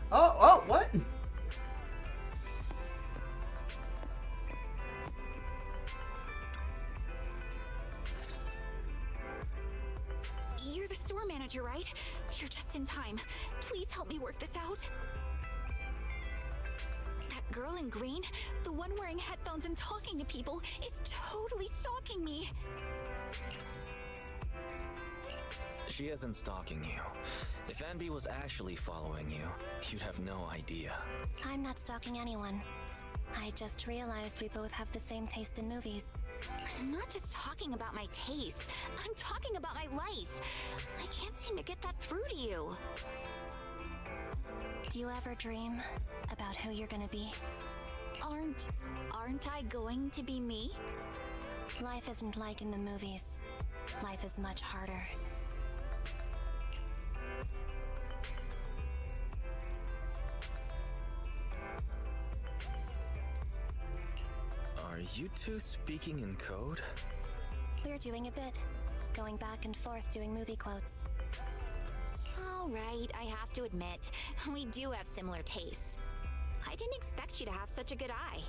Oh, what? You're the store manager, right? You're just in time. Please help me work this out. That girl in green, the one wearing headphones and talking to people, is totally stalking me. She isn't stalking you. If Envy was actually following you, you'd have no idea. I'm not stalking anyone. I just realized we both have the same taste in movies. I'm not just talking about my taste. I'm talking about my life. I can't seem to get that through to you. Do you ever dream about who you're gonna be? Aren't I going to be me? Life isn't like in the movies. life is much harder. Are you two speaking in code? We're doing a bit. Going back and forth doing movie quotes. Alright, I have to admit, we do have similar tastes. I didn't expect you to have such a good eye.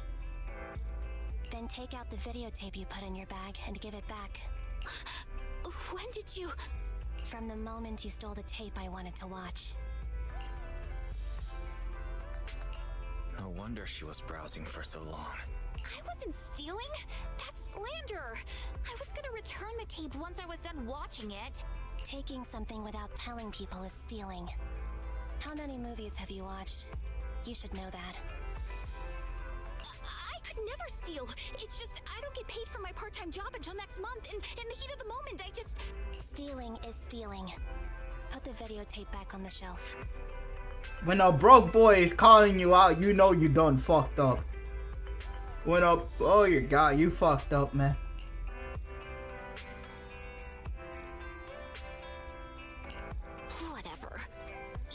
Then take out the videotape you put in your bag and give it back. When did you... From the moment you stole the tape I wanted to watch. No wonder she was browsing for so long. I wasn't stealing. That's slander. I was gonna return the tape once I was done watching it. Taking something without telling people is stealing. How many movies have you watched? You should know that. I could never steal. It's just I don't get paid for my part-time job until next month, and in the heat of the moment, I just... Stealing is stealing. Put the videotape back on the shelf. When a broke boy is calling you out, you know you done fucked up. When a... Oh, your God, you fucked up, man. Whatever.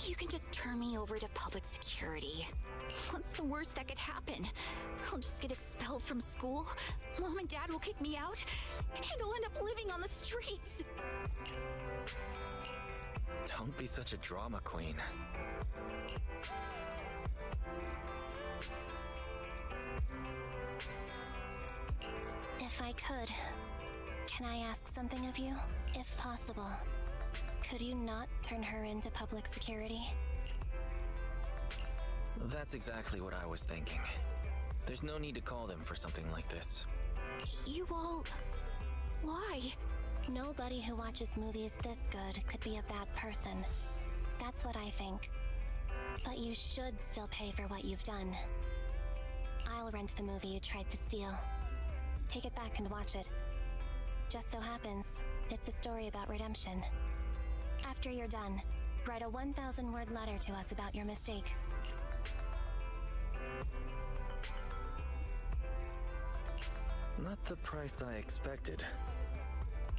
You can just turn me over to public security. What's the worst that could happen? I'll just get expelled from school, Mom and Dad will kick me out, and I'll end up living on the streets. Don't be such a drama queen. If I could, can I ask something of you? If possible, could you not turn her into public security? That's exactly what I was thinking. There's no need to call them for something like this. You all... Why? Nobody who watches movies this good could be a bad person. That's what I think. But you should still pay for what you've done. I'll rent the movie you tried to steal. Take it back and watch it. Just so happens, it's a story about redemption. After you're done, write a 1,000-word letter to us about your mistake. Not the price I expected.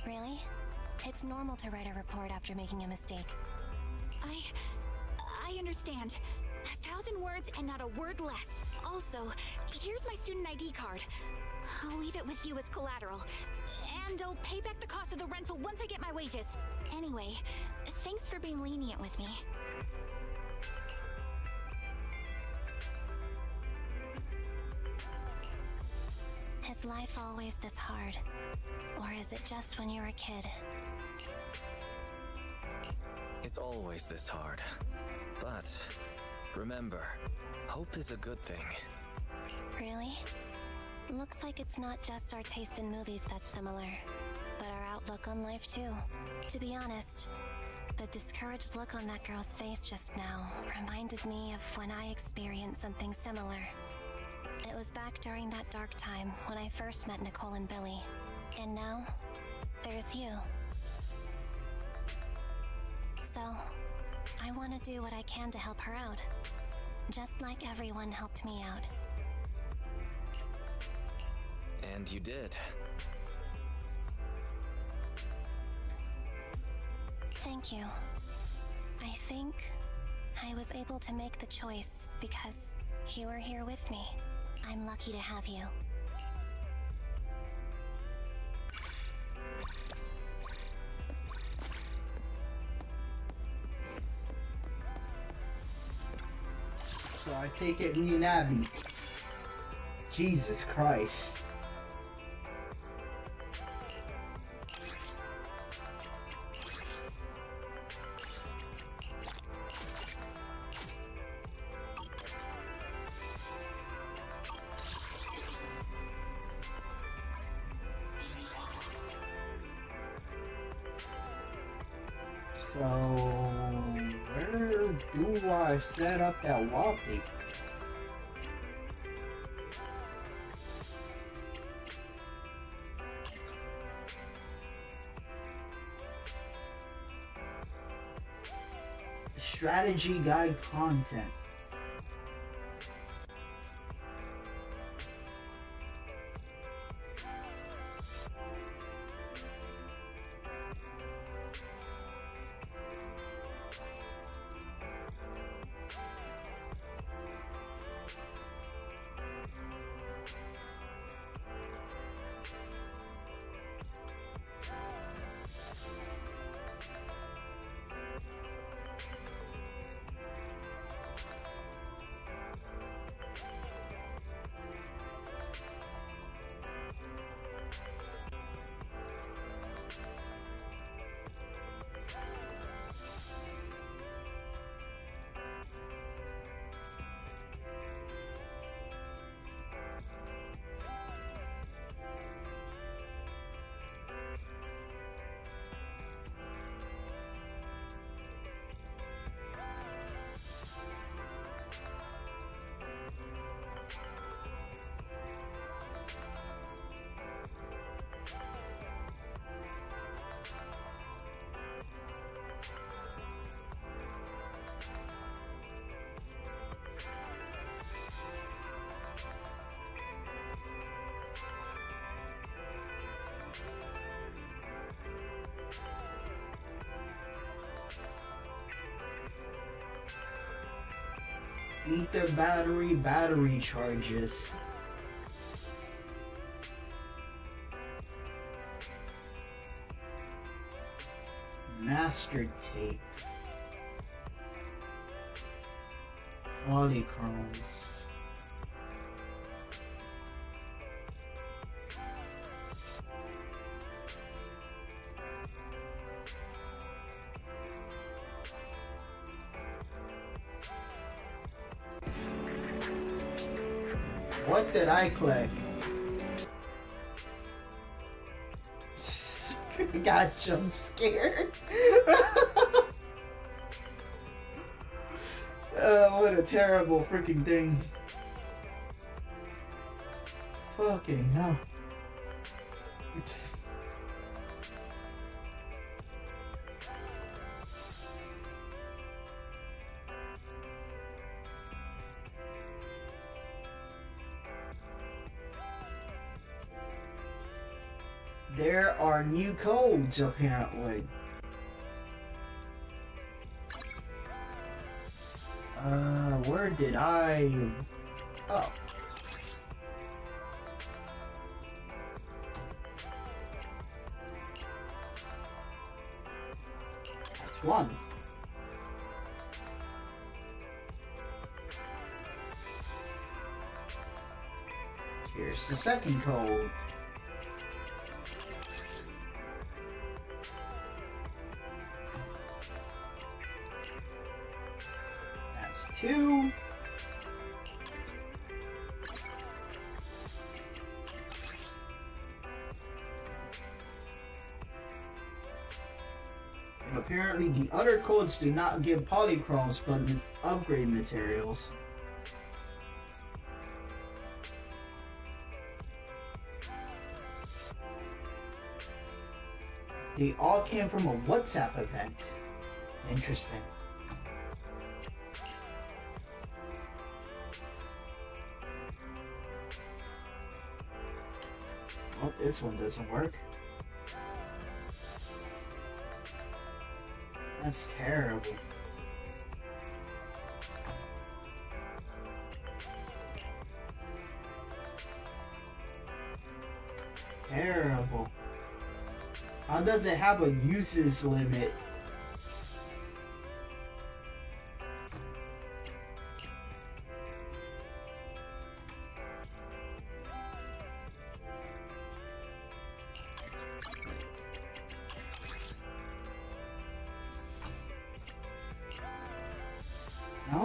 Really? It's normal to write a report after making a mistake. I understand. 1,000 words and not a word less. Also, here's my student ID card. I'll leave it with you as collateral. And I'll pay back the cost of the rental once I get my wages. Anyway, thanks for being lenient with me. Is life always this hard? Or is it just when you're a kid? It's always this hard. But remember, hope is a good thing. Really? Looks like it's not just our taste in movies that's similar, but our outlook on life too. To be honest, the discouraged look on that girl's face just now reminded me of when I experienced something similar. It was back during that dark time when I first met Nicole and Billy. And now, there's you. So, I want to do what I can to help her out. Just like everyone helped me out. And you did. Thank you. I think I was able to make the choice because you were here with me. I'm lucky to have you. So I take it me and Abby. Jesus Christ. So, where do I set up that wallpaper? Strategy guide content. Ether battery charges. Master tape. Polychromes. What did I click? Got jump scared. What a terrible freaking thing. Fucking hell. There are new codes apparently. Where did I... Oh. That's one. Here's the second code. That's two. And apparently the other codes do not give polychromes but upgrade materials. They all came from a WhatsApp event. Interesting. Oh, this one doesn't work. That's terrible. It's terrible. How does it have a uses limit? No,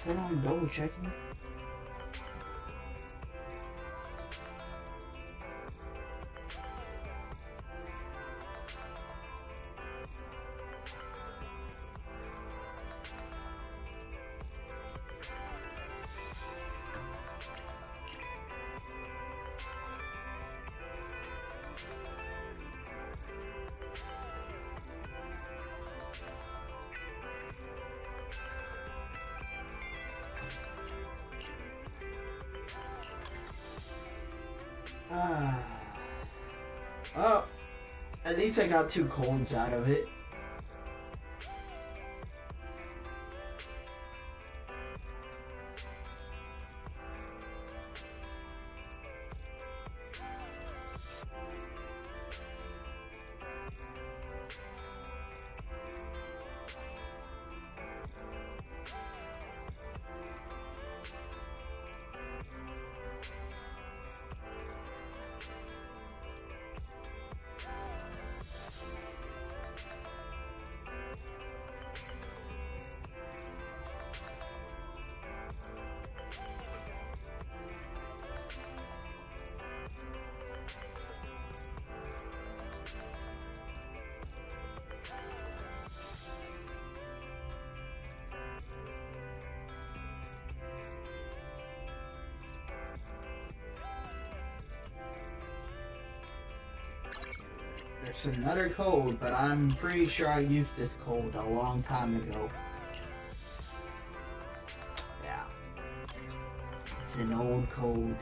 hold on, double checking. Oh, at least I got 2 codes out of it. There's another code, but I'm pretty sure I used this code a long time ago. Yeah. It's an old code.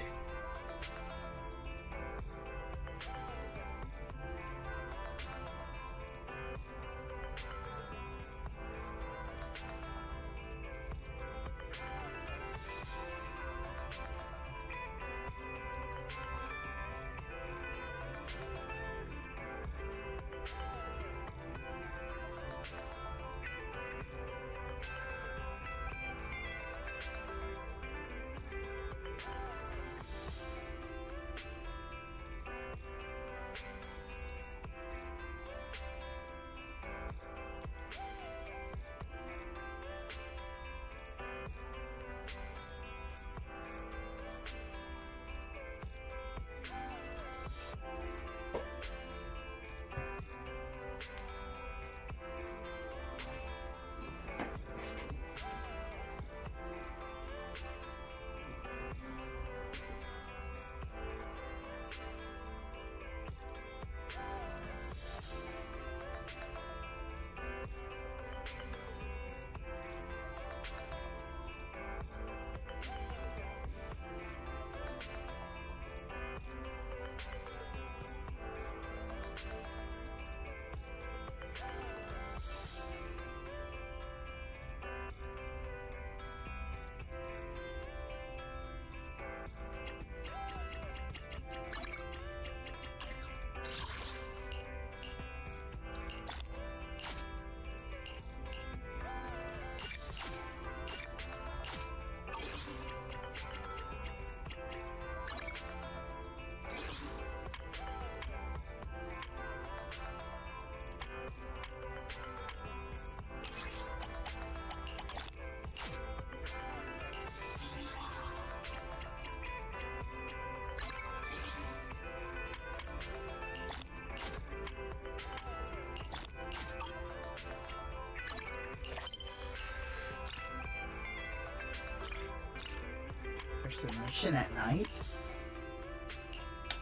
submission at night?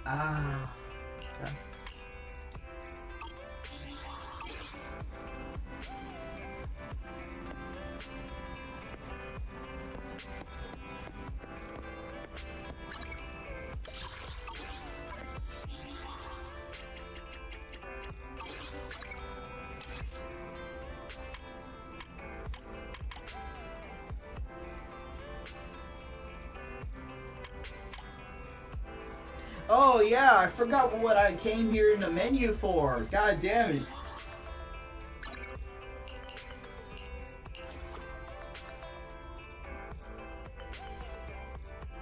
Ah, okay. Oh yeah, I forgot what I came here in the menu for. God damn it.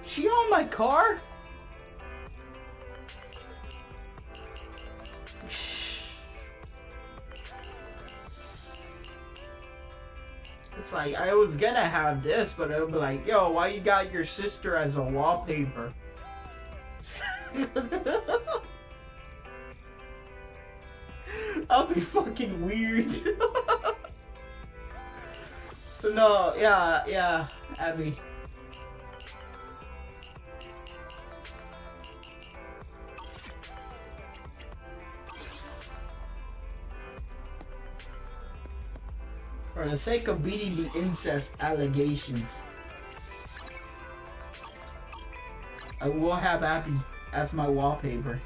She on my car? It's like, I was gonna have this, but it would be like, yo, why you got your sister as a wallpaper? I'll be fucking weird. So no, yeah, Abby. For the sake of beating the incest allegations, I will have Abby as my wallpaper.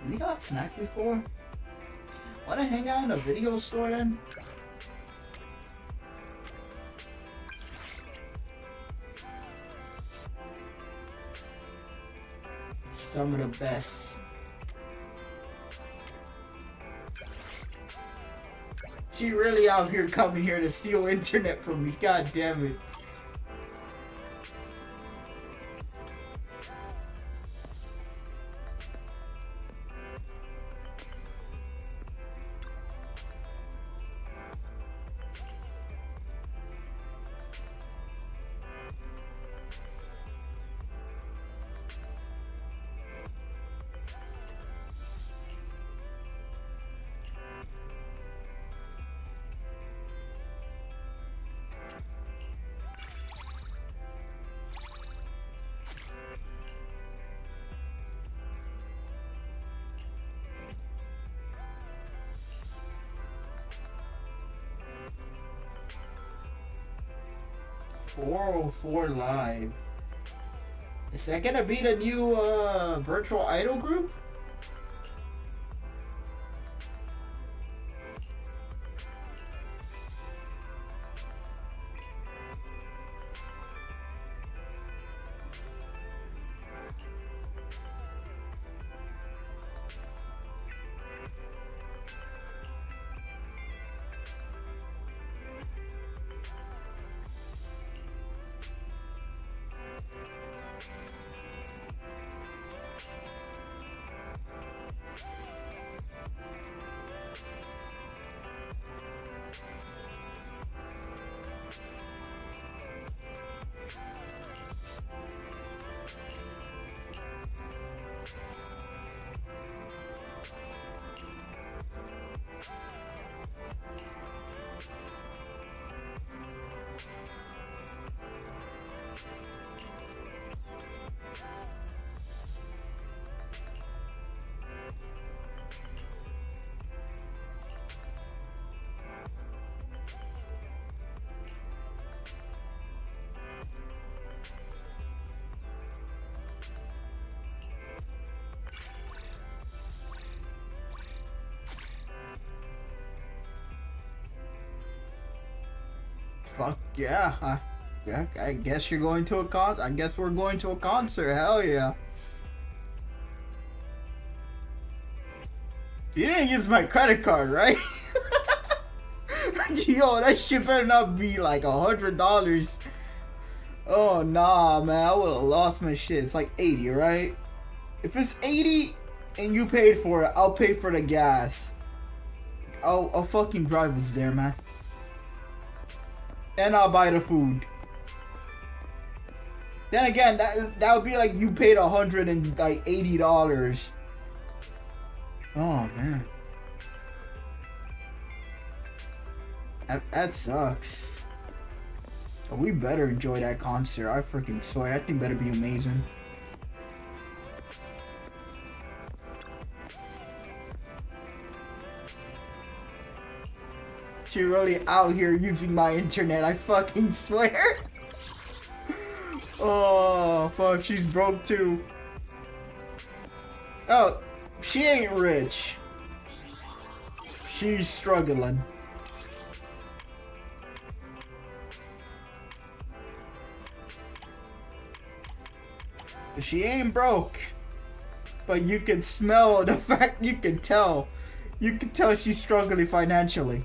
You got snack before? Wanna hang out in a video store then? Some of the best. She really out here coming here to steal internet from me. God damn it. .404 live. Is that gonna be the new virtual idol group? Fuck yeah. Yeah, I guess you're going to a con. I guess we're going to a concert. Hell yeah. You didn't use my credit card, right? Yo, that shit better not be like $100. Oh nah, man, I would have lost my shit. It's like 80, right? If it's 80 and you paid for it, I'll pay for the gas. I'll fucking drive us there, man. And I'll buy the food. Then again, that would be like you paid $180. Oh man, that sucks. But we better enjoy that concert. I freaking swear, that thing better be amazing. She really out here using my internet. I fucking swear. Oh, fuck, she's broke too. Oh, she ain't rich. She's struggling. She ain't broke. But you can smell the fact, you can tell. You can tell she's struggling financially.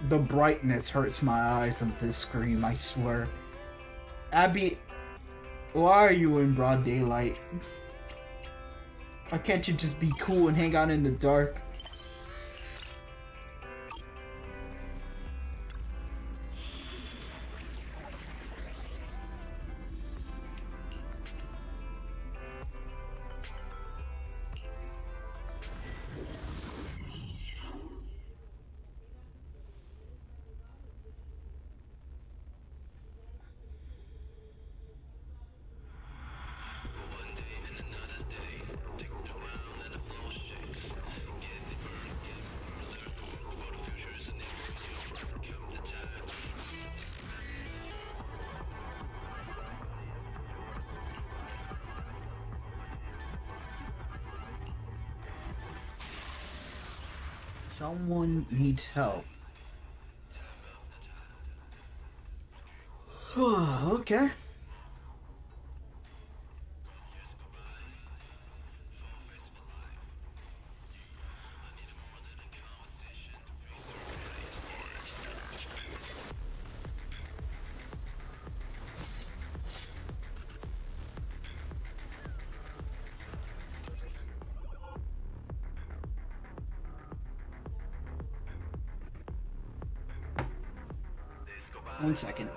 The brightness hurts my eyes of this screen, I swear. Abby, why are you in broad daylight? Why can't you just be cool and hang out in the dark? Someone needs help. Okay. One second.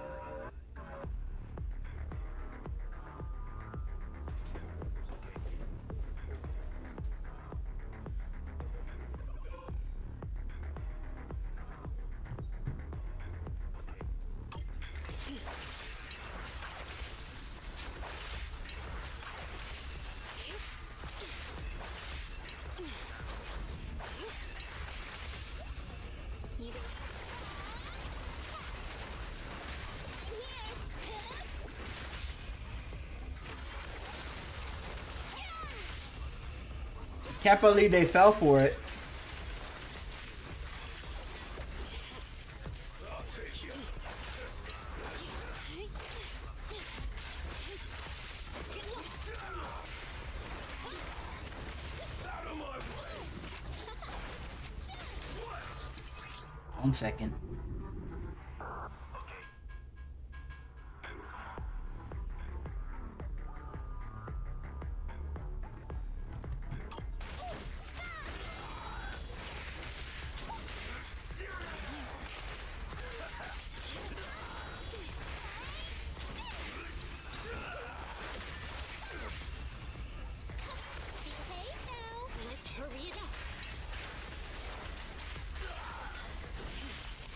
Can't believe they fell for it. One second.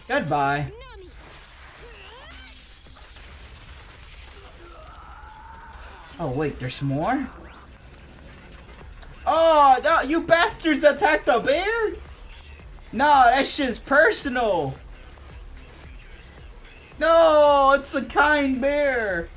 Goodbye. Oh wait, there's more? Oh, no, you bastards attacked the bear? No, that shit's personal. No, it's a kind bear.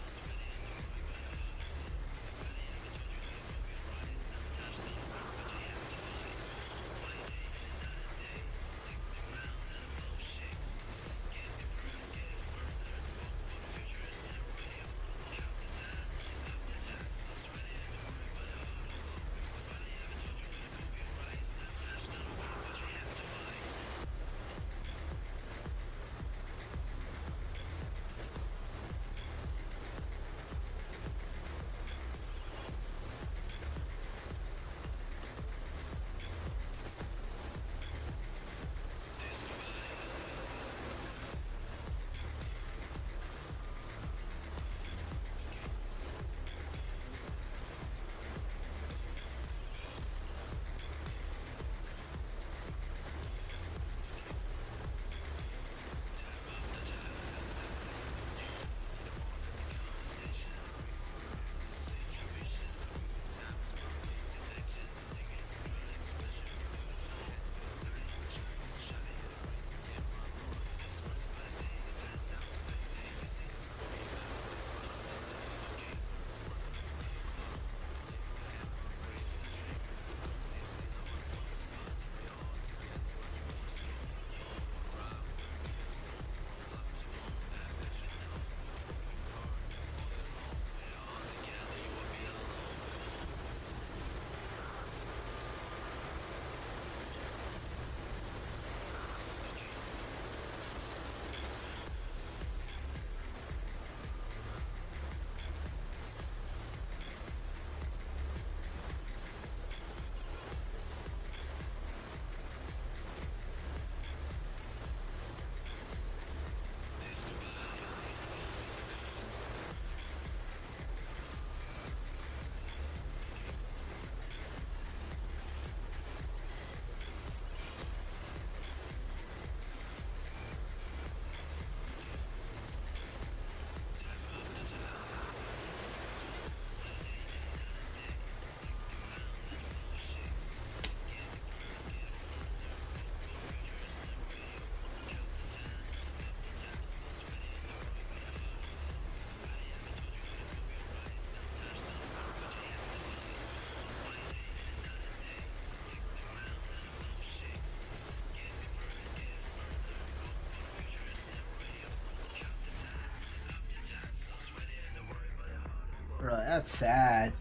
Bro, that's sad.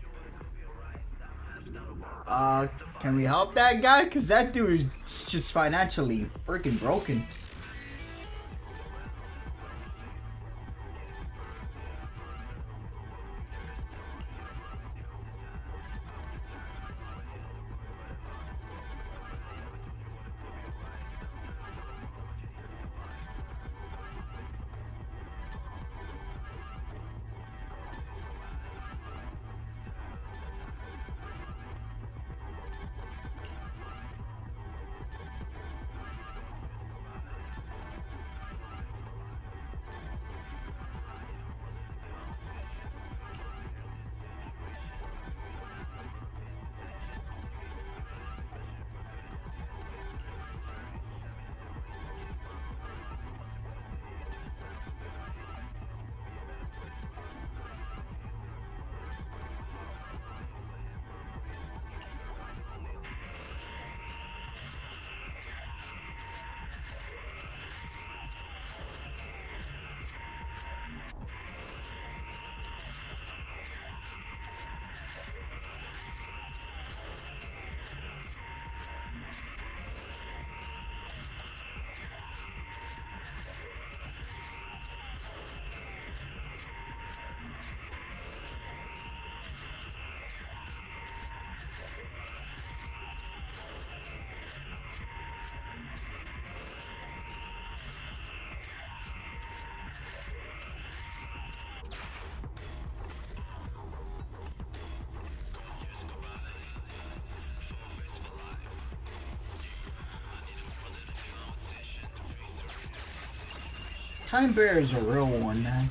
Can we help that guy? Cause that dude is just financially freaking broken. Time Bear is a real one, man.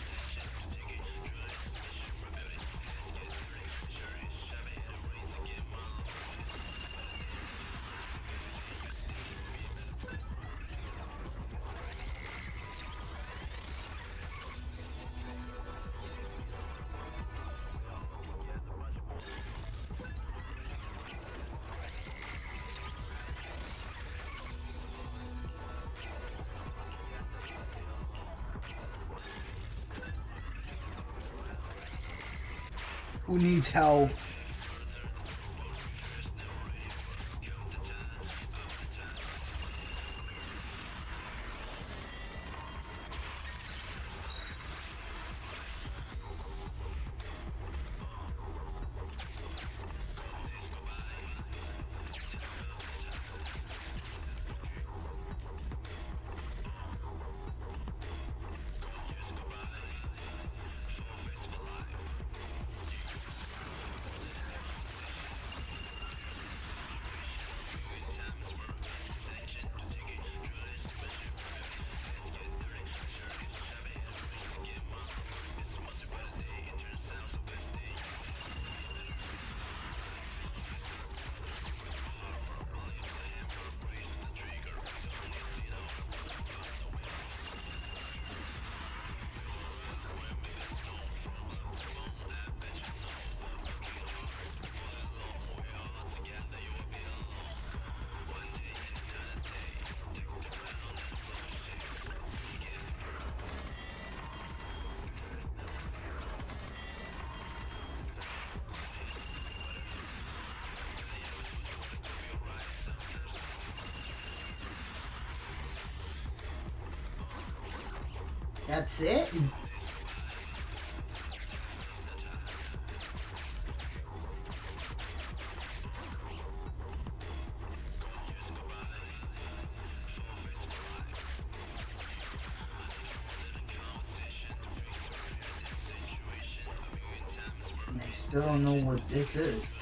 Who needs help? That's it? I still don't know what this is.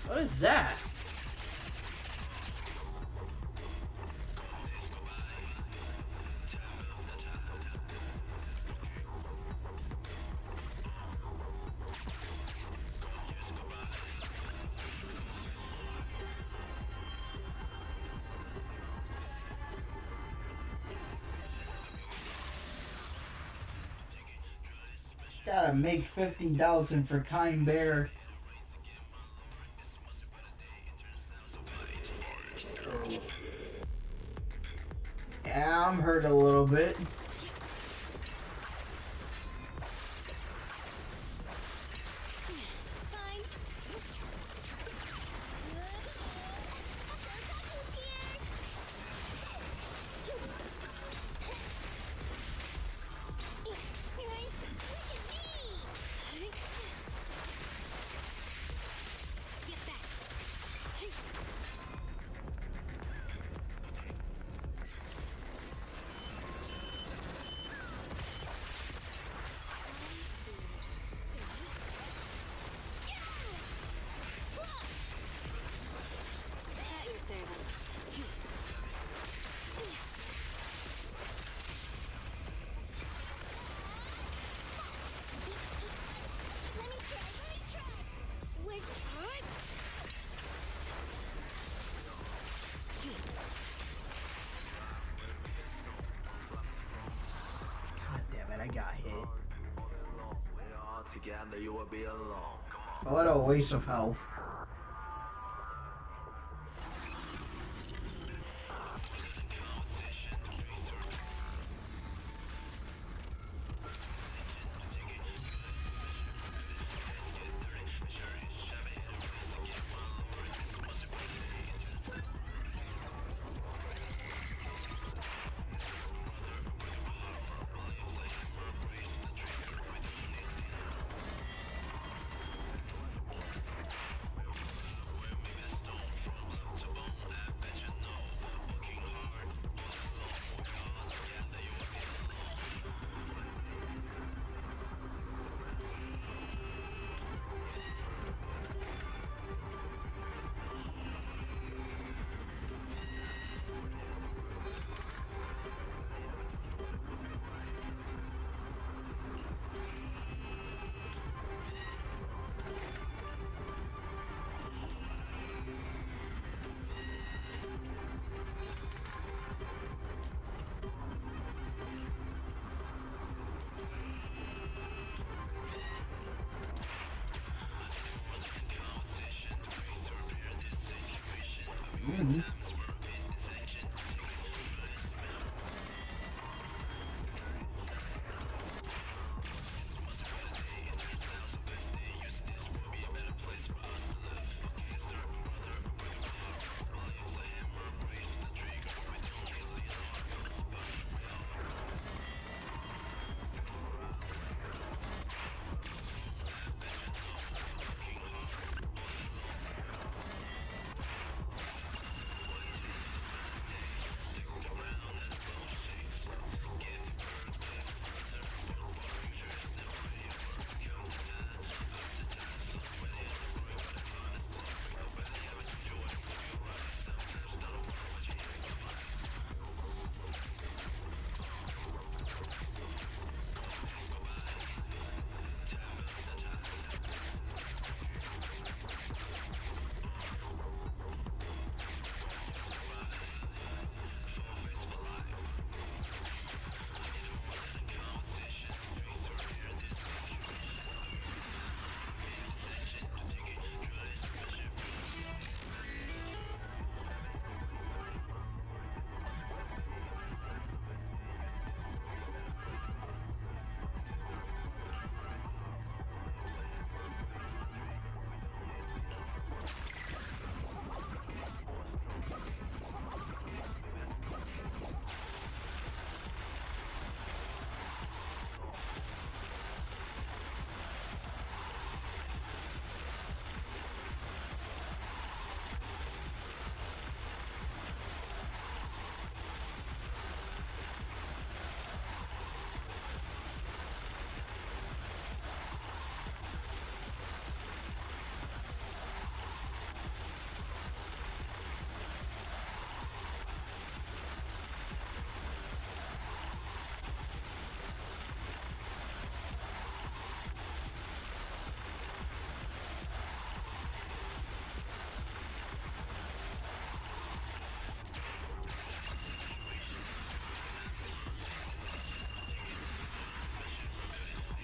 What is that? Gotta make 50,000 for Kind Bear. Yeah, I'm hurt a little bit. God damn it, I got hit. What a waste of health.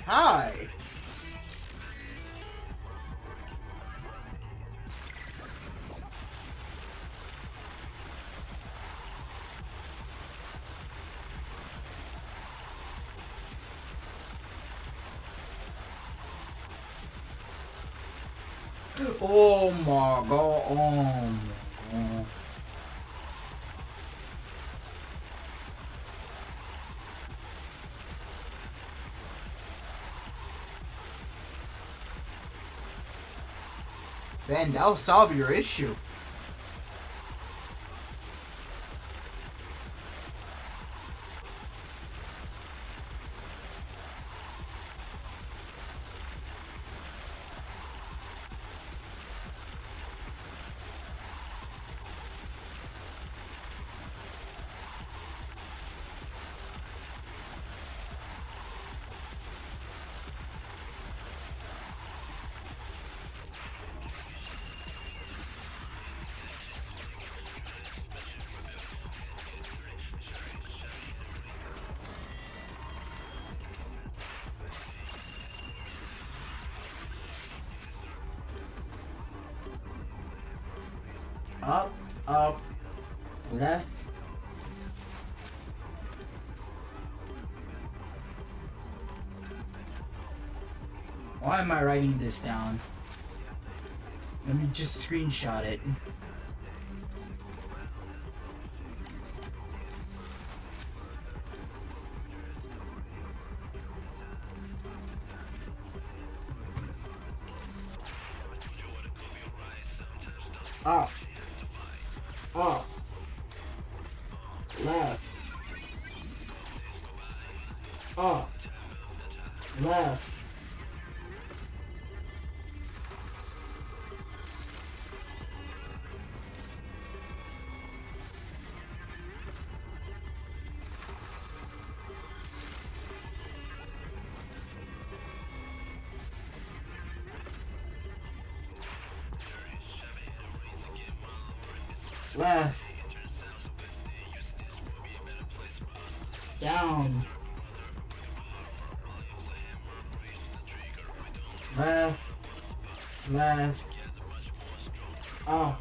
Hi. Oh my god. Oh my god. Ben, that'll solve your issue. Up, up, left. Why am I writing this down? Let me just screenshot it. Up. Up. Left. Up. Left. Left. Down. Left. Left. Up.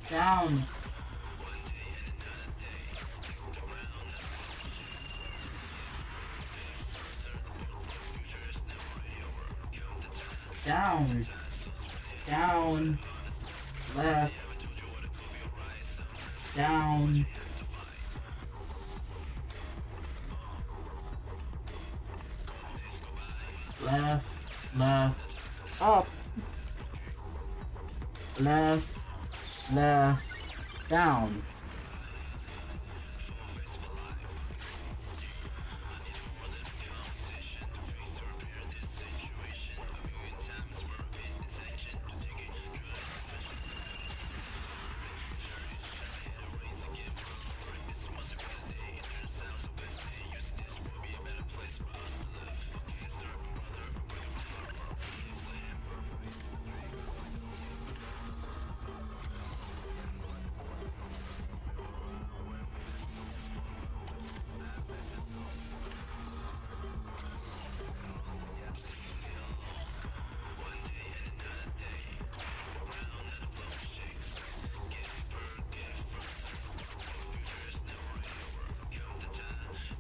Down. Down. Down. Left. Down. Left. Left. Up. Left. Left. Down.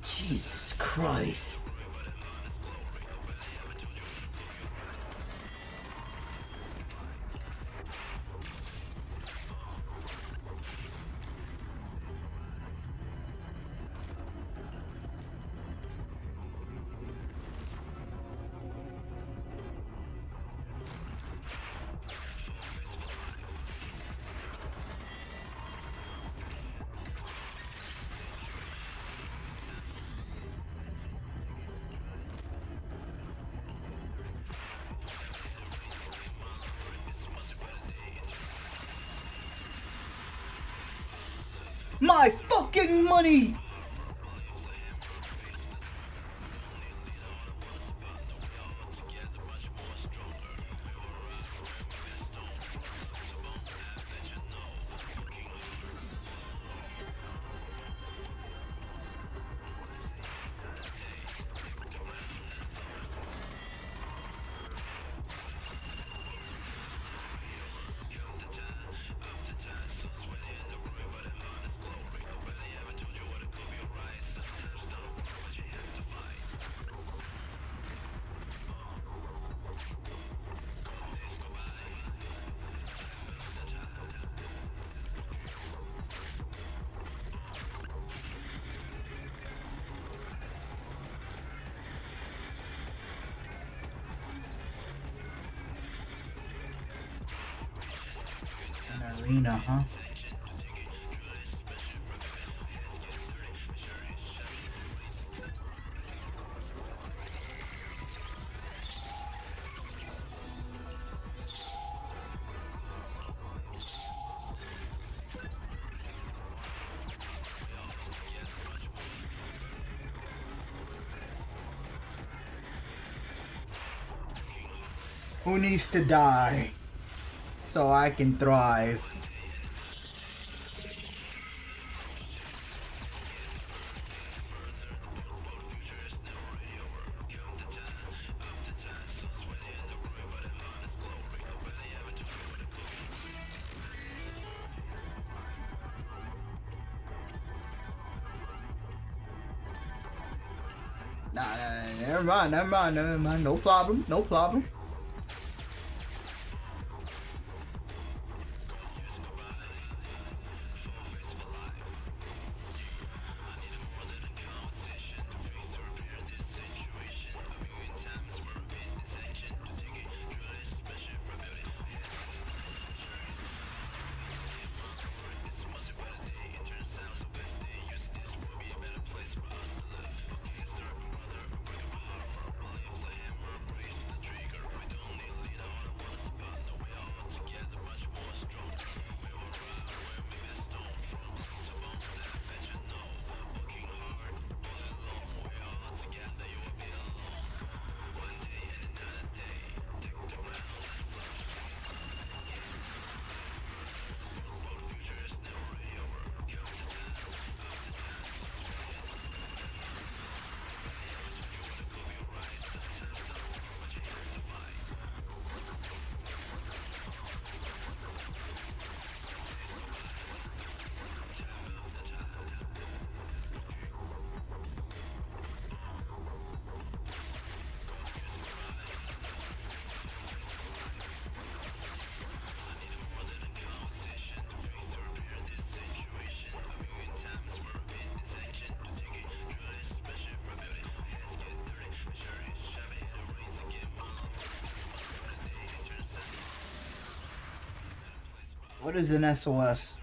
Jesus Christ. My fucking money! Arena, huh? Who needs to die so I can thrive? Nah, never mind. No problem. What is an SOS?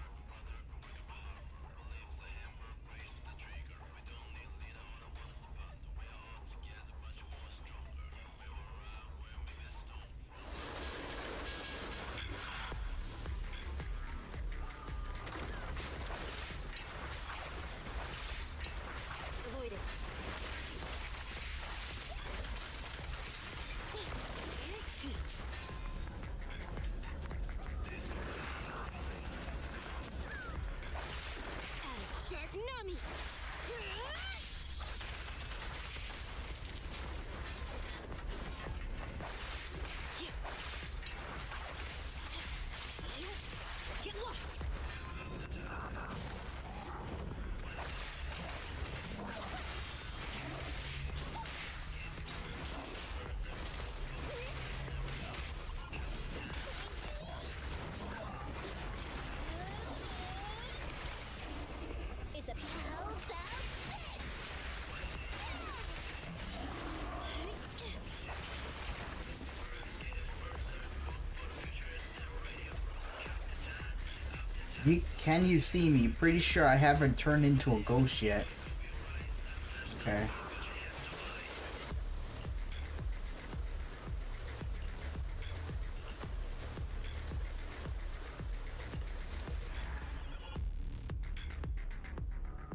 Can you see me? Pretty sure I haven't turned into a ghost yet. Okay.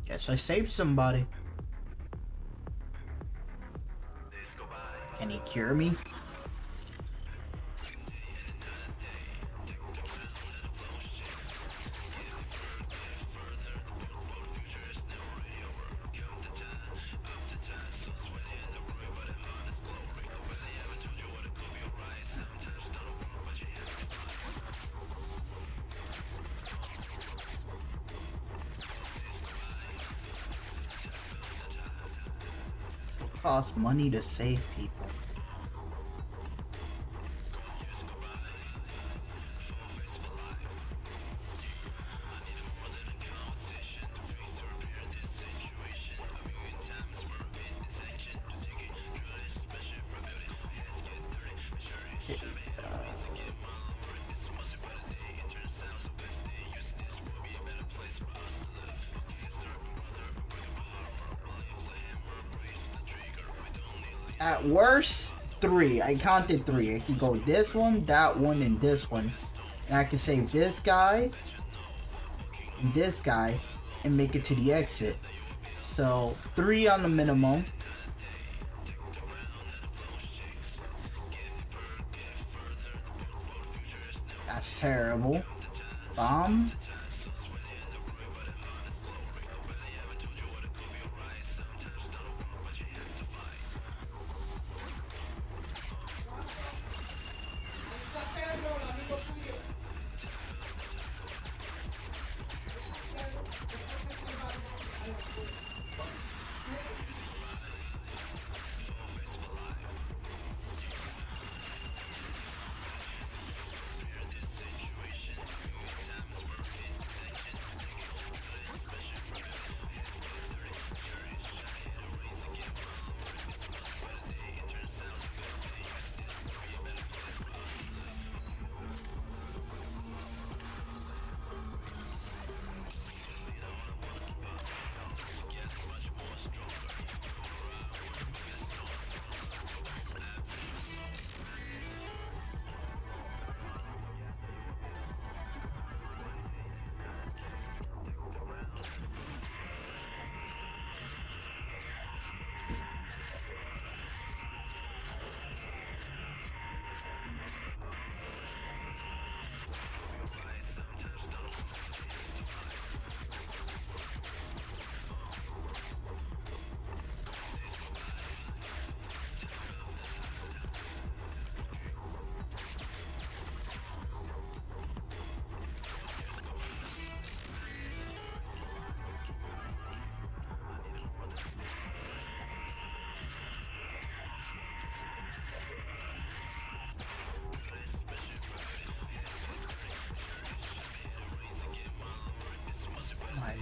Guess I saved somebody. Can he cure me? Cost money to save people. At worst, 3. I counted 3. I could go this one, that one, and this one. And I can save this guy and this guy and make it to the exit. So 3 on the minimum. That's terrible. Bomb.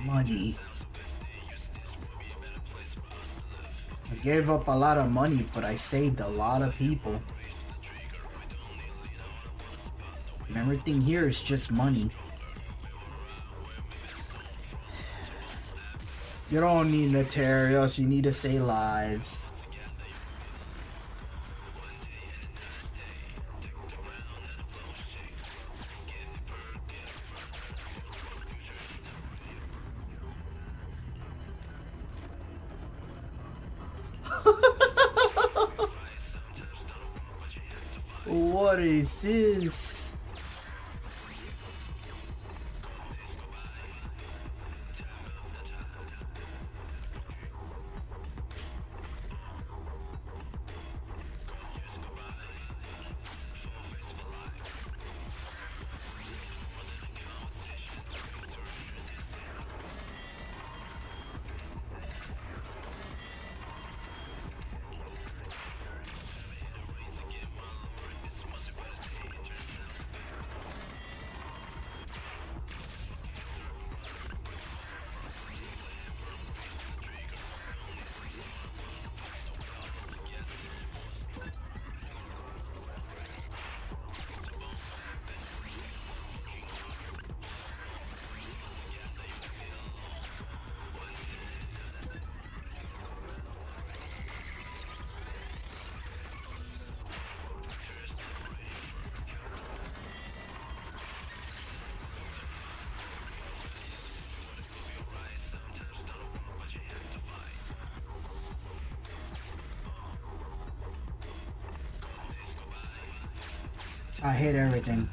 Money. I gave up a lot of money, but I saved a lot of people. And everything here is just money. You don't need materials, you need to save lives. What is this? I hate everything.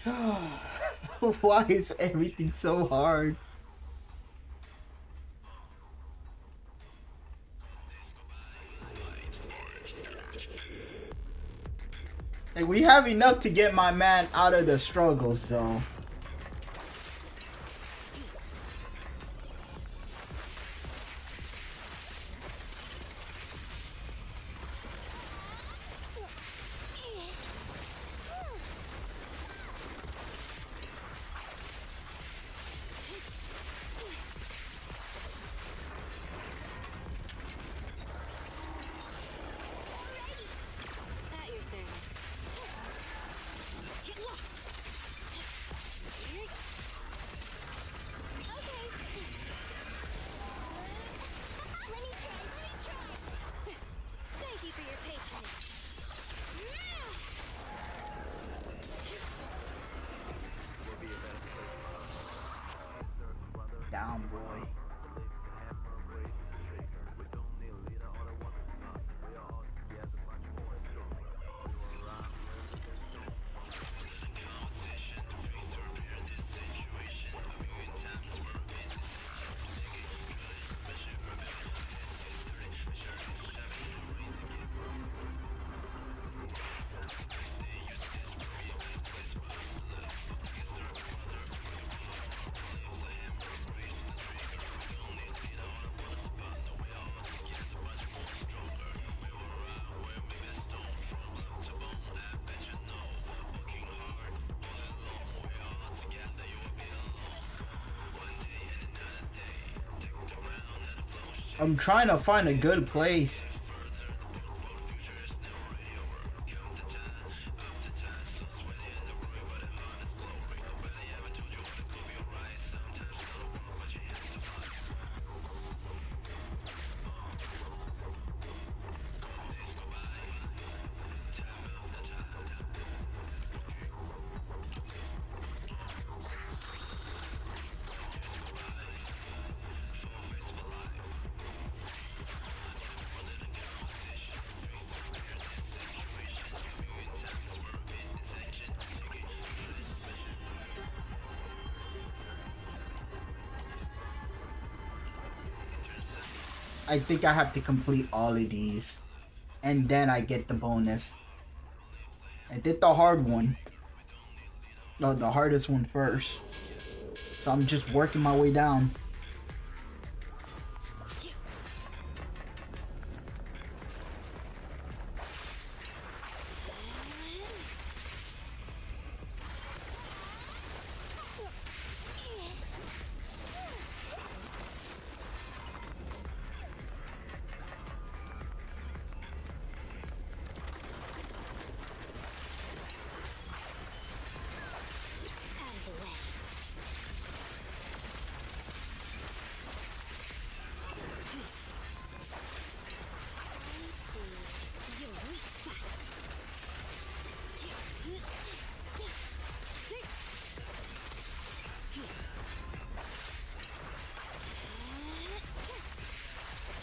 Why is everything so hard? Like, we have enough to get my man out of the struggles, though. At your service. Get lost. Let me try. Thank you for your patience. Down, boy. I'm trying to find a good place. I think I have to complete all of these, and then I get the bonus. I did the hard one. No, the hardest one first. So I'm just working my way down.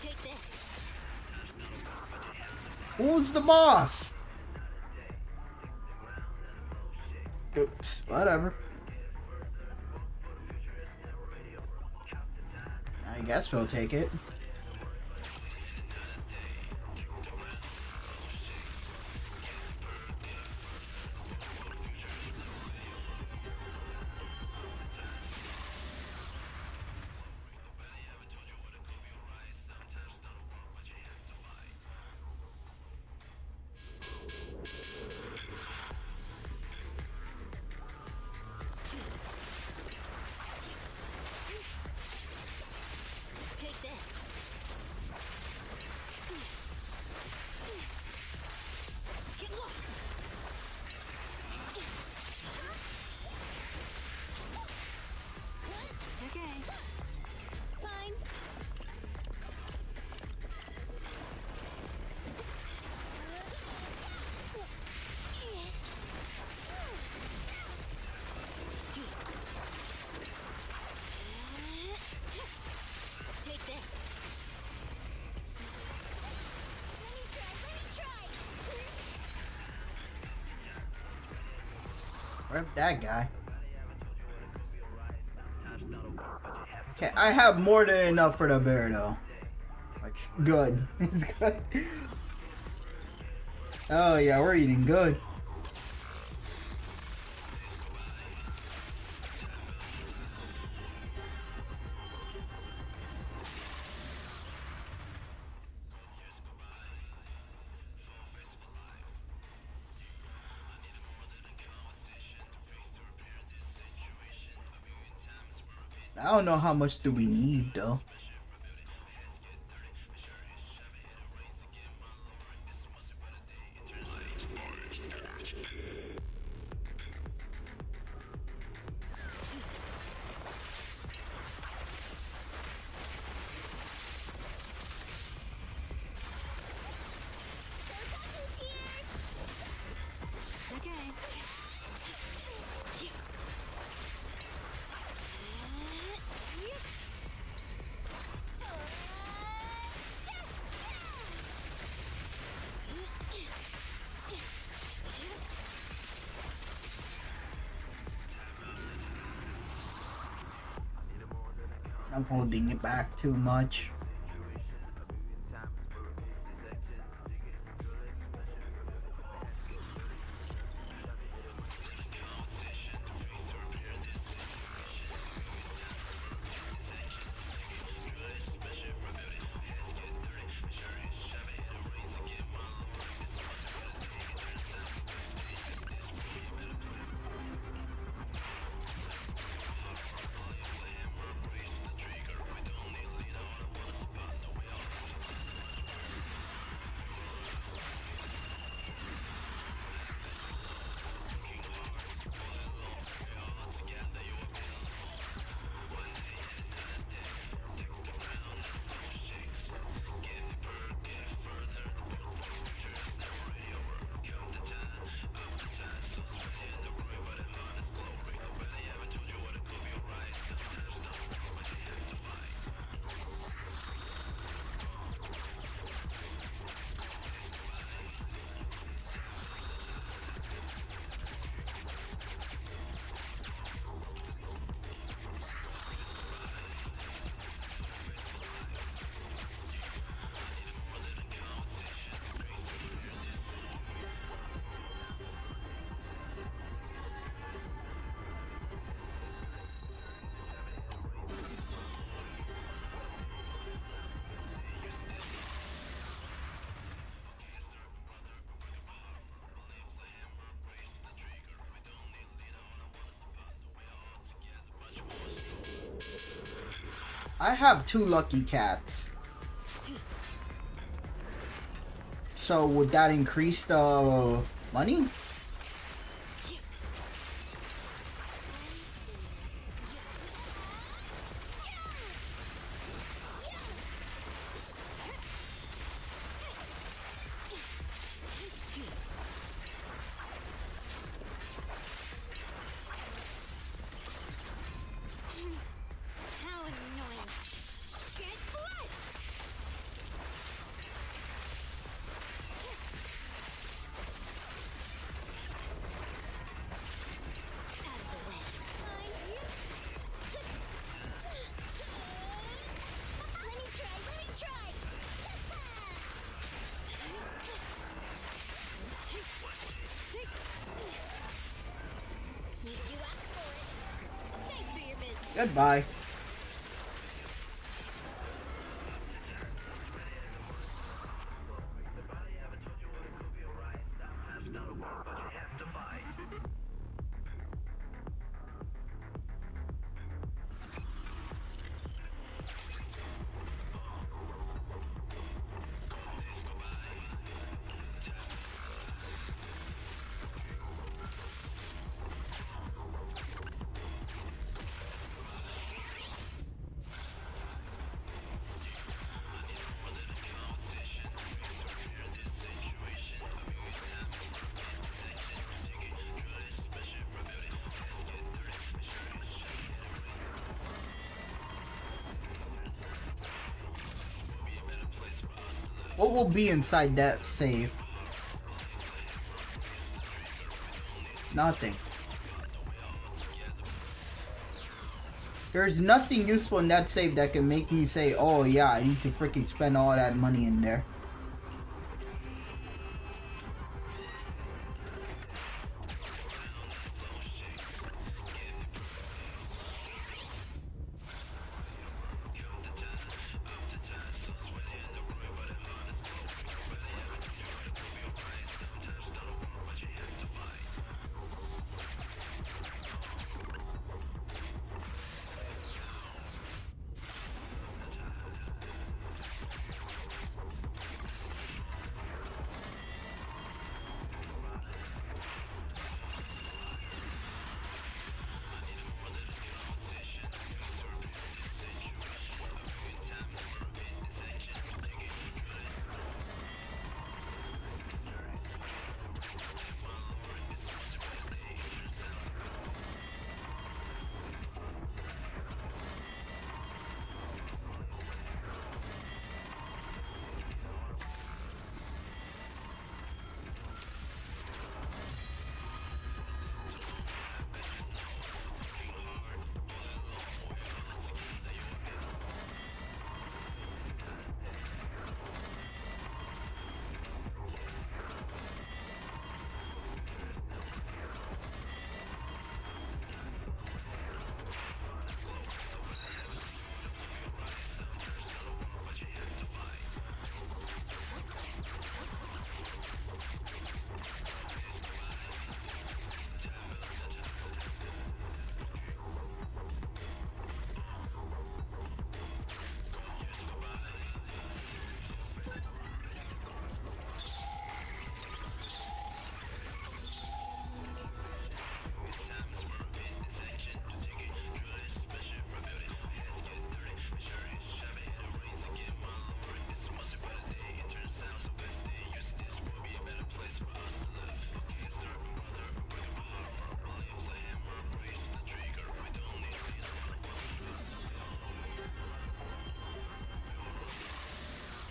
Take this. Who's the boss? Oops, whatever. I guess we'll take it. Take this. Rip that guy. Okay, I have more than enough for the bear though. Like, good. It's good. Oh yeah, we're eating good. I don't know how much do we need though. I'm holding it back too much. I have 2 lucky cats. So would that increase the money? Goodbye. What will be inside that safe? Nothing. There's nothing useful in that save that can make me say, oh yeah, I need to freaking spend all that money in there.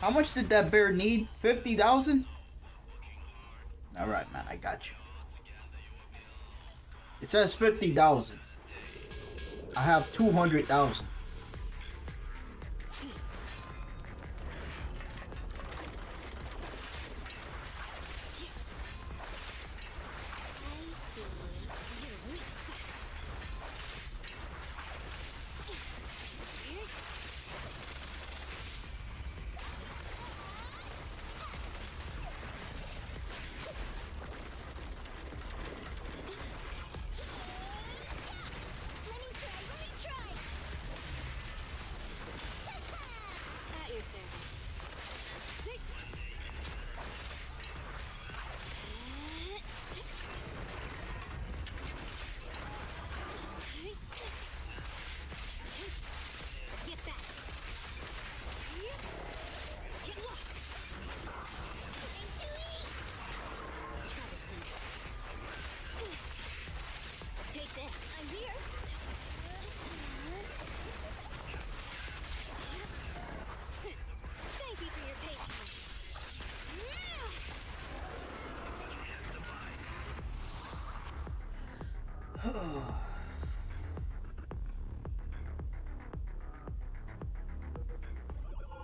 How much did that bear need? 50,000? Alright, man, I got you. It says 50,000. I have 200,000.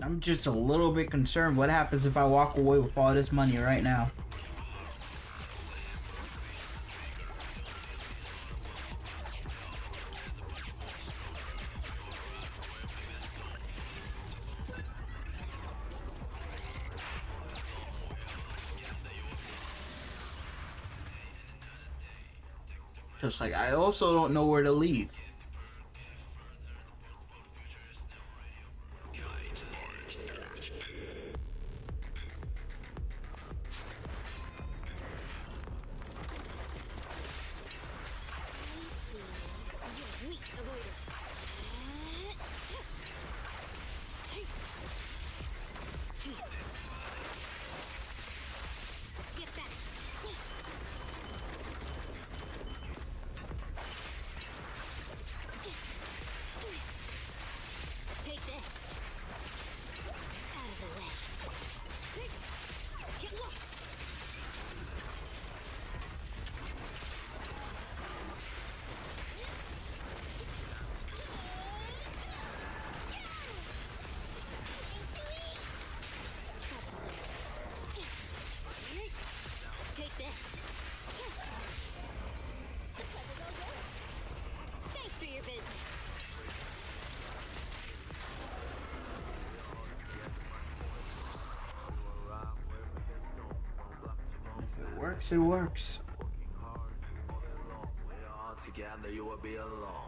I'm just a little bit concerned. What happens if I walk away with all this money right now? Just like I also don't know where to leave. works, it works. Together you will be alone.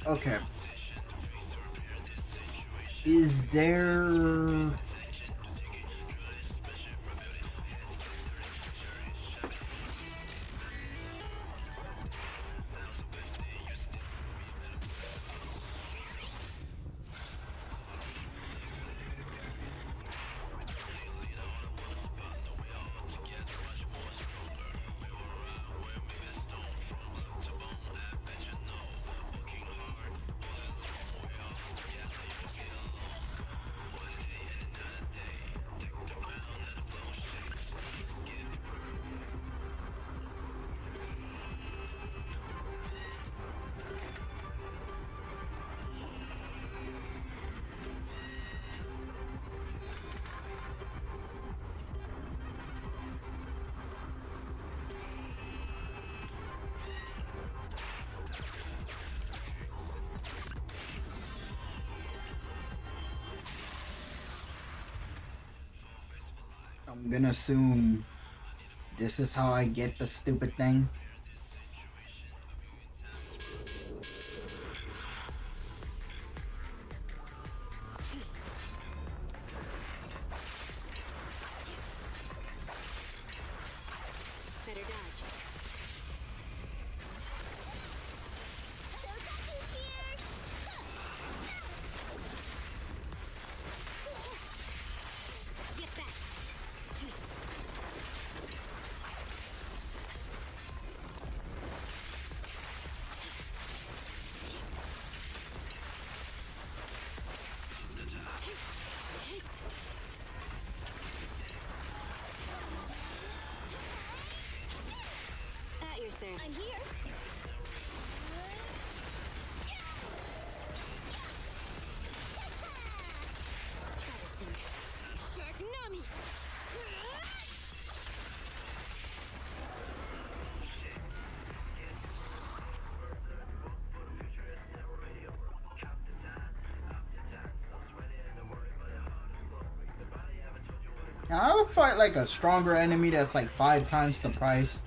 Okay. Is there... I'm gonna assume this is how I get the stupid thing. Better dodge. Get back. At your service. I'm here. Try to simp. Sharknami! Can I fight like a stronger enemy that's like 5 times the price?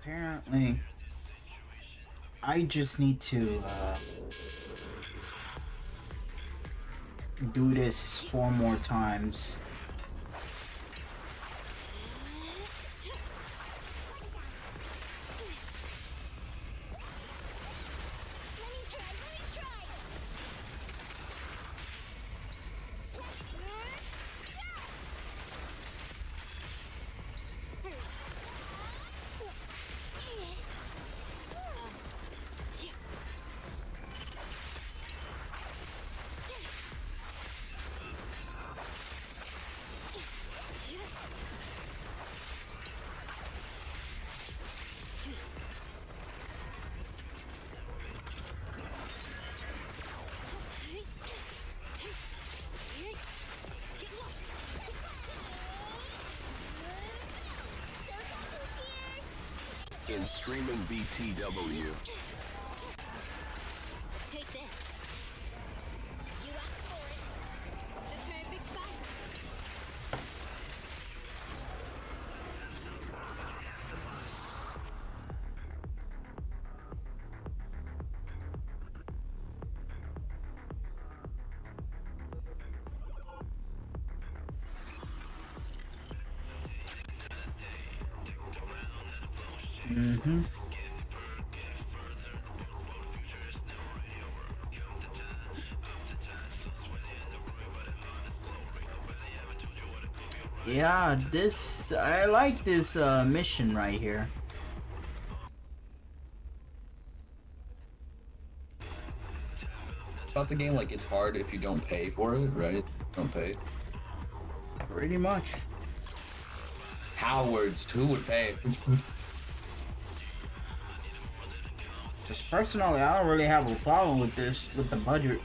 Apparently, I just need to do this 4 more times. in streaming BTW. Take this. You asked for it. Let's try a big fight. Mm-hmm. Yeah, I like this mission right here. About the game, like, it's hard if you don't pay for it, right? Don't pay. Pretty much. Cowards, who would pay? Just personally, I don't really have a problem with this, with the budget.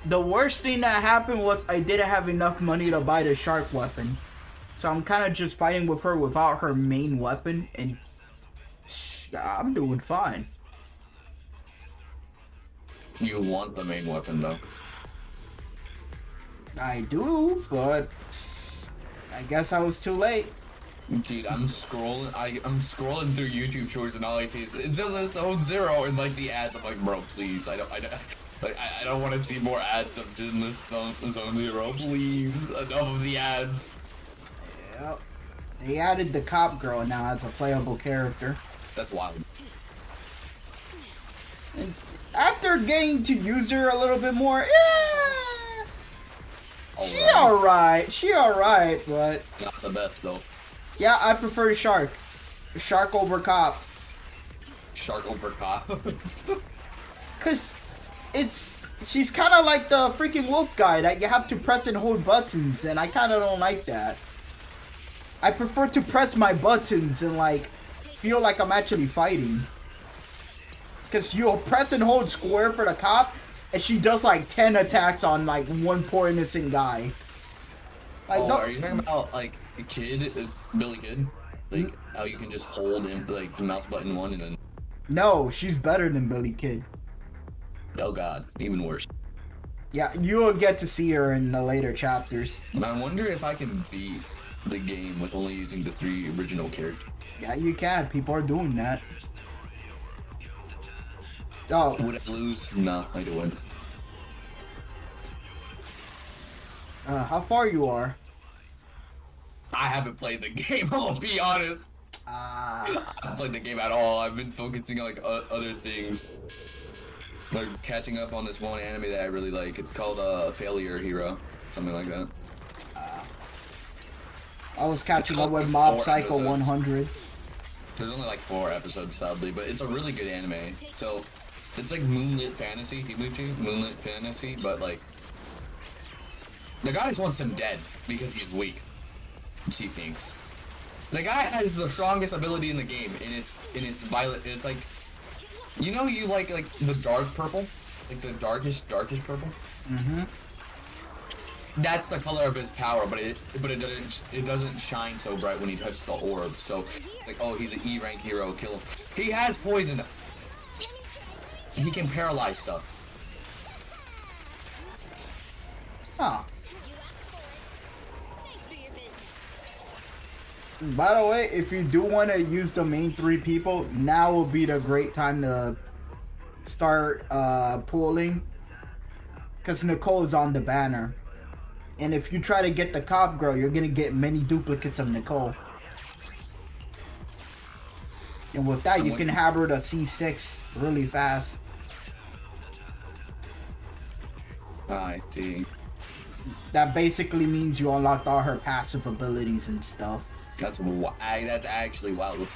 The worst thing that happened was I didn't have enough money to buy the shark weapon. So I'm kind of just fighting with her without her main weapon, and I'm doing fine. You want the main weapon, though. I do, but I guess I was too late. Dude, I'm scrolling through YouTube shorts and all I see is Zenless Zone Zero and like the ads. I'm like, bro, please, I don't want to see more ads of Zenless Zone Zero. Please, enough of the ads. Yep. They added the cop girl now as a playable character. That's wild. And after getting to use her a little bit more, yeah, she alright, but not the best though. Yeah, I prefer Shark. Shark over Cop. Shark over Cop. Cause she's kind of like the freaking wolf guy that you have to press and hold buttons, and I kind of don't like that. I prefer to press my buttons and like feel like I'm actually fighting. Cause you'll press and hold square for the cop, and she does like 10 attacks on like one poor innocent guy. Like, are you talking about like a kid, Billy Kid? Like how you can just hold him like the mouse button one and then. No, she's better than Billy Kid. Oh god, even worse. Yeah, you'll get to see her in the later chapters. And I wonder if I can beat the game with only using the 3 original characters. Yeah, you can. People are doing that. Oh. Would I lose? No, I wouldn't. How far you are? I haven't played the game, I'll be honest. I haven't played the game at all. I've been focusing on like other things. Like catching up on this one anime that I really like. It's called Failure Hero. Something like that. I was catching up with Mob Psycho 100. There's only like 4 episodes sadly, but it's a really good anime. So it's like Moonlit Fantasy, Moonlit Fantasy, but like the guy just wants him dead because he's weak. She thinks. The guy has the strongest ability in the game, and it's violet. It's like, you know, you like the dark purple, like the darkest purple. Mm-hmm. That's the color of his power, but it doesn't shine so bright when he touches the orb. So, like, oh, he's an E rank hero, kill him. He has poison. He can paralyze stuff. Huh. By the way, if you do want to use the main 3 people, now will be the great time to start pooling. Because Nicole's on the banner. And if you try to get the cop girl, you're going to get many duplicates of Nicole. And with that, you can have her to C6 really fast. I see. That basically means you unlocked all her passive abilities and stuff. That's actually wild.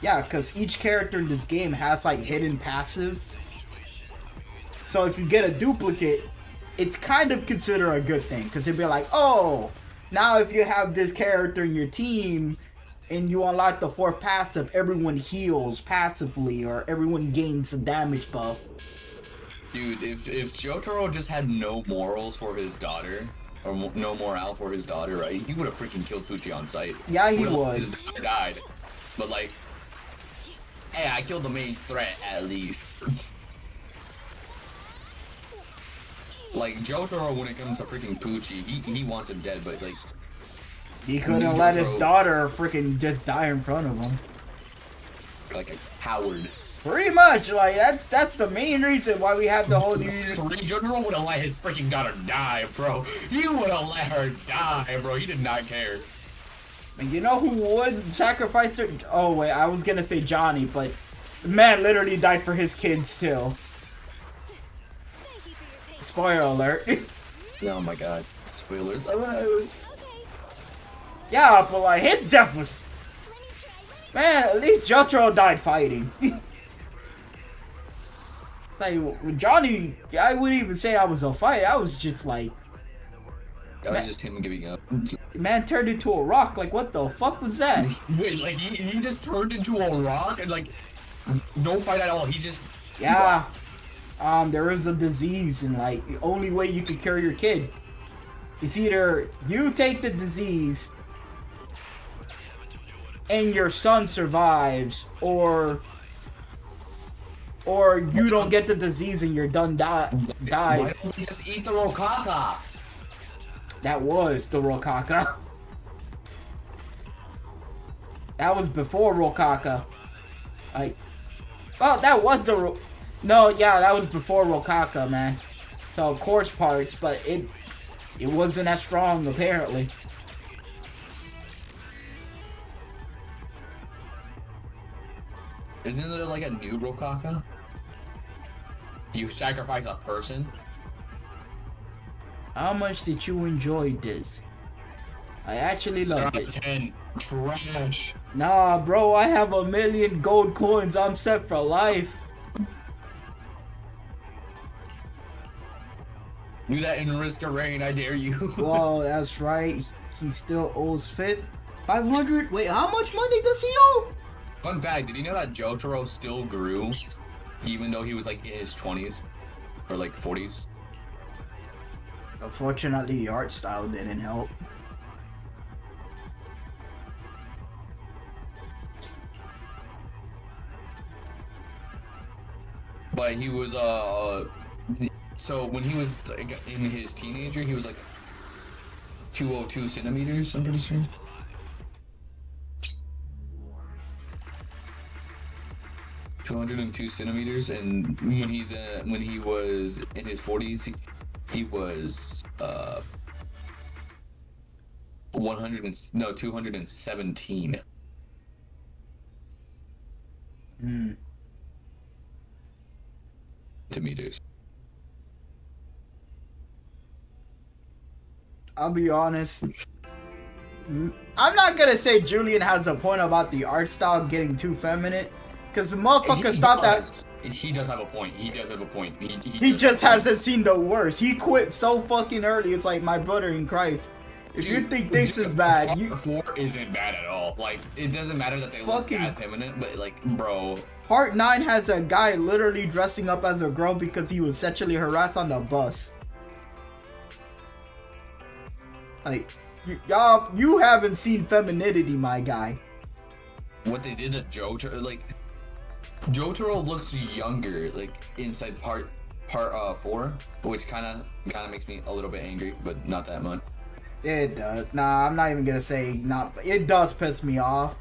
Yeah, because each character in this game has like hidden passive. So if you get a duplicate, it's kind of considered a good thing. Because it'd be like, oh, now if you have this character in your team and you unlock the 4th passive, everyone heals passively or everyone gains a damage buff. Dude, if Jotaro just had no morals for his daughter, or no morale for his daughter, right? He would have freaking killed Pucci on sight. Yeah, he would. His daughter died. But like, Hey, I killed the main threat at least. Like Jotaro, when it comes to freaking Poochie, he wants him dead, but like he couldn't let his daughter freaking just die in front of him. Like a coward. Pretty much, like that's the main reason why we have the whole new. Jotaro would have let his freaking daughter die, bro. He would have let her die, bro. He did not care. And you know who would sacrifice her? Oh wait, I was gonna say Johnny, but the man literally died for his kids too. Spoiler alert. Oh my god. Spoilers. Yeah, but like his death was. Man, at least Jotaro died fighting. It's like with Johnny, I wouldn't even say I was a fight. I was just like. That was just him giving up. Man turned into a rock. Like, what the fuck was that? Wait, like he just turned into a rock and like no fight at all. He just. Yeah. There is a disease, and like the only way you can cure your kid is either you take the disease and your son survives, or you don't get the disease and your son dies. Why don't we just eat the Rokaka? That was the Rokaka. That was before Rokaka. Like, well, that was the no, yeah, that was before Rokaka, man. So course parts, but it wasn't as strong apparently. Isn't there like a new Rokaka? You sacrifice a person? How much did you enjoy this? I actually loved it. 10. Trash. Nah, bro, I have 1,000,000 gold coins. I'm set for life. Do that in Risk of Rain, I dare you. Whoa, that's right. He still owes Fit 500. Wait, how much money does he owe? Fun fact, did you know that Jotaro still grew even though he was like in his 20s or like 40s? Unfortunately, the art style didn't help. But he was so when he was in his teenager, he was like 202 centimeters, I'm pretty sure. $202 and when he was in his 40s, he was 217. Centimeters. I'll be honest. I'm not gonna say Julian has a point about the art style getting too feminine, because the motherfuckers thought that. He does have a point. He does have a point. He just hasn't seen the worst. He quit so fucking early. It's like, my brother in Christ. If you think this is bad, Part 4 isn't bad at all. Like, it doesn't matter that they look that feminine, but like, bro. Part 9 has a guy literally dressing up as a girl because he was sexually harassed on the bus. Like, y'all, you haven't seen femininity, my guy. What they did to Jotaro, like, Jotaro looks younger, like, inside part 4, which kind of makes me a little bit angry, but not that much. It does. Nah, I'm not even gonna say not. It does piss me off,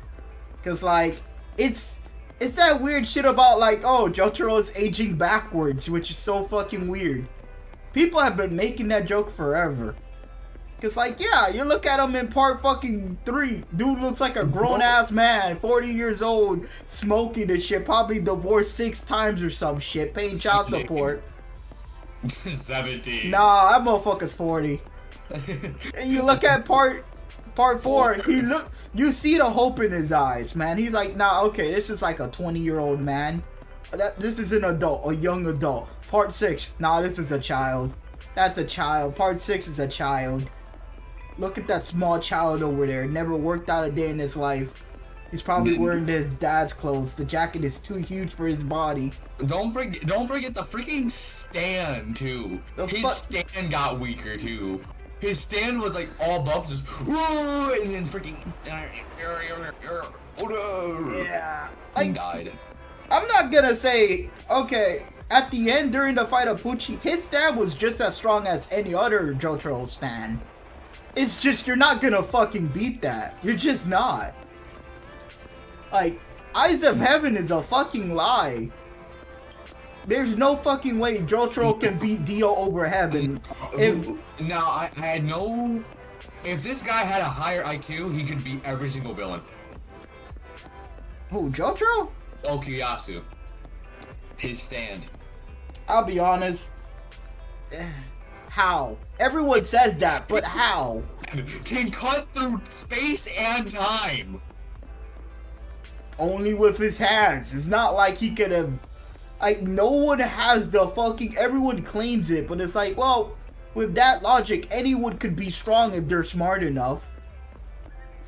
cause like it's that weird shit about like, oh, Jotaro is aging backwards, which is so fucking weird. People have been making that joke forever. Cause like, yeah, you look at him in part fucking 3, dude looks like a grown ass man, 40 years old, smoking and shit, probably divorced 6 times or some shit, paying child support. 17. Nah, that motherfucker's 40. And you look at part 4, you see the hope in his eyes, man. He's like, nah, okay, this is like a 20-year-old man. This is an adult, a young adult. Part 6, nah, this is a child. That's a child. Part 6 is a child. Look at that small child over there. Never worked out a day in his life. He's probably wearing his dad's clothes. The jacket is too huge for his body. Don't forget the freaking stand too. His stand got weaker too. His stand was like all buff, just and then freaking yeah. He died. I'm not gonna say, okay, at the end during the fight of Pucci, his stand was just as strong as any other Jotaro stand. It's just you're not gonna fucking beat that. You're just not. Like, Eyes of Heaven is a fucking lie. There's no fucking way Jotaro can beat Dio over Heaven. Now, I know if this guy had a higher IQ, he could beat every single villain. Who, Jotaro? Okuyasu. His stand. I'll be honest. How? Everyone says that, but how? Can cut through space and time. Only with his hands. It's not like he could have. Like, no one has the fucking. Everyone claims it, but it's like, well, with that logic, anyone could be strong if they're smart enough.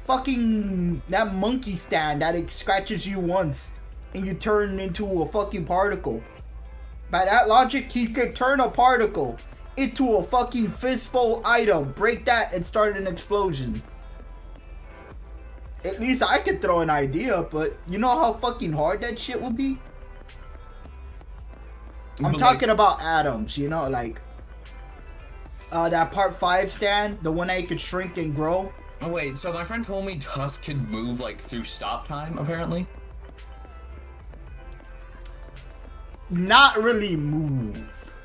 Fucking that monkey stand that it scratches you once and you turn into a fucking particle. By that logic, he could turn a particle into a fucking fistful item, break that, and start an explosion. At least I could throw an idea, but you know how fucking hard that shit would be? I'm talking about atoms, you know, like that part 5 stand, the one that you could shrink and grow. Oh wait, so my friend told me Tusk could move like through stop time, apparently. Not really move,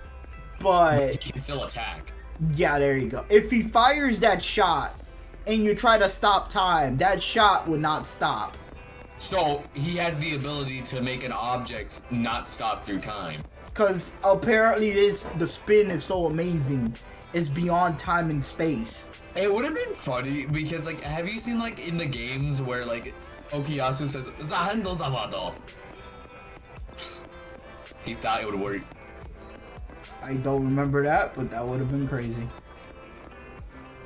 but he can still attack. Yeah, there you go. If he fires that shot and you try to stop time, that shot would not stop. So he has the ability to make an object not stop through time. Because apparently the spin is so amazing, it's beyond time and space. It would have been funny because, like, have you seen, like, in the games where, like, Okuyasu says, "Zahando Zamado"? He thought it would work. I don't remember that, but that would have been crazy.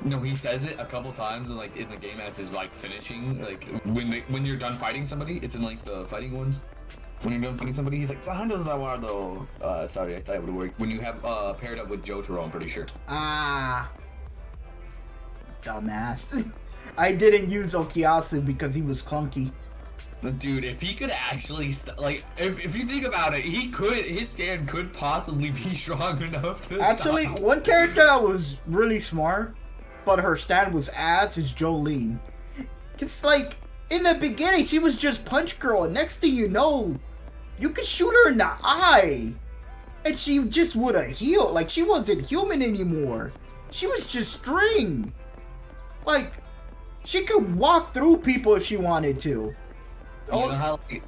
No, he says it a couple times, and, like, in the game as his, like, finishing, like, when you're done fighting somebody, it's in, like, the fighting ones. When you're done fighting somebody, he's like, "Zahando Zamado." Sorry, I thought it would work. When you have, paired up with Jotaro, I'm pretty sure. Ah. Dumbass. I didn't use Okuyasu because he was clunky. Dude, if he could actually, like, if you think about it, his stand could possibly be strong enough to Actually, stop. one character that was really smart, but her stand was ass, is Jolene. It's like, in the beginning, she was just Punch Girl, and next thing you know, you could shoot her in the eye, and she just would have healed. Like, she wasn't human anymore. She was just string. Like, she could walk through people if she wanted to. You know how like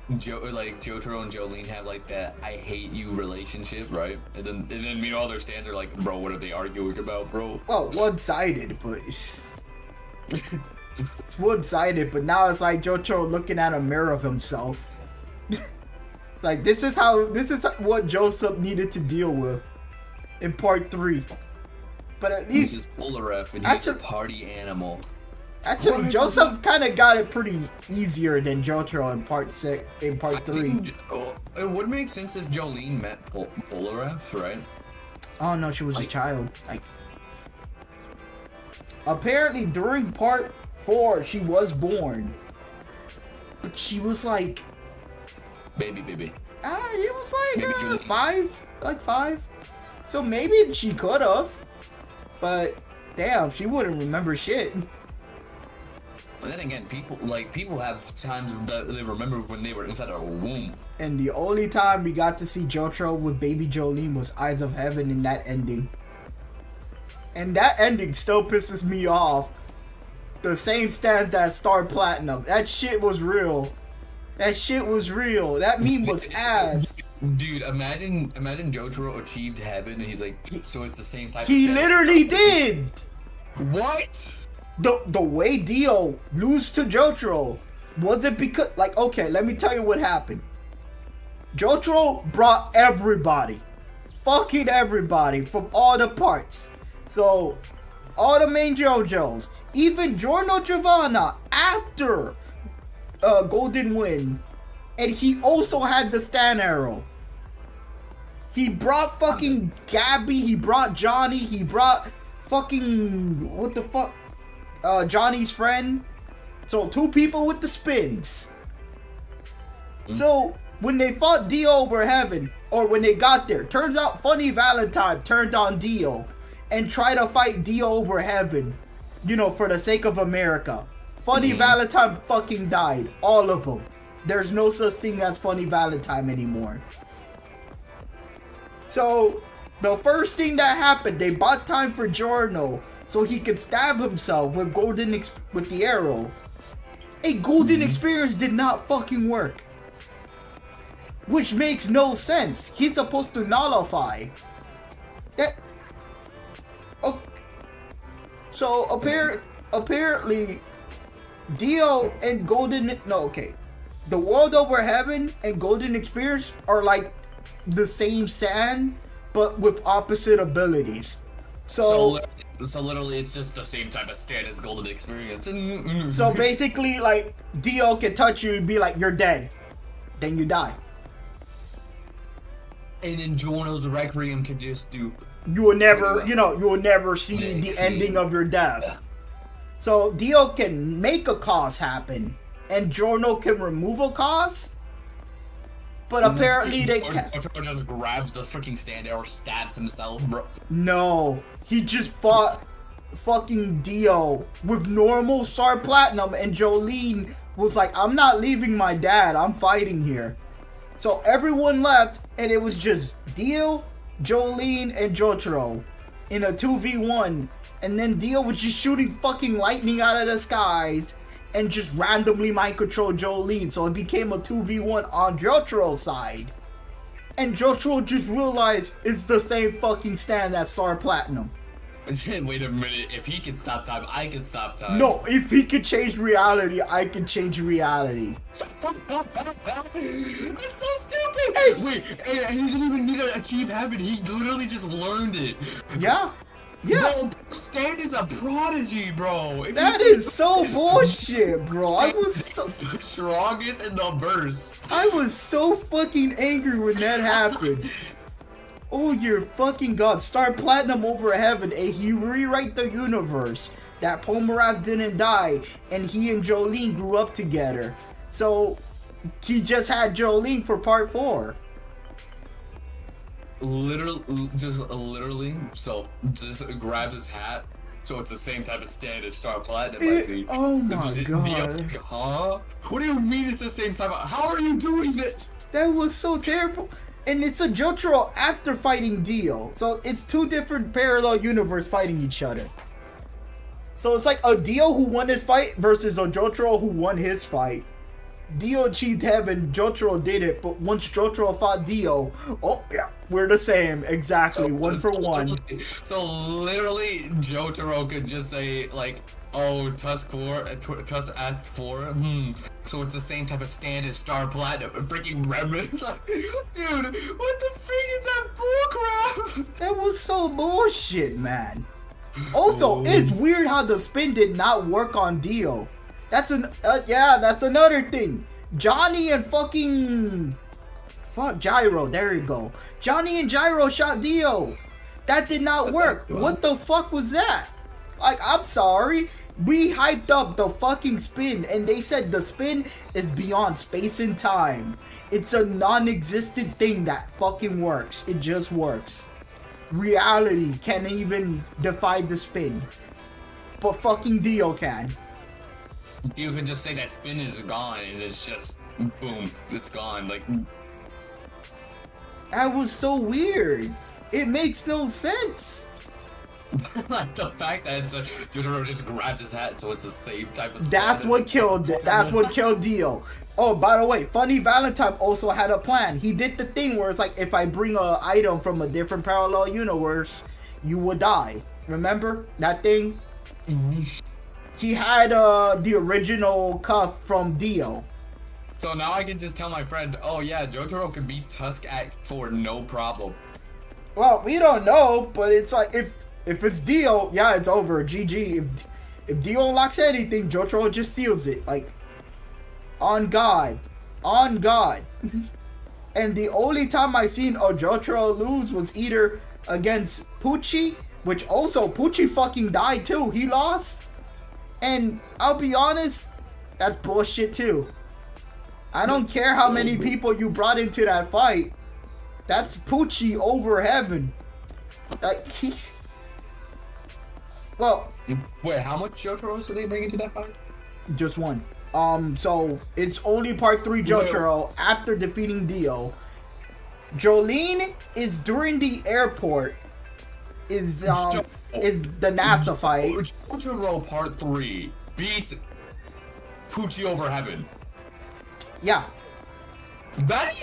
Jotaro and Jolene have like that "I hate you" relationship, right? And then meanwhile their stands are like, "Bro, what are they arguing about, bro?" Well, one-sided, but it's one-sided. But now it's like Jotaro looking at a mirror of himself. Like, this is what Joseph needed to deal with in part 3. But at least this is Polaref, and he's a party animal. Actually, Joseph kind of got it pretty easier than Jotaro in part 3. It would make sense if Jolene met Polaref, right? Oh no, she was a child. Like, apparently during part 4, she was born, but she was like baby. It was like 5. So maybe she could have, but damn, she wouldn't remember shit. But then again, people have times that they remember when they were inside a womb. And the only time we got to see Jotaro with baby Jolene was Eyes of Heaven in that ending. And that ending still pisses me off. The same stands as Star Platinum. That shit was real. That meme was ass. Dude, imagine Jotaro achieved heaven and he's like, so it's the same type He of literally did! What? The way Dio lose to Jotaro wasn't because, like, okay, let me tell you what happened. Jotaro brought everybody, fucking everybody from all the parts. So, all the main JoJo's, even Giorno Giovanna after Golden Wind, and he also had the Stan Arrow. He brought fucking Gabby, he brought Johnny, he brought fucking, what the fuck? Johnny's friend. So 2 people with the spins. So when they fought Dio over heaven, or when they got there, turns out Funny Valentine turned on Dio and tried to fight Dio over heaven, you know, for the sake of America. Funny Valentine fucking died. All of them. There's no such thing as Funny Valentine anymore. So, the first thing that happened, they bought time for Giorno so he could stab himself with with the arrow. A golden experience did not fucking work. Which makes no sense. He's supposed to nullify. That. Oh. So apparently, Dio and Golden. No, okay. The World Over Heaven and Golden Experience are like the same sand, but with opposite abilities. So literally, it's just the same type of stand as Golden Experience. So basically, like, Dio can touch you and be like, you're dead. Then you die. And then Giorno's Requiem can just do... You will never, you will never see the ending of your death. Yeah. So Dio can make a cause happen, and Giorno can remove a cause. But apparently they can't. Giorno just grabs the freaking stand or stabs himself, bro. No, he just fought fucking Dio with normal Star Platinum, and Jolene was like, I'm not leaving my dad, I'm fighting here. So everyone left, and it was just Dio, Jolene, and Jotaro in a 2v1. And then Dio was just shooting fucking lightning out of the skies and just randomly mind control Jolene. So it became a 2v1 on Jotaro's side. And Jotaro just realized it's the same fucking stand as Star Platinum. Wait a minute, if he can stop time, I can stop time. No, if he can change reality, I can change reality. That's so stupid! Hey, wait, and he didn't even need to achieve heaven, he literally just learned it. Yeah. Yeah. Bro, Stan is a prodigy, bro. That is so bullshit, bro. I was so... the strongest in the verse. I was so fucking angry when that happened. Oh, your fucking god. Star Platinum over heaven, and he rewrite the universe. That Pomeranz didn't die, and he and Jolene grew up together. So, he just had Jolene for part 4. Literally, so just grab his hat, so it's the same type of stand as Star Platinum, I see. Oh my god. Like, huh? What do you mean it's the same type of... How are you doing this? That was so terrible. And it's a Jotaro after fighting Dio. So it's 2 different parallel universes fighting each other. So it's like a Dio who won his fight versus a Jotaro who won his fight. Dio achieved heaven, Jotaro did it, but once Jotaro fought Dio, oh yeah, we're the same, exactly, so, 1 for 1. So literally, Jotaro could just say like, oh, Tusk 4, Tusk Act 4, so it's the same type of stand as Star Platinum, freaking remnants, like, dude, what the freak is that bullcrap? That was so bullshit, man. Also, it's weird how the spin did not work on Dio. That's that's another thing. Johnny and fucking Gyro. There you go. Johnny and Gyro shot Dio. That did not work. What the fuck was that? Like, I'm sorry. We hyped up the fucking spin, and they said the spin is beyond space and time. It's a non-existent thing that fucking works. It just works. Reality can't even defy the spin, but fucking Dio can. You can just say that spin is gone, and it's just boom, it's gone. Like, that was so weird. It makes no sense. Like the fact that it's Jotaro just grabs his hat, so it's the same type of. That's what killed. That's what killed Dio. Oh, by the way, Funny Valentine also had a plan. He did the thing where it's like, if I bring a item from a different parallel universe, you will die. Remember that thing? He had the original cuff from Dio. So now I can just tell my friend, oh yeah, Jotaro can beat Tusk Act 4 no problem. Well, we don't know, but it's like, if it's Dio, yeah, it's over. GG. If Dio unlocks anything, Jotaro just steals it. Like, on God. On God. And the only time I seen Jotaro lose was either against Pucci, which also, Pucci fucking died too. He lost. And I'll be honest, that's bullshit too. I don't care how many people you brought into that fight. That's Poochie over heaven. Like, he's... Well... Wait, how much Jotaros did they bring into that fight? Just one. So it's only part 3 Jotaro after defeating Dio. Jolene is during the airport. Is the NASA fight. Jotaro part 3 beats Poochie over heaven. Yeah. That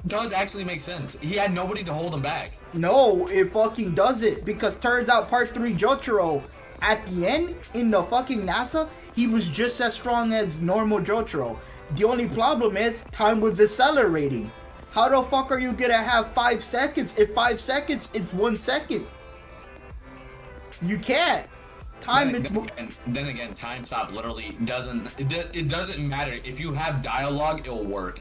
does actually make sense. He had nobody to hold him back. No, it fucking doesn't, because turns out part 3 Jotaro at the end in the fucking NASA, he was just as strong as normal Jotaro. The only problem is time was accelerating. How the fuck are you gonna have 5 seconds if 5 seconds is 1 second? You can't. Then again, time stop literally doesn't. It doesn't matter if you have dialogue. It'll work.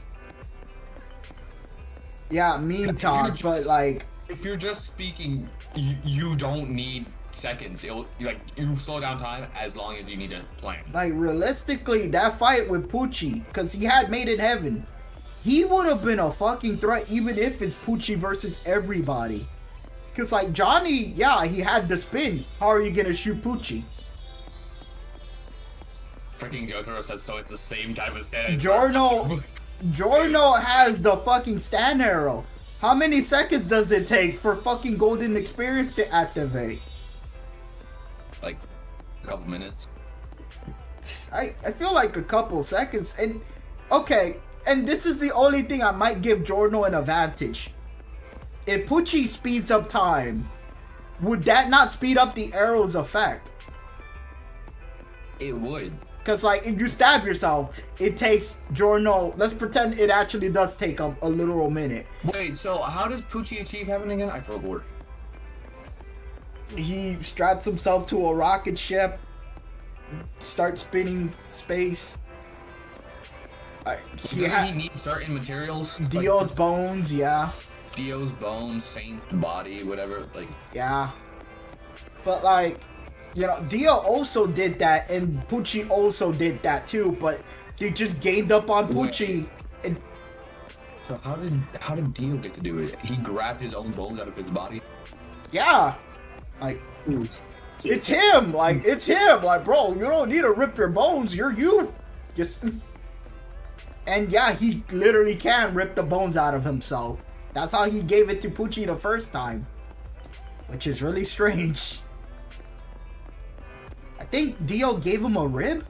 Yeah, meme talk, but like if you're just speaking, you don't need seconds. You slow down time as long as you need to plan. Like realistically, that fight with Poochie, because he had Made in Heaven, he would have been a fucking threat even if it's Poochie versus everybody. Cause like Johnny, yeah, he had the spin. How are you gonna shoot Poochie? Freaking Jotaro said so. It's the same type of stand. Giorno has the fucking stand arrow. How many seconds does it take for fucking Golden Experience to activate? Like a couple minutes. I feel like a couple seconds. And okay, and this is the only thing I might give Giorno an advantage. If Poochie speeds up time, would that not speed up the arrow's effect? It would. Because, like, if you stab yourself, it takes Giorno... Let's pretend it actually does take him a literal minute. Wait, so how does Poochie achieve heaven again? I forgot. He straps himself to a rocket ship, starts spinning space. Doesn't he need certain materials? Dio's like bones, yeah. Dio's bones, Saint's body, whatever, like... Yeah. But, like, you know, Dio also did that, and Poochie also did that, too, but they just gained up on Poochie. And... So how did Dio get to do it? He grabbed his own bones out of his body? Yeah. Like, it's him! Like, it's him! Like, bro, you don't need to rip your bones, you're you! Just... And yeah, he literally can rip the bones out of himself. That's how he gave it to Poochie the first time. Which is really strange. I think Dio gave him a rib?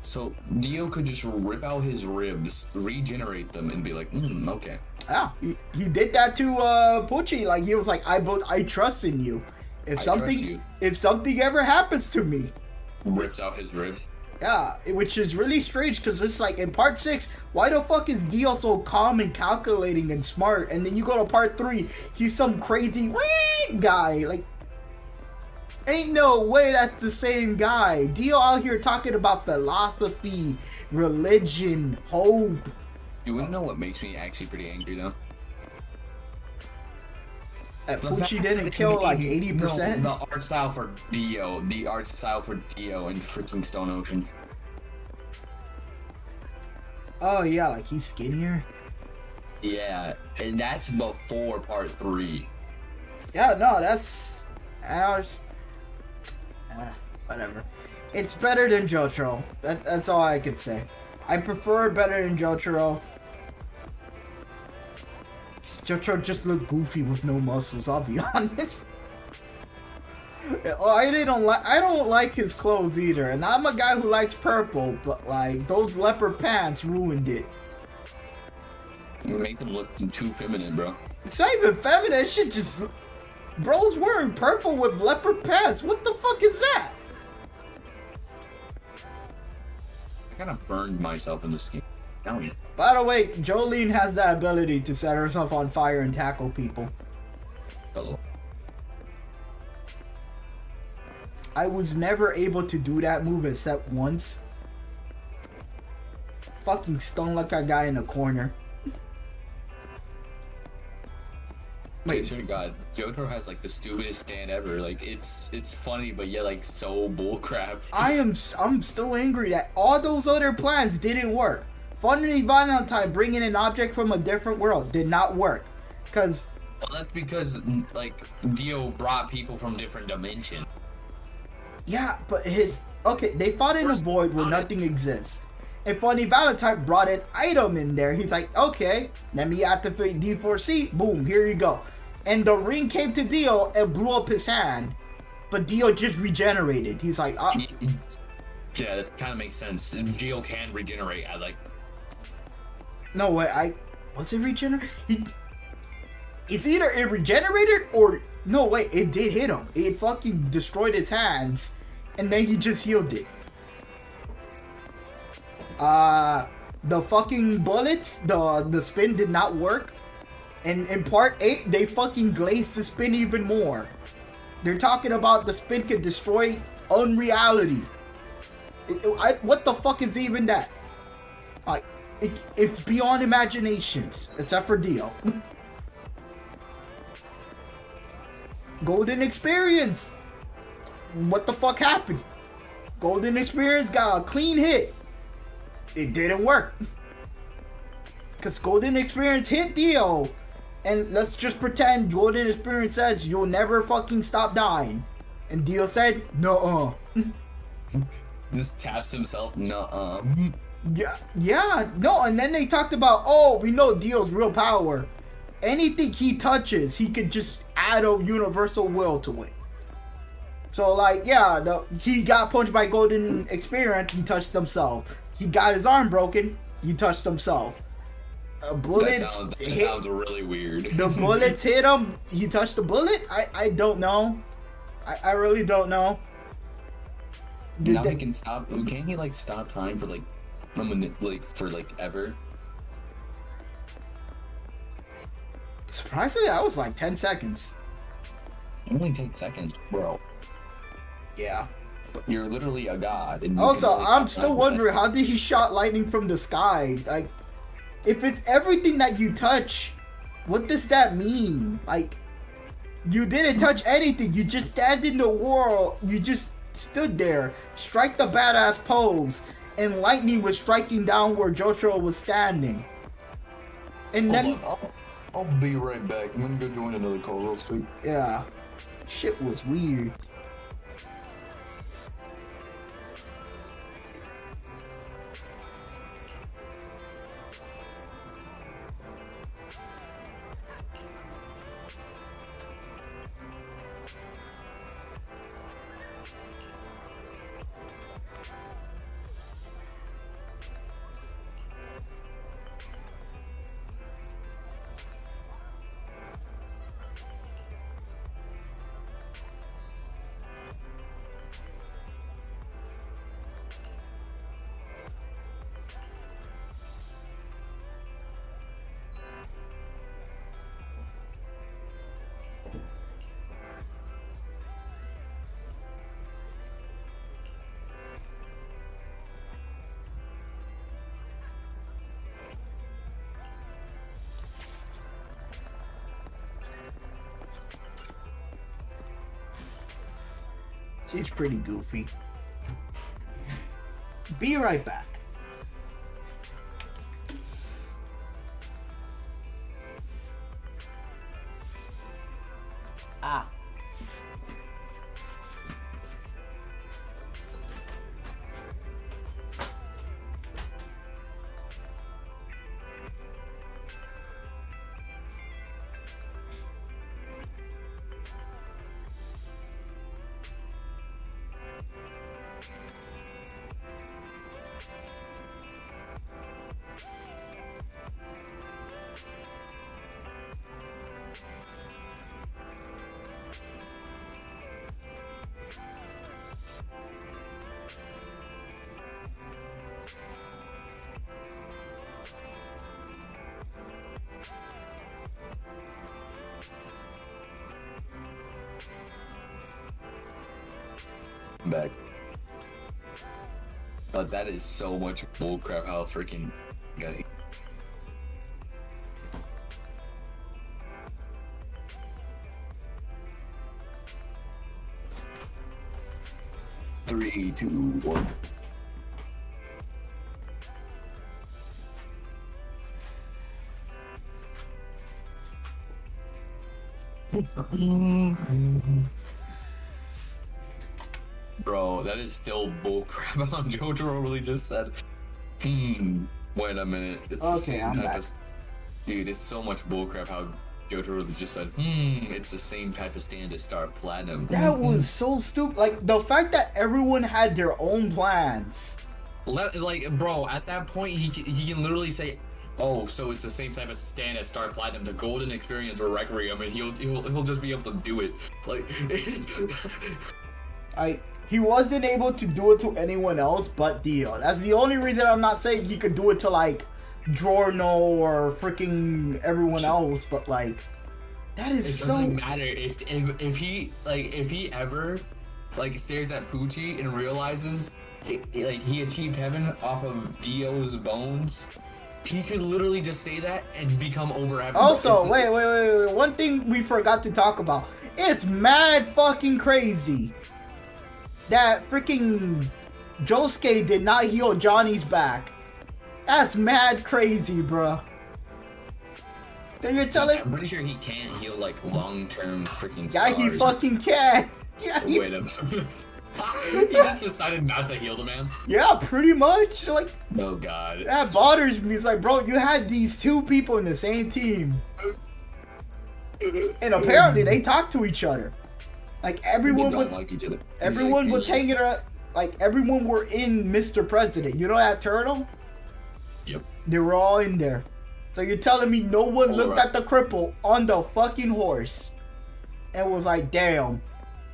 So Dio could just rip out his ribs, regenerate them, and be like, okay. Yeah, he did that to Poochie. Like, he was like, I trust in you. If something ever happens to me. Rips out his rib. Yeah, which is really strange because it's like in part 6, why the fuck is Dio so calm and calculating and smart? And then you go to part 3, he's some crazy guy. Like, ain't no way that's the same guy. Dio out here talking about philosophy, religion, hope. You wouldn't know what makes me actually pretty angry though? That Poochie didn't kill like 80%? No, the art style for Dio and freaking Stone Ocean. Oh yeah, like he's skinnier? Yeah, and that's before part 3. Yeah, no, that's... whatever. It's better than Jotaro. That's all I could say. I prefer it better than Jotaro. Jotaro just looked goofy with no muscles, I'll be honest. I don't like his clothes either, and I'm a guy who likes purple, but like those leopard pants ruined it. You make them look too feminine, bro. It's not even feminine, shit just... Bro's wearing purple with leopard pants, what the fuck is that? I kind of burned myself in the skin. By the way, Jolene has that ability to set herself on fire and tackle people. Hello. I was never able to do that move except once. Fucking stung like a guy in a corner. Wait, swear to God, Jotaro has like the stupidest stand ever. Like it's funny, but yet like so bullcrap. I'm still angry that all those other plans didn't work. Funny Valentine bringing an object from a different world did not work, cause. Well, that's because like Dio brought people from different dimensions. Yeah, but they fought in a void where nothing exists. And Funny Valentine brought an item in there. He's like, okay, let me activate D4C. Boom, here you go. And the ring came to Dio and blew up his hand. But Dio just regenerated. He's like, yeah, that kind of makes sense. Dio can regenerate. I like. No way, was it regenerate? It's either it regenerated or no way, it did hit him. It fucking destroyed his hands, and then he just healed it. The fucking bullets, the spin did not work. And in part 8, they fucking glazed the spin even more. They're talking about the spin could destroy unreality. What the fuck is even that? Like, it's beyond imaginations, except for Dio. Golden Experience. What the fuck happened? Golden Experience got a clean hit. It didn't work. Because Golden Experience hit Dio. And let's just pretend Golden Experience says you'll never fucking stop dying. And Dio said, nuh-uh. Just taps himself, nuh-uh. Yeah, no, and then they talked about, oh, we know Dio's real power. Anything he touches, he could just add a universal will to it. So, like, yeah, he got punched by Golden Experience, he touched himself. He got his arm broken, he touched himself. Bullets that sounds really weird. The bullets hit him, he touched the bullet? I don't know. I really don't know. Now he can stop. Can't he like stop time for like ever? Surprisingly, that was like 10 seconds. Only 10 seconds, bro. Yeah. You're literally a god. And also, I'm still wondering, how did he shot lightning from the sky? Like, if it's everything that you touch, what does that mean? Like, you didn't touch anything. You just stand in the world. You just stood there, strike the badass pose, and lightning was striking down where Jotaro was standing. And then I'll be right back. I'm gonna go join another call real quick. Yeah, shit was weird. She's pretty goofy. Be right back. Ah. Back. But that is so much bullcrap. How freaking guy. 3, 2, 1. Bro, that is still bullcrap. Jotaro really just said, wait a minute. It's the Okay, same I'm type back. of... Dude, it's so much bullcrap how Jotaro really just said, it's the same type of stand as Star Platinum. That was so stupid. Like, the fact that everyone had their own plans. Like, bro, at that point, he can literally say, oh, so it's the same type of stand as Star Platinum, the Golden Experience or Requiem, and he'll just be able to do it. Like, He wasn't able to do it to anyone else but Dio. That's the only reason I'm not saying he could do it to, like, Giorno or freaking everyone else, but, like, that is it doesn't matter if he ever, like, stares at Poochie and realizes, like, he achieved heaven off of Dio's bones. He could literally just say that and become over heaven. Also, wait. One thing we forgot to talk about. It's mad fucking crazy that freaking Josuke did not heal Johnny's back. That's mad crazy, bruh. So you're telling... I'm pretty sure he can't heal, like, long-term freaking Yeah, scars. he fucking can. Yeah, he... Wait a minute. He just decided not to heal the man? Yeah, pretty much. Like, oh god. That bothers me. It's like, bro, you had these two people in the same team. And apparently they talk to each other. Like, everyone they was... don't like each other. Everyone was hanging around... Like, everyone were in Mr. President. You know that turtle? Yep. They were all in there. So you're telling me no one looked at the cripple on the fucking horse and was like, damn,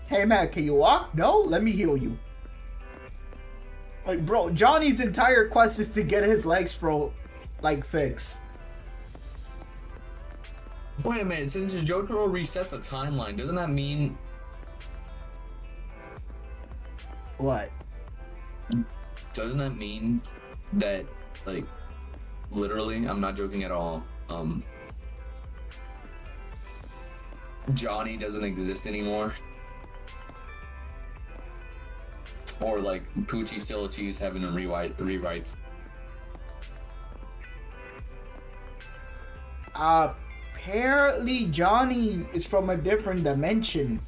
hey man, can you walk? No, let me heal you. Like, bro, Johnny's entire quest is to get his legs fixed. Wait a minute, since Jotaro reset the timeline, doesn't that mean... What? Doesn't that mean that, like, literally, I'm not joking at all, Johnny doesn't exist anymore? Or, like, Poochie still achieves heaven and rewrites? Apparently Johnny is from a different dimension.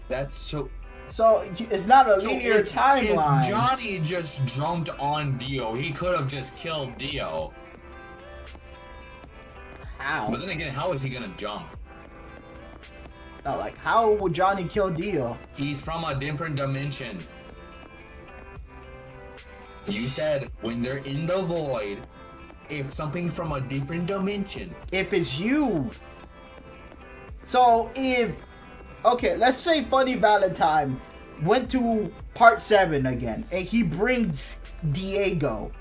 That's so... So it's not a linear timeline. If Johnny just jumped on Dio, he could have just killed Dio. How? But then again, how is he gonna jump? No, like, how would Johnny kill Dio? He's from a different dimension. You said when they're in the void, if something from a different dimension. If it's you. So if... Okay, let's say Funny Valentine went to part 7 again, and he brings Diego,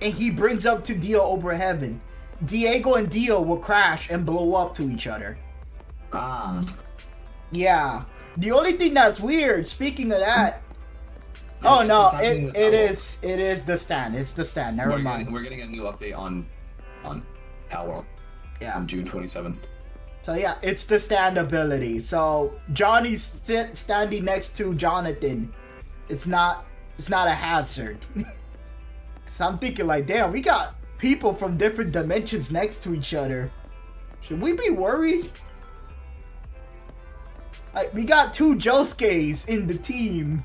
and he brings up to Dio over heaven. Diego and Dio will crash and blow up to each other. Ah. Yeah. The only thing that's weird, speaking of that... Oh no, it is the stand. It's the stand. Never mind. We're getting a new update on Power. Yeah. On June 27th. So yeah, it's the stand ability. So Johnny's standing next to Jonathan. It's not a hazard. So I'm thinking like, damn, we got people from different dimensions next to each other. Should we be worried? Like, we got 2 Josuke's in the team.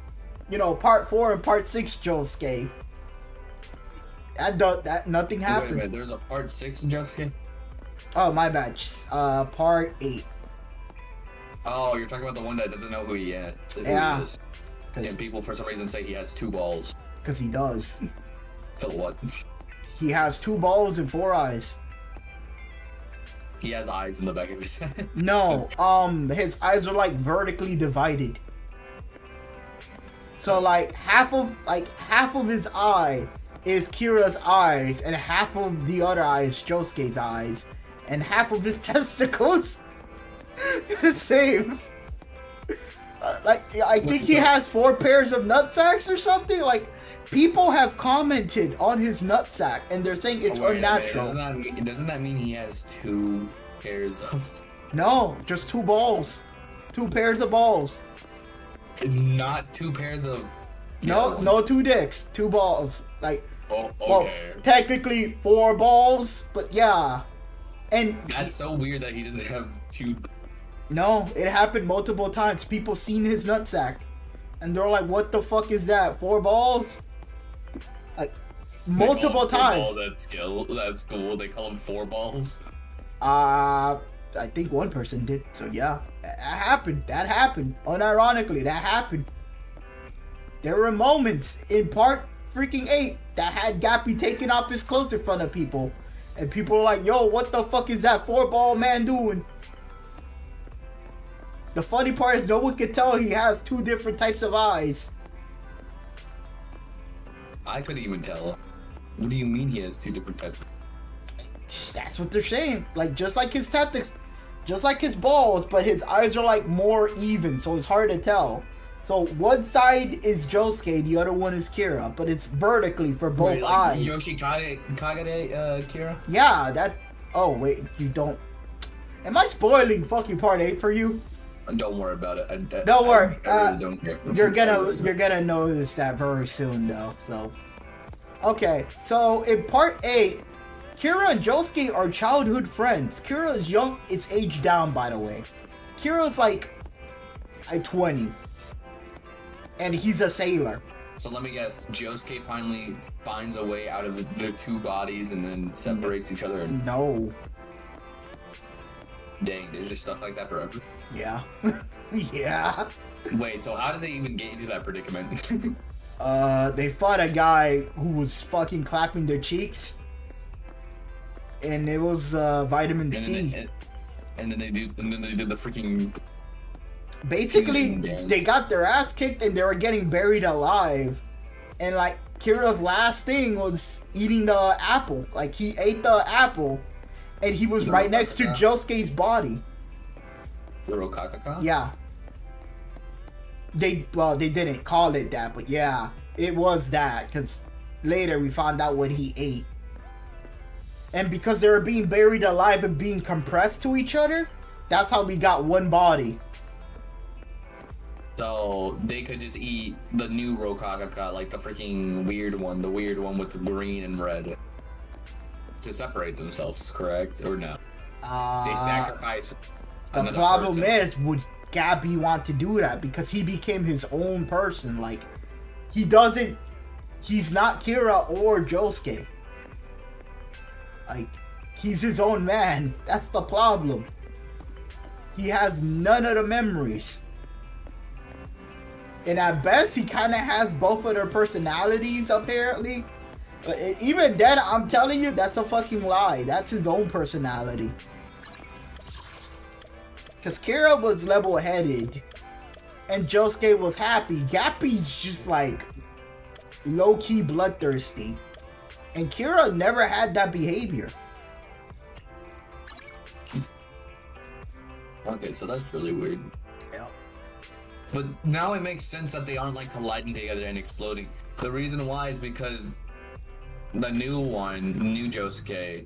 You know, part 4 and part 6 Josuke. That nothing happened. Wait a minute, there's a part 6 Josuke? Oh, my bad. Part 8. Oh, you're talking about the one that doesn't know who he is. Yeah. And people for some reason say he has 2 balls. Because he does. So what? He has 2 balls and 4 eyes. He has eyes in the back of his head. No, his eyes are like vertically divided. So like half of his eye is Kira's eyes, and half of the other eye is Josuke's eyes, and half of his testicles the same. Like, I think he has 4 pairs of nutsacks or something. Like, people have commented on his nutsack, and they're saying it's unnatural. Doesn't that mean he has 2 pairs of... No, just 2 balls. 2 pairs of balls. Not two pairs of. No 2 dicks, 2 balls. Like, oh, okay. Well, technically 4 balls, but yeah. And that's so weird that he doesn't have 2. No, it happened multiple times. People seen his nutsack, and they're like, "What the fuck is that? 4 balls?" Like multiple times. That's cool. They call him 4 balls. I think one person did. So yeah, that happened. That happened. Unironically, that happened. There were moments in part freaking 8 that had Gappy taking off his clothes in front of people, and people were like, "Yo, what the fuck is that 4-ball man doing?" The funny part is no one could tell he has 2 different types of eyes. I couldn't even tell. What do you mean he has 2 different types? That's what they're saying. Like, just like his tactics, just like his balls, but his eyes are like more even, so it's hard to tell. So one side is Josuke, the other one is Kira, but it's vertically for both wait, like eyes. Yoshikage, Kira? Yeah, that. Oh wait, you don't. Am I spoiling fucking part 8 for you? Don't worry about it. Don't worry. I really don't care. You're gonna notice that very soon, though. So, okay. So in part 8, Kira and Josuke are childhood friends. Kira is young. It's aged down, by the way. Kira's like 20, and he's a sailor. So let me guess. Josuke finally finds a way out of their 2 bodies and then separates each other. No. Dang, there's just stuff like that forever. Yeah. Yeah. Wait, so how did they even get into that predicament? They fought a guy who was fucking clapping their cheeks, and it was vitamin C. And then they did the freaking. Basically, they got their ass kicked and they were getting buried alive, and like Kira's last thing was eating the apple. Like he ate the apple, and he was right next to Josuke's body. The Rokakaka? Yeah. They didn't call it that, but yeah, it was that, because later we found out what he ate. And because they were being buried alive and being compressed to each other, that's how we got one body. So they could just eat the new Rokakaka, like the freaking weird one, the weird one with the green and red, to separate themselves, correct? Or no? They sacrifice. The problem is, would Gabby want to do that? Because he became his own person. Like, he's not Kira or Josuke. Like, he's his own man. That's the problem. He has none of the memories. And at best, he kind of has both of their personalities, apparently. But even then, I'm telling you, that's a fucking lie. That's his own personality. Because Kira was level-headed, and Josuke was happy. Gappy's just like low-key bloodthirsty, and Kira never had that behavior. Okay, so that's really weird. Yep. But now it makes sense that they aren't like colliding together and exploding. The reason why is because the new Josuke,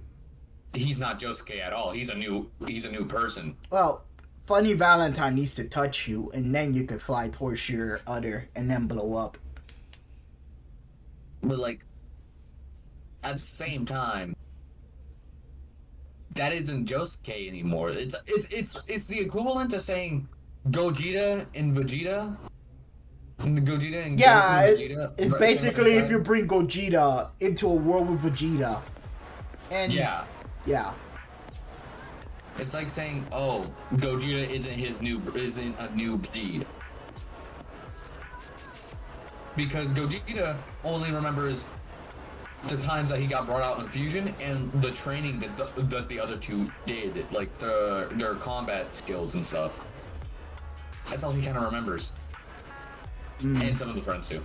he's not Josuke at all. He's a new person. Well, Funny Valentine needs to touch you, and then you could fly towards your other and then blow up. But like, at the same time, that isn't Josuke anymore. It's the equivalent to saying Gogeta and Vegeta. Gogeta and yeah, Vegeta. It's basically if you bring Gogeta into a world with Vegeta. And yeah. It's like saying, oh, Gogeta isn't a new breed. Because Gogeta only remembers the times that he got brought out in Fusion and the training that the other two did, like their combat skills and stuff. That's all he kind of remembers. And some of the friends too.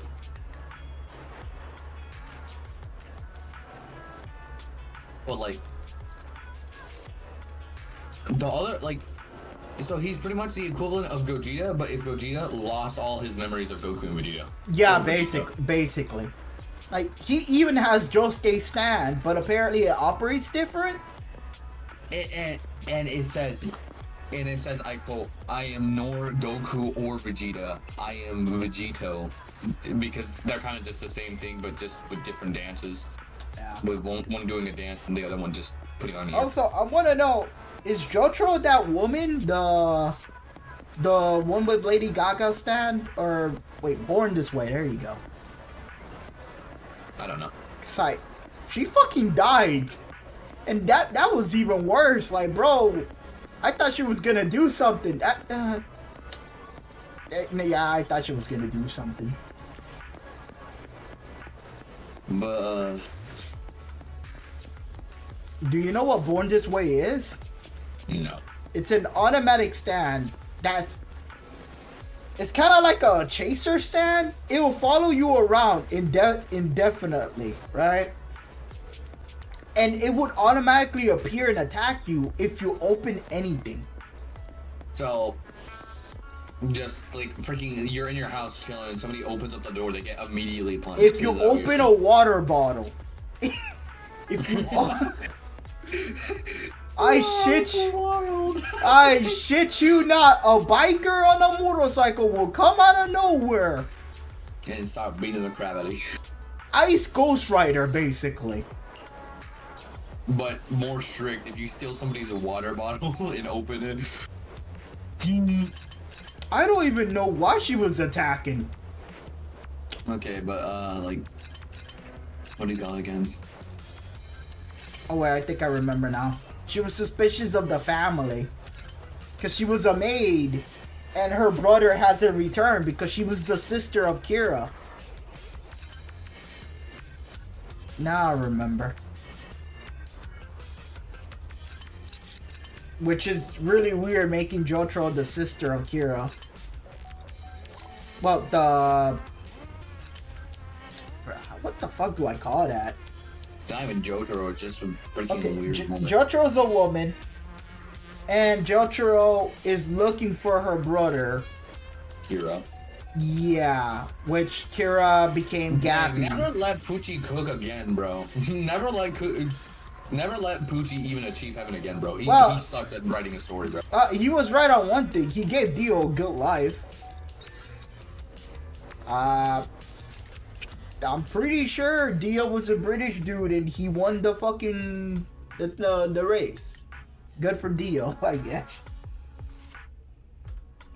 But like, the other, like, so he's pretty much the equivalent of Gogeta, but if Gogeta lost all his memories of Goku and Vegeta. Yeah, basically. Like, he even has Josuke stand, but apparently it operates different. And it says And it says, I quote, I am nor Goku or Vegeta. I am Vegito. Because they're kind of just the same thing, but just with different dances. Yeah. With one doing a dance and the other one just putting on ear. Also, I want to know, is Jotaro that woman, the one with Lady Gaga stand? Or, wait, Born This Way, there you go. I don't know. Sight. She fucking died. And that was even worse. Like, bro, I thought she was gonna do something. Yeah, I thought she was gonna do something. But, do you know what Born This Way is? No. It's an automatic stand it's kind of like a chaser stand. It will follow you around indefinitely, right? And it would automatically appear and attack you if you open anything. So, just like freaking, you're in your house chilling, and somebody opens up the door, they get immediately punched. If you open a water bottle, if you, I shit you not, a biker on a motorcycle will come out of nowhere and start beating the crap out of you. Ice Ghost Rider, basically. But more strict, if you steal somebody's water bottle and open it. I don't even know why she was attacking. Okay, but like, what do you call it again? Oh wait, I think I remember now. She was suspicious of the family. Because she was a maid. And her brother had to return because she was the sister of Kira. Now I remember. Which is really weird, making Jotaro the sister of Kira. Well, what the fuck do I call that? It's not even Jotaro, it's just a freaking weird moment. Jotaro's a woman. And Jotaro is looking for her brother. Kira. Yeah, which Kira became Gabby. Never let Poochie cook again, bro. Never let Poochie even achieve heaven again, bro. He sucks at writing a story, bro. He was right on one thing. He gave Dio a good life. I'm pretty sure Dio was a British dude and he won the fucking the race. Good for Dio, I guess.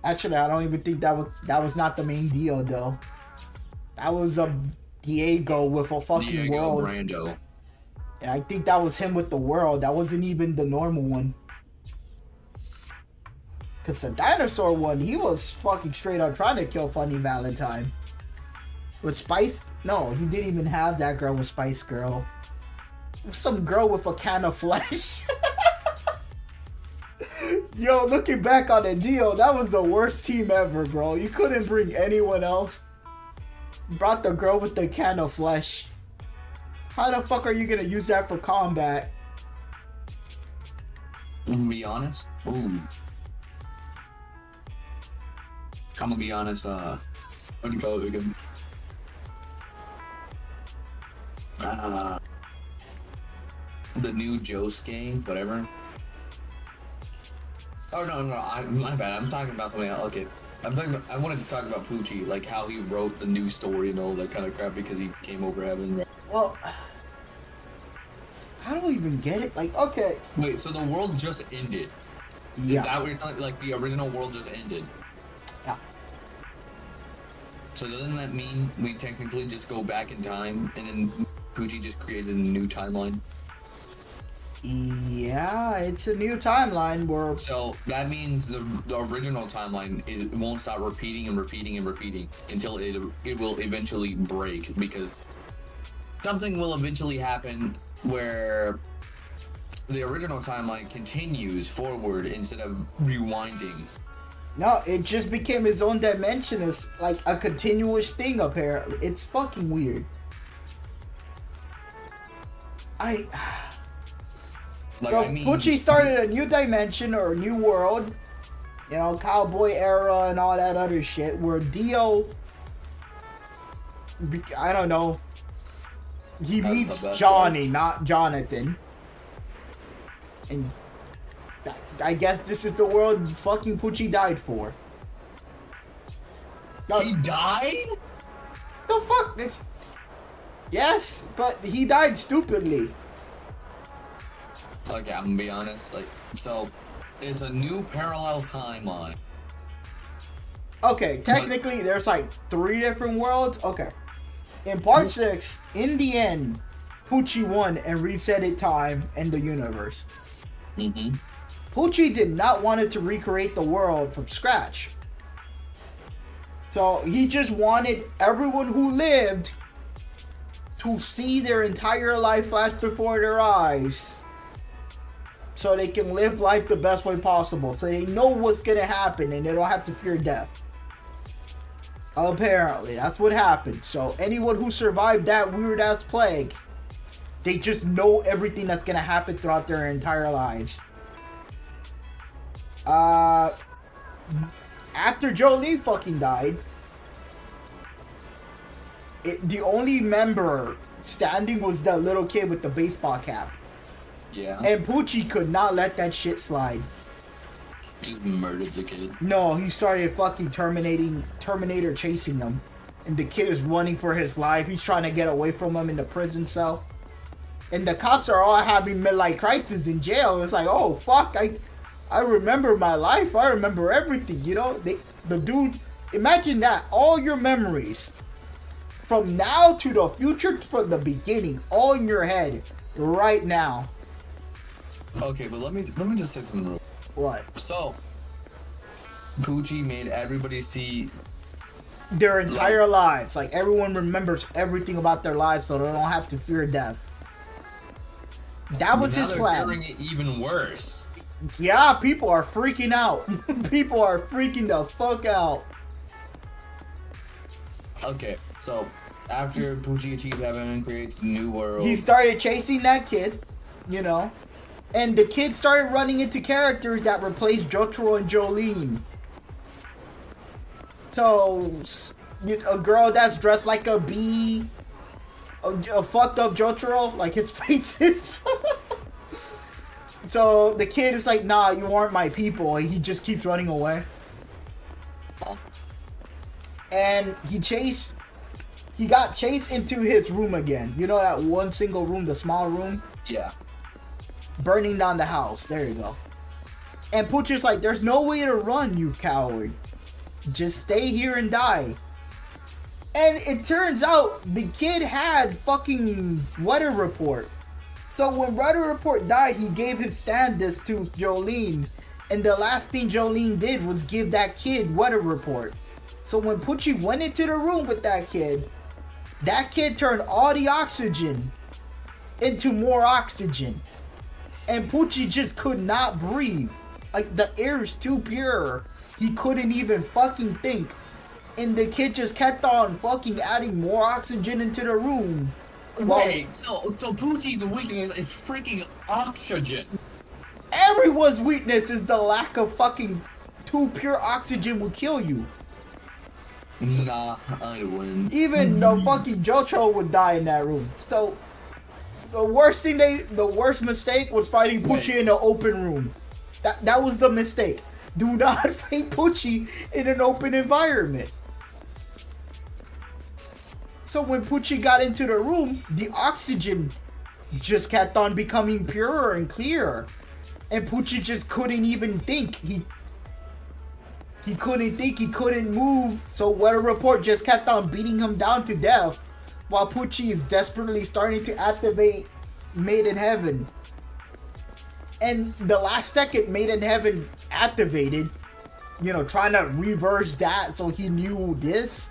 Actually, I don't even think that was not the main Dio though. That was a Diego with a fucking world. Brando. And I think that was him with the world. That wasn't even the normal one. Cause the dinosaur one, he was fucking straight up trying to kill Funny Valentine. With Spice? No, he didn't even have that girl with Spice Girl. Some girl with a can of flesh. Yo, looking back on the deal, that was the worst team ever, bro. You couldn't bring anyone else. Brought the girl with the can of flesh. How the fuck are you gonna use that for combat? I'm gonna be honest. Ooh. I'm gonna be honest, what do you call it again? The new Josuke, whatever. Oh no, my bad. I'm talking about something else. Okay, I wanted to talk about Poochie, like how he wrote the new story and all that kind of crap because he came over heaven. Right? Well, I don't even get it. Like, okay. Wait, so the world just ended? Yeah. Is that what you're talking? Like the original world just ended? Yeah. So doesn't that mean we technically just go back in time and then Poochie just created a new timeline? Yeah, it's a new timeline where... So that means the original timeline won't stop repeating and repeating and repeating until it will eventually break, because something will eventually happen where the original timeline continues forward instead of rewinding. No, it just became its own dimension. It's like a continuous thing, apparently. It's fucking weird. Poochie started a new dimension or a new world. You know, cowboy era and all that other shit. Where Dio... I don't know. He meets Johnny, not Jonathan. And I guess this is the world fucking Poochie died for. He died? The fuck? Yes, but he died stupidly. Okay, I'm gonna be honest. Like, so it's a new parallel timeline. Okay, technically there's like 3 different worlds. Okay. In part 6, in the end, Poochie won and resetted time and the universe. Mm-hmm. Poochie did not want it to recreate the world from scratch. So he just wanted everyone who lived to see their entire life flash before their eyes. So they can live life the best way possible. So they know what's gonna happen and they don't have to fear death. Apparently, that's what happened. So anyone who survived that weird ass plague, they just know everything that's gonna happen throughout their entire lives. After Jolene fucking died, the only member standing was that little kid with the baseball cap. Yeah. And Poochie could not let that shit slide. Just murdered the kid. No, he started fucking Terminator chasing him. And the kid is running for his life. He's trying to get away from him in the prison cell. And the cops are all having midlife crisis in jail. It's like, oh, fuck, I remember my life. I remember everything, you know? The dude, imagine that. All your memories from now to the future, from the beginning, all in your head right now. Okay, but let me just say something real. What? So, Poochie made everybody see their entire lives. Like, everyone remembers everything about their lives so they don't have to fear death. That was his plan. Fearing it even worse. Yeah, people are freaking out. People are freaking the fuck out. Okay, so after Poochie achieved heaven and creates the new world, he started chasing that kid, you know, and the kid started running into characters that replaced Jotaro and Jolene. So, a girl that's dressed like a bee, a fucked up Jotaro, like his face is. So the kid is like, nah, you aren't my people, and he just keeps running away. And he got chased into his room again. You know that one single room, the small room? Yeah. Burning down the house. There you go. And Poochie's like, there's no way to run, you coward. Just stay here and die. And it turns out the kid had fucking weather report. So when Weather Report died, he gave his stand-this to Jolene. And the last thing Jolene did was give that kid Weather Report. So when Poochie went into the room with that kid turned all the oxygen into more oxygen. And Poochie just could not breathe. Like, the air is too pure. He couldn't even fucking think. And the kid just kept on fucking adding more oxygen into the room. Wait, so Poochie's weakness is freaking oxygen. Everyone's weakness is the lack of fucking too pure oxygen will kill you. Nah, I wouldn't. Even the fucking Jotaro would die in that room. So the worst mistake was fighting Poochie in the open room. That was the mistake. Do not fight Poochie in an open environment. So when Poochie got into the room, the oxygen just kept on becoming purer and clearer. And Poochie just couldn't even think. He couldn't think, he couldn't move. So Weather Report just kept on beating him down to death. While Poochie is desperately starting to activate Made in Heaven. And the last second Made in Heaven activated, you know, trying to reverse that so he knew this.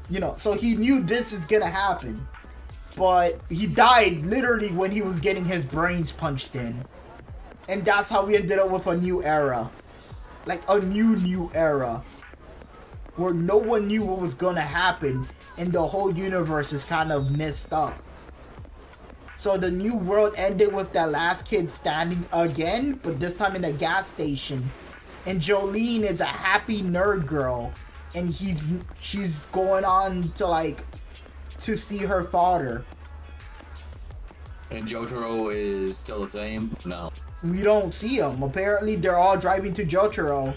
You know, so he knew this is gonna happen. But he died literally when he was getting his brains punched in. And that's how we ended up with a new era. Like a new era. Where no one knew what was gonna happen. And the whole universe is kind of messed up. So the new world ended with that last kid standing again. But this time in a gas station. And Jolene is a happy nerd girl. And she's going on to see her father. And Jotaro is still the same? No. we don't see them. Apparently, they're all driving to Jotaro.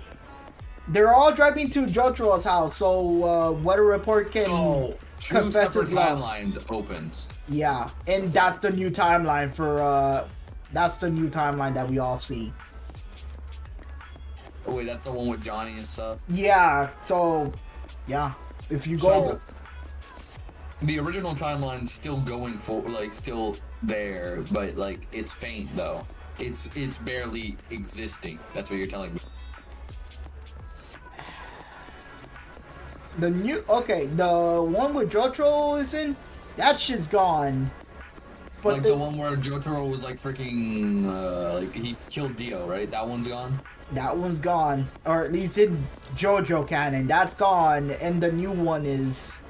They're all driving to Jotaro's house, so Weather Report can two confess separate his love. timelines opens. Yeah, and that's the new timeline for that's the new timeline that we all see. Oh wait, that's the one with Johnny and stuff. Yeah, so yeah, if you go. So, the original timeline's still going for, like, still there, but like it's faint though. It's barely existing. That's what you're telling me. The one with Jotaro is in, that shit's gone. But like the one where Jotaro was like freaking, like he killed Dio, right? That one's gone? That one's gone. Or at least in JoJo canon, that's gone. And the new one is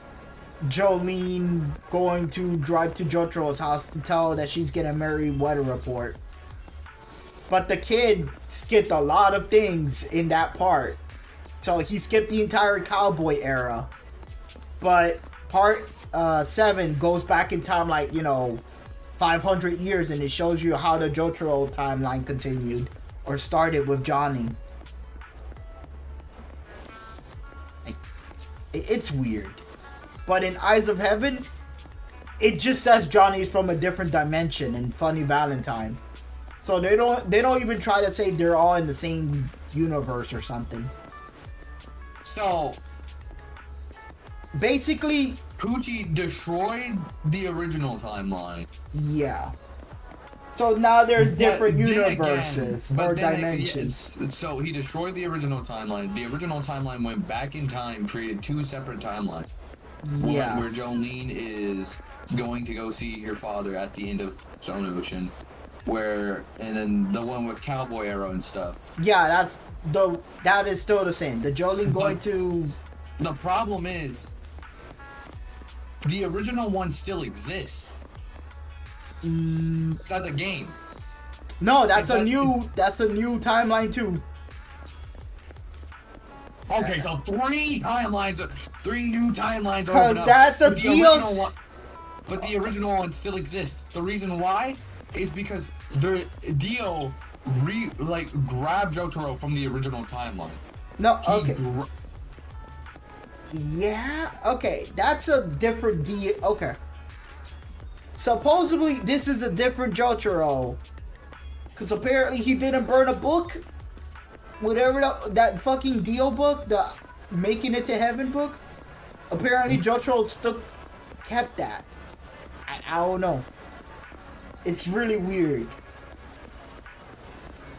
Jolene going to drive to Jotaro's house to tell her that she's gonna marry Weather Report. But the kid skipped a lot of things in that part. So he skipped the entire cowboy era. But part 7 goes back in time, like, 500 years, and it shows you how the Jotaro timeline continued or started with Johnny. It's weird. But in Eyes of Heaven, it just says Johnny's from a different dimension in Funny Valentine. So they don't even try to say they're all in the same universe or something. So basically, Poochie destroyed the original timeline. Yeah. So now there's different universes or dimensions. So he destroyed the original timeline. The original timeline went back in time, created two separate timelines. Yeah. One where Jolene is going to go see her father at the end of Zone Ocean. And then the one with Cowboy Arrow and stuff. Yeah, that is still the same. The Jolene going to. The problem is, the original one still exists. It's not the game. No, that's a new timeline too. Okay, so three new timelines. Because that's a deal. But the original one still exists. The reason why is because Dio grabbed Jotaro from the original timeline. No, okay. Yeah, okay. That's a different Dio. Okay. Supposedly, this is a different Jotaro. Because apparently he didn't burn a book. Whatever that fucking Dio book, the Making It to Heaven book. Apparently Jotaro still kept that. I don't know. It's really weird.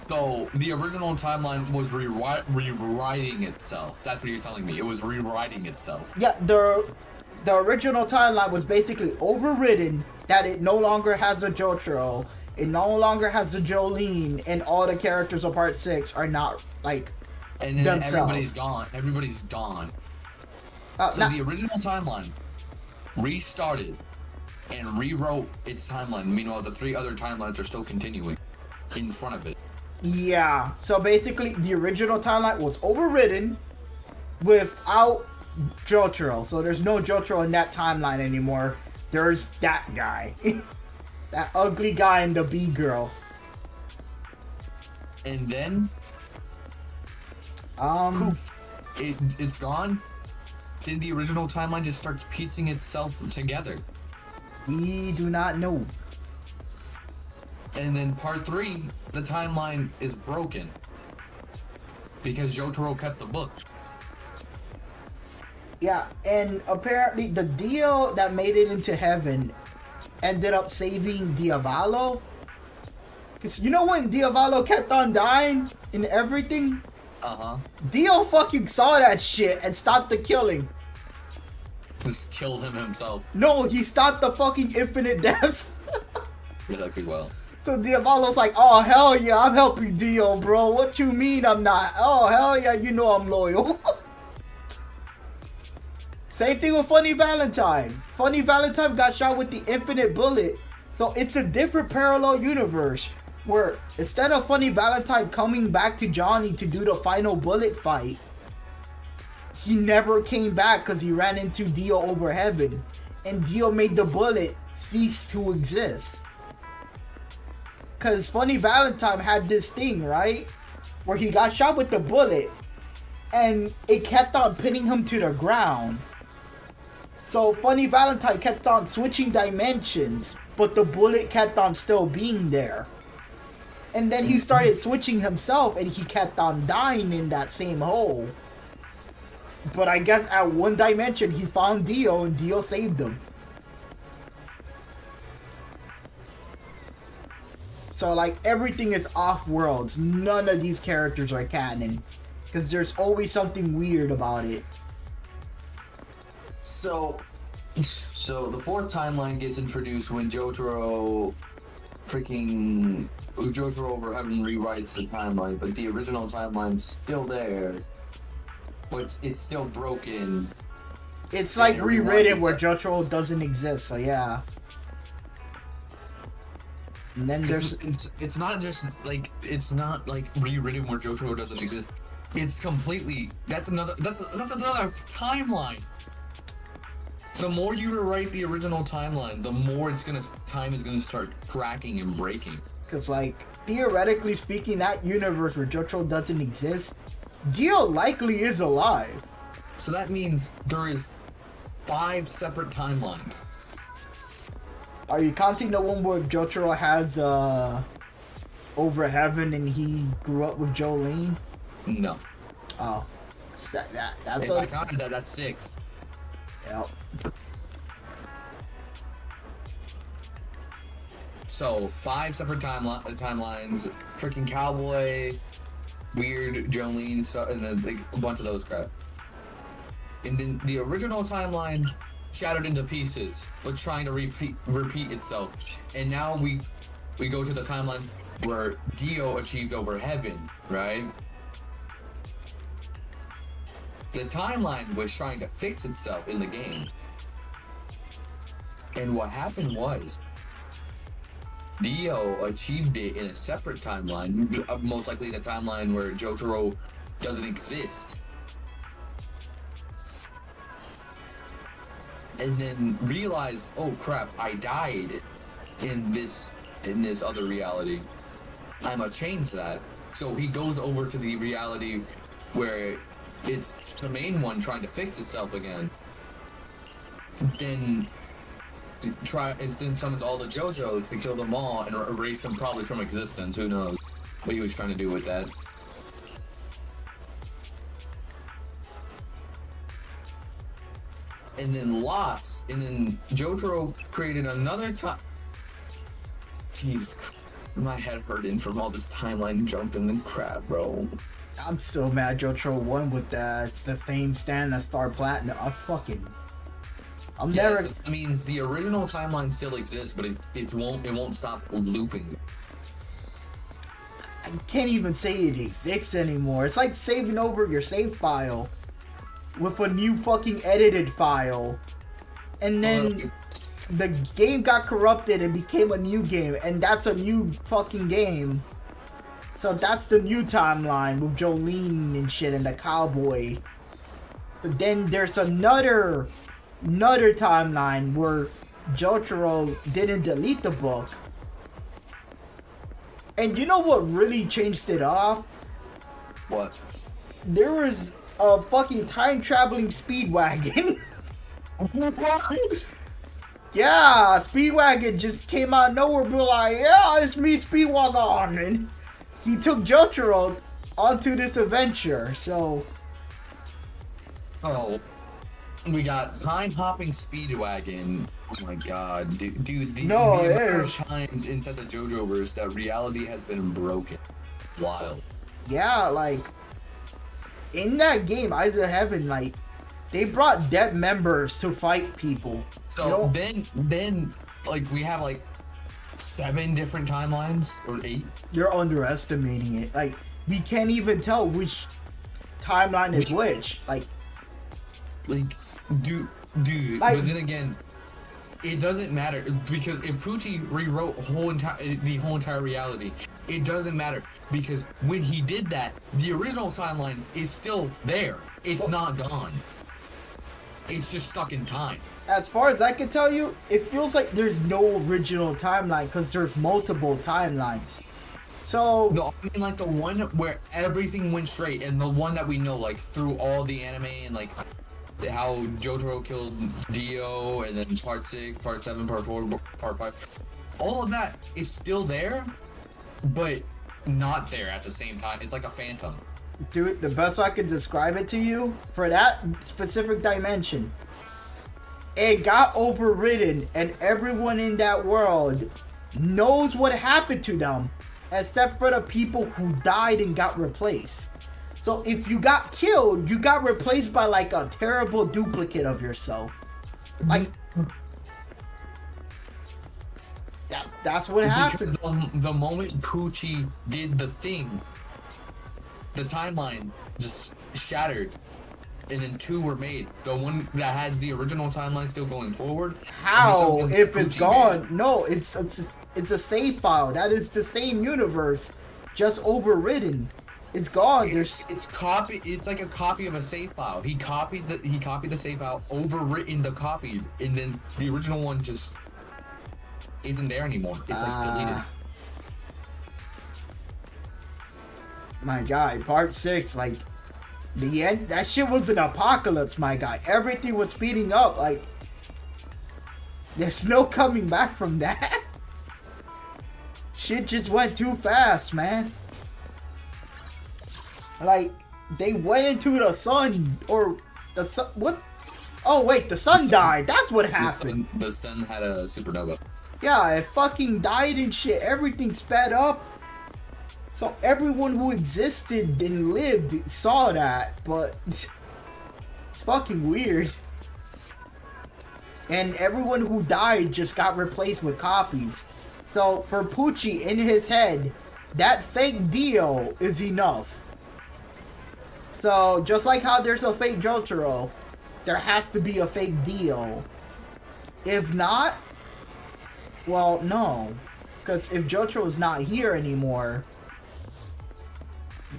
So the original timeline was rewriting itself. That's what you're telling me. It was rewriting itself. Yeah, the original timeline was basically overridden. That it no longer has a Jotaro. It no longer has a Jolene, and all the characters of Part 6 are not and then themselves. Everybody's gone. So the original timeline restarted and rewrote its timeline. Meanwhile, the three other timelines are still continuing in front of it. Yeah. So basically, the original timeline was overridden without Jotaro. So there's no Jotaro in that timeline anymore. There's that guy. That ugly guy and the bee girl. And then poof, it's gone. Then the original timeline just starts piecing itself together. We do not know. And then part 3, the timeline is broken because Jotaro kept the book. Yeah, and apparently the Dio that made it into heaven ended up saving Diavolo. Cause you know when Diavolo kept on dying and everything? Dio fucking saw that shit and stopped the killing. Just killed him himself. No, he stopped the fucking infinite death. It actually well. So Diavolo's like, oh hell yeah, I'm helping Dio, bro. What you mean I'm not? Oh hell yeah, you know I'm loyal. Same thing with Funny Valentine. Funny Valentine got shot with the infinite bullet. So it's a different parallel universe where instead of Funny Valentine coming back to Johnny to do the final bullet fight, he never came back because he ran into Dio over heaven. And Dio made the bullet cease to exist. Because Funny Valentine had this thing, right? Where he got shot with the bullet. And it kept on pinning him to the ground. So Funny Valentine kept on switching dimensions. But the bullet kept on still being there. And then he started switching himself. And he kept on dying in that same hole. But I guess at one dimension he found Dio. And Dio saved him. So, like, everything is off-worlds. None of these characters are canon. Because there's always something weird about it. So the fourth timeline gets introduced when Jotaro over Heaven rewrites the timeline, but the original timeline's still there. But it's still broken. It's like rewritten where Jotaro doesn't exist, so yeah. And then there's it's not just like it's not like rewritten where Jotaro doesn't exist. It's completely that's another timeline. The more you rewrite the original timeline, the more time is gonna start cracking and breaking. Cause like theoretically speaking, that universe where Jotaro doesn't exist, Dio likely is alive. So that means there is 5 separate timelines. Are you counting the one where Jotaro has over Heaven and he grew up with Jolene? No. Oh, that's. If I counted that, that's 6. Yep. So 5 separate timelines. Freaking Cowboy, weird Jolene stuff, and then like, a bunch of those crap. And then the original timeline shattered into pieces, but trying to repeat itself. And now we go to the timeline where Dio achieved over Heaven, right? The timeline was trying to fix itself in the game. And what happened was Dio achieved it in a separate timeline, most likely the timeline where Jotaro doesn't exist. And then realized, oh crap, I died in this other reality. I'ma change that. So he goes over to the reality where it's the main one trying to fix itself again. Then summons all the JoJos to kill them all and erase them probably from existence. Who knows what he was trying to do with that. And then lost, and then Jotaro created another time. Jeez, my head hurting from all this timeline jumping and crap, bro. I'm still mad Jotaro won with that. It's the same stand as Star Platinum. I'm never. So that means the original timeline still exists, but it won't stop looping. I can't even say it exists anymore. It's like saving over your save file with a new fucking edited file, and then the game got corrupted and became a new game, and that's a new fucking game. So that's the new timeline with Jolene and shit and the cowboy. But then there's another timeline where Jotaro didn't delete the book. And you know what really changed it off? What? There was a fucking time-traveling Speedwagon. Yeah, Speedwagon just came out of nowhere, be like, yeah, it's me, Speedwagon. And he took Jotaro onto this adventure, so... Oh, we got time-hopping Speedwagon. Oh my god, dude, the amount of times inside the JoJoverse that reality has been broken. Wild. Yeah, like, in that game, Eyes of Heaven, like, they brought dead members to fight people. So you know? then, like, we have, like, 7 different timelines, or 8. You're underestimating it. Like, we can't even tell which timeline is which. Like, dude, like, but then again, it doesn't matter, because if Poochie rewrote the whole entire reality, it doesn't matter, because when he did that, the original timeline is still there. It's not gone. It's just stuck in time. As far as I can tell you, it feels like there's no original timeline because there's multiple timelines. So no, I mean like the one where everything went straight, and the one that we know like through all the anime and like how Jotaro killed Dio, and then part 6, part 7, part 4, part 5. All of that is still there, but not there at the same time. It's like a phantom. Dude, the best way I can describe it to you, for that specific dimension, it got overridden and everyone in that world knows what happened to them except for the people who died and got replaced. So if you got killed, you got replaced by like a terrible duplicate of yourself. Like that's what happened. The moment Poochie did the thing, the timeline just shattered, and then 2 were made. The one that has the original timeline still going forward. How? If it's gone? Made. No, it's a save file. That is the same universe, just overridden. It's gone. It's copy. It's like a copy of a save file. He copied the save file, overwritten the copied, and then the original one just isn't there anymore. It's like deleted. My guy, part 6, like the end. That shit was an apocalypse, my guy. Everything was speeding up. Like there's no coming back from that. Shit just went too fast, man. Like they went into the sun, or the sun. What? Oh wait, the sun died. That's what happened. The sun had a supernova. Yeah, it fucking died and shit. Everything sped up. So everyone who existed and lived saw that, but it's fucking weird. And everyone who died just got replaced with copies. So for Poochie, in his head, that fake Dio is enough. So just like how there's a fake Jotaro, there has to be a fake Dio. If not, well, no. Because if Jotaro's not here anymore,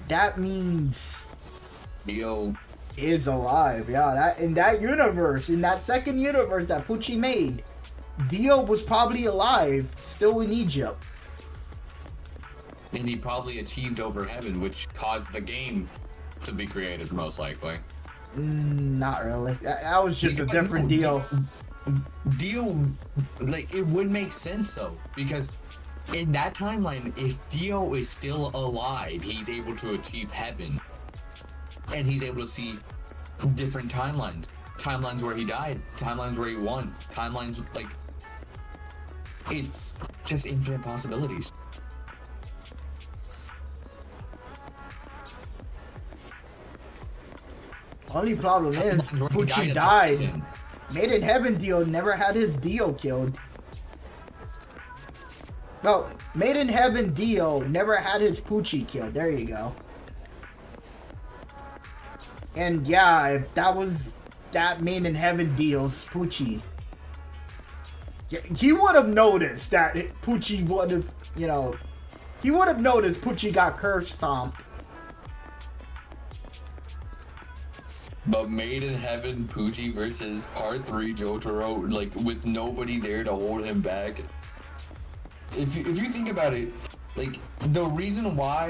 that means Dio is alive. Yeah, that in that universe, in that second universe that Poochie made, Dio was probably alive, still in Egypt. And he probably achieved over heaven, which caused the game to be created, most likely. Not really. That was just a different Dio. Dio, like, it would make sense though, because in that timeline, if Dio is still alive, he's able to achieve heaven. And he's able to see different timelines. Timelines where he died, timelines where he won, timelines like... It's just infinite possibilities. Only problem is, Poochie died. Made in Heaven Dio never had his Dio killed. No, Made in Heaven Dio never had his Poochie killed. There you go. And yeah, if that was that Made in Heaven Dio's Poochie, he would have noticed that Poochie would have, you know, he would have noticed Poochie got curve stomped. But Made in Heaven Poochie versus Part 3 Jotaro, like, with nobody there to hold him back. If you think about it, like, the reason why